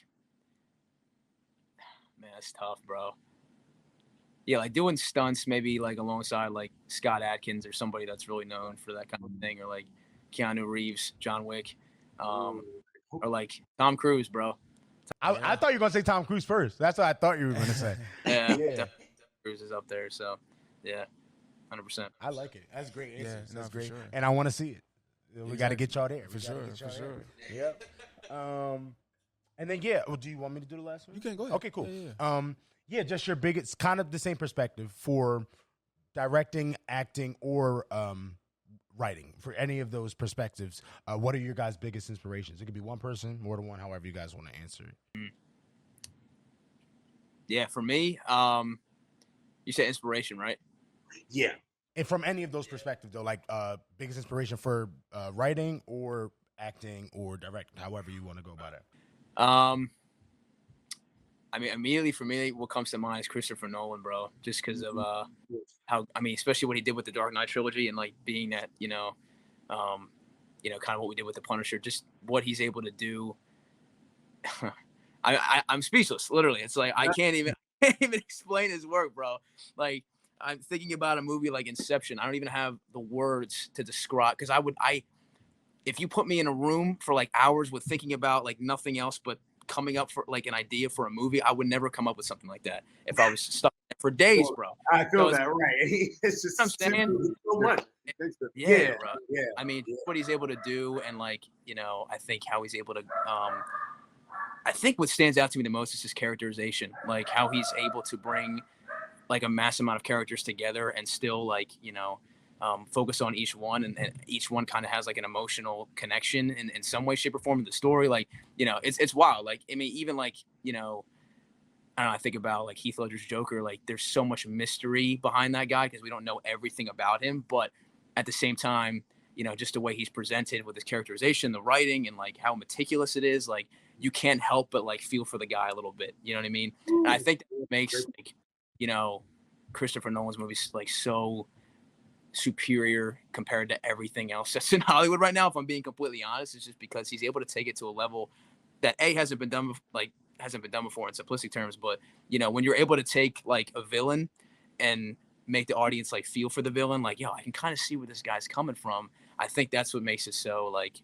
Man, that's tough, bro. Yeah, like doing stunts, maybe like alongside like Scott Adkins or somebody that's really known for that kind of thing, or like Keanu Reeves, John Wick, or like Tom Cruise, bro. I thought you were gonna say Tom Cruise first. That's what I thought you were gonna say. Yeah. Tom Cruise is up there, so yeah, 100%. I like it. That's great. Yeah, that's great, sure. and I want to see it. We got to get y'all there for sure. Yep. And then do you want me to do the last one? You can go ahead. Okay, cool. Yeah. Just your biggest, kind of the same perspective for directing, acting, or writing. For any of those perspectives, what are your guys' biggest inspirations? It could be one person, more than one, however you guys want to answer it. Yeah, for me, you said inspiration, right? Yeah. And from any of those perspectives, though, like biggest inspiration for writing or acting or directing, however you want to go about it. I mean, immediately for me, what comes to mind is Christopher Nolan, bro. Just because of how, I mean, especially what he did with the Dark Knight trilogy and like being that, kind of what we did with the Punisher. Just what he's able to do. I'm speechless, literally. It's like I can't even explain his work, bro. Like I'm thinking about a movie like Inception. I don't even have the words to describe because if you put me in a room for like hours with thinking about like nothing else but coming up for like an idea for a movie, I would never come up with something like that if I was stuck in for days, bro. I feel So that, right? It's just I'm saying, so much. yeah, bro. I mean, what he's able to do, and like, I think how he's able to. I think what stands out to me the most is his characterization, like how he's able to bring like a mass amount of characters together and still like focus on each one, and each one kind of has like an emotional connection in some way, shape, or form in the story. Like it's wild. Like I mean, even like I don't know. I think about like Heath Ledger's Joker. Like there's so much mystery behind that guy because we don't know everything about him. But at the same time, just the way he's presented with his characterization, the writing, and like how meticulous it is, like you can't help but like feel for the guy a little bit. You know what I mean? And I think that makes like Christopher Nolan's movies like so superior compared to everything else that's in Hollywood right now. If I'm being completely honest, it's just because he's able to take it to a level that hasn't been done before in simplistic terms. But when you're able to take like a villain and make the audience like feel for the villain, like I can kind of see where this guy's coming from. I think that's what makes it so like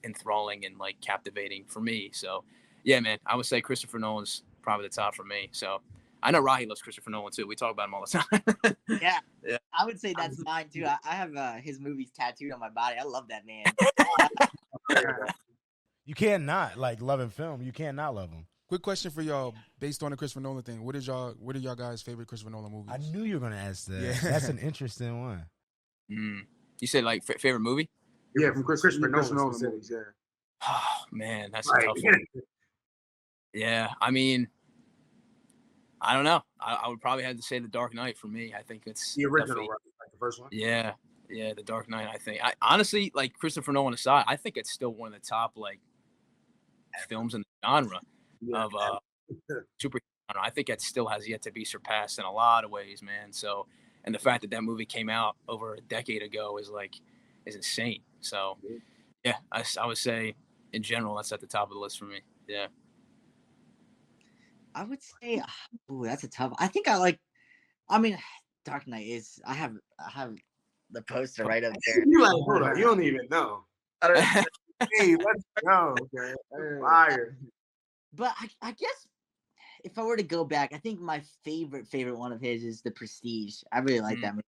enthralling and like captivating for me. So yeah, man, I would say Christopher Nolan's probably the top for me. So I know Rahi loves Christopher Nolan too. We talk about him all the time. Yeah, I would say that's mine too. I have his movies tattooed on my body. I love that man. You can't not like loving film. You can't not love him. Quick question for y'all, based on the Christopher Nolan thing. What are y'all guys' favorite Christopher Nolan movies? I knew you were gonna ask that. Yeah. That's an interesting one. You said like favorite movie? Yeah, from Christopher Nolan movies. Yeah. Oh man, that's a tough one. Yeah, I mean, I don't know. I would probably have to say The Dark Knight for me. I think it's the original, right? Like the first one. Yeah, The Dark Knight. I think. I honestly, like Christopher Nolan aside, I think it's still one of the top like films in the genre of super genre. I think it still has yet to be surpassed in a lot of ways, man. So, and the fact that movie came out over a decade ago is insane. So, yeah, I would say in general that's at the top of the list for me. Yeah. I would say, that's a tough. I think Dark Knight is. I have the poster right up there. You like, hold on, you don't even know. Hey, let's go. Okay, fire. But I guess if I were to go back, I think my favorite one of his is The Prestige. I really like that movie.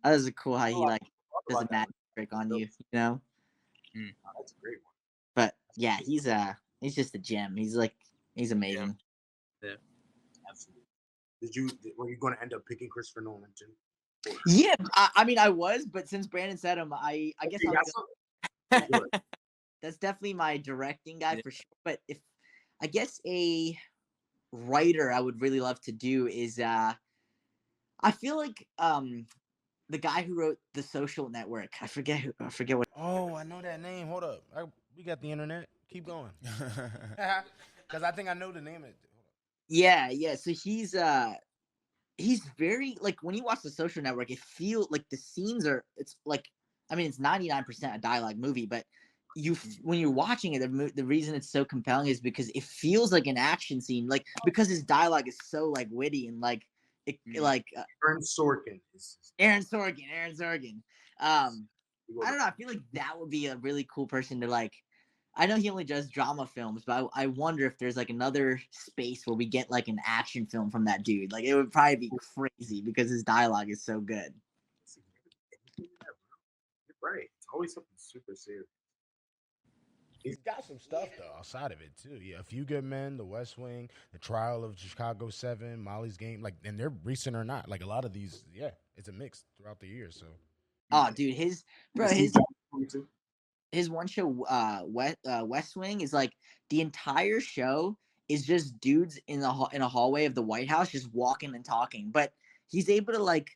That was cool how he like does a magic trick on you, Oh, that's a great one. But yeah, he's just a gem. He's amazing. Yeah. Absolutely. Were you going to end up picking Christopher Nolan too? Yeah, I mean I was, but since Brandon said him, I guess that's definitely my directing guy for sure. But if I guess a writer I would really love to do is I feel like the guy who wrote The Social Network. I forget what. Oh, I know that name. Hold up. We got the internet. Keep going. Because I think I know the name of it. Yeah. So he's very like when you watch The Social Network, it feels like the scenes are. It's like it's 99% a dialogue movie, but when you're watching it, the reason it's so compelling is because it feels like an action scene, like because his dialogue is so like witty and like Aaron Sorkin. Aaron Sorkin. I don't know. I feel like that would be a really cool person to like. I know he only does drama films, but I wonder if there's like another space where we get like an action film from that dude. Like it would probably be crazy because his dialogue is so good. You're right. It's always something super serious. He's got some stuff though outside of it too. Yeah, A Few Good Men, The West Wing, The Trial of Chicago 7, Molly's Game. Like, and they're recent or not. Like a lot of these, it's a mix throughout the year. So, oh, dude, his one show, West Wing, is like the entire show is just dudes in a hallway of the White House just walking and talking. But he's able to like.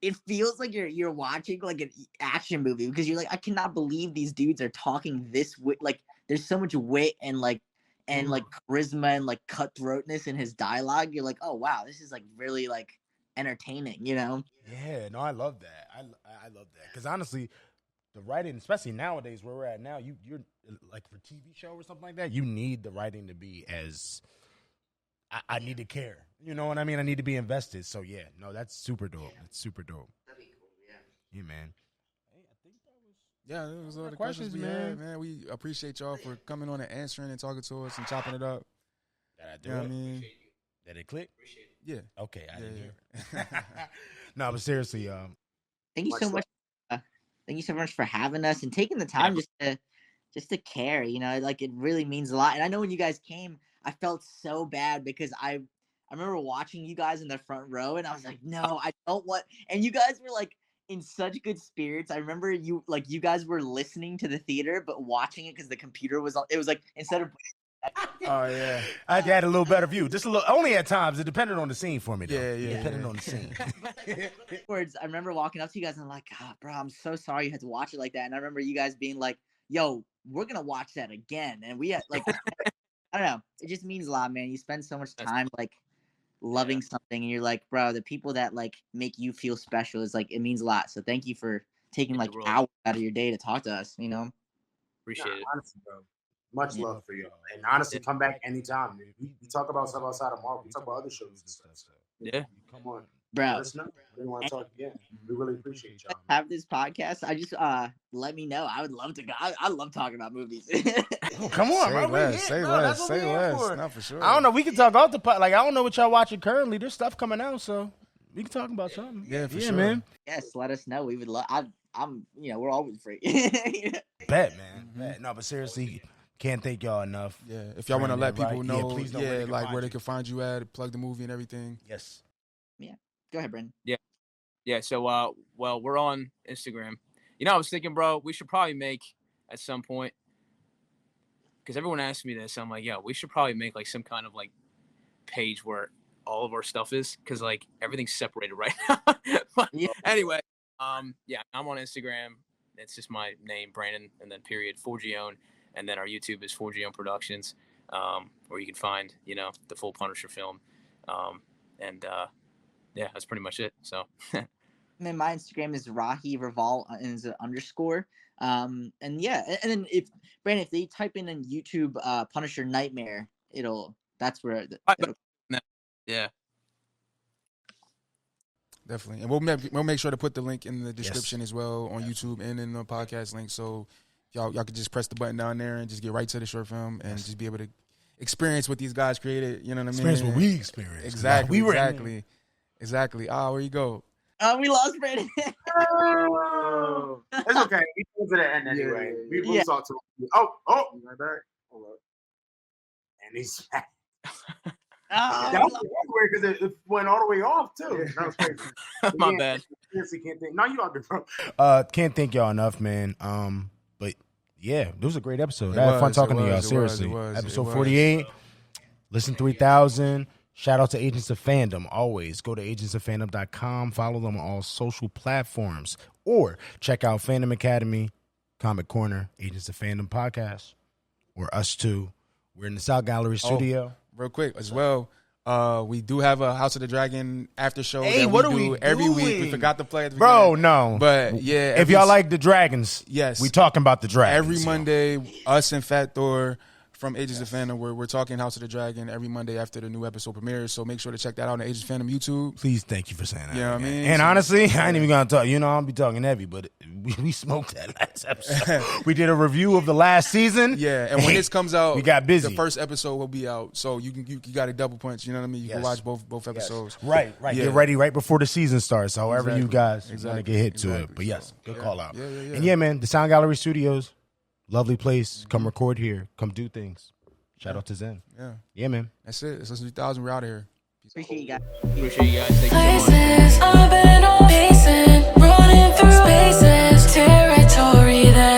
It feels like you're watching like an action movie because you're like, I cannot believe these dudes are talking this way. Like, there's so much wit and like charisma and like cutthroatness in his dialogue. You're like, oh wow, this is like really like entertaining, you know? Yeah, no, I love that. I love that because honestly, the writing, especially nowadays where we're at now, you're like for TV show or something like that, you need the writing to be as. I need to care. You know what I mean? I need to be invested. So, yeah. No, that's super dope. It's super dope. That'd be cool, yeah. Yeah, man. Hey, I think that was... Yeah, that was all the questions we had, man. We appreciate y'all for coming on and answering and talking to us and chopping it up. Did I do it? I mean? Did it click? Yeah. Okay, I didn't hear. No, but seriously, thank you so much. Thank you so much for having us and taking the time just to care. You know, like it really means a lot. And I know when you guys came, I felt so bad because I remember watching you guys in the front row, and I was like, no, I don't want. And you guys were like in such good spirits. I remember you guys were listening to the theater, but watching it because the computer was on. It was like instead of. Oh yeah, I had a little better view. Just a little. Only at times. It depended on the scene for me. Though. Yeah. Depending on the scene. Afterwards, I remember walking up to you guys and I'm like, oh, bro, I'm so sorry you had to watch it like that. And I remember you guys being like, yo, we're gonna watch that again. And we had like, I don't know. It just means a lot, man. You spend so much time like loving something, and you're like, bro, the people that like make you feel special is like, it means a lot. So thank you for taking like hours out of your day to talk to us. You know, appreciate it. Honestly, bro. Much love for you. And honestly, come back anytime. We talk about stuff outside of Marvel. We talk about other shows and stuff. So yeah. Come on. Bro. Let us know. We want to talk again. We really appreciate y'all. Have this podcast. I just let me know. I would love to go. I love talking about movies. Come on, say bro. Less. Not for sure. I don't know. We can talk off the pot. Like I don't know what y'all watching currently. There's stuff coming out, so we can talk about something. Yeah, for sure, man. Yes, let us know. We would love. I'm. We're always free. Bet, man. Bet. No, but seriously. Can't thank y'all enough. Yeah, if y'all want to let people know, please know where they can find you at, plug the movie and everything. Yes. Yeah. Go ahead, Brendan. Yeah. So, well, we're on Instagram. You know, I was thinking, bro, we should probably make at some point, because everyone asks me this. I'm like, yeah, we should probably make like some kind of like page where all of our stuff is, because like everything's separated right now. But anyway, yeah, I'm on Instagram. It's just my name, Brandon, and then period Forgione. And then our YouTube is Forgione Productions, where you can find, the full Punisher film. Yeah, that's pretty much it. So. And then my Instagram is Rahi Raval and is an underscore. And then if they type in YouTube Punisher Nightmare, that's where. Yeah. Definitely, and we'll make sure to put the link in the description as well on YouTube and in the podcast link, so y'all could just press the button down there and just get right to the short film and just be able to experience what these guys created. You know what I mean? Experience what we experienced. Exactly. Exactly. Where you go? We lost Brandon. Oh, it's okay. We go to the end anyway. We'll talk to him. Oh, right back. Hold up. And he's back. That was weird because it went all the way off too. Yeah, that was crazy. My bad. Seriously, can't think. No, you out there, bro. Can't thank y'all enough, man. But yeah, it was a great episode. I had fun talking to y'all. Seriously, episode 48. Listen 3000. Shout out to Agents of Fandom. Always go to agentsoffandom.com. Follow them on all social platforms, or check out Fandom Academy, Comic Corner, Agents of Fandom podcast, or us too. We're in the South Gallery studio. Real quick as well, we do have a House of the Dragon after show. Hey, that what we are we every doing? week? We forgot to play at the Bro, beginning. no. But yeah, if y'all like the dragons, yes, we talking about the dragons. Every Monday, us and Fat Thor from Agents of Fandom, we're talking House of the Dragon every Monday after the new episode premieres. So make sure to check that out on Agents of Fandom YouTube. Please, thank you for saying that. You know what I mean? And honestly, I ain't even gonna talk. I'll be talking heavy, but we smoked that last episode. We did a review of the last season. Yeah, and when this comes out, we got busy. The first episode will be out, so you got a double punch. You know what I mean? You can watch both episodes. Right. Yeah. Get ready right before the season starts. However, you guys want to get hit to it. But yes, good call out. And yeah, man, the Sound Gallery Studios, lovely place. Come record here. Come do things. Shout out to Zen. Yeah, man. That's it. It's 3000. We're out of here. Appreciate you guys. Thank you so much. I've been on pacing, running through spaces, territory that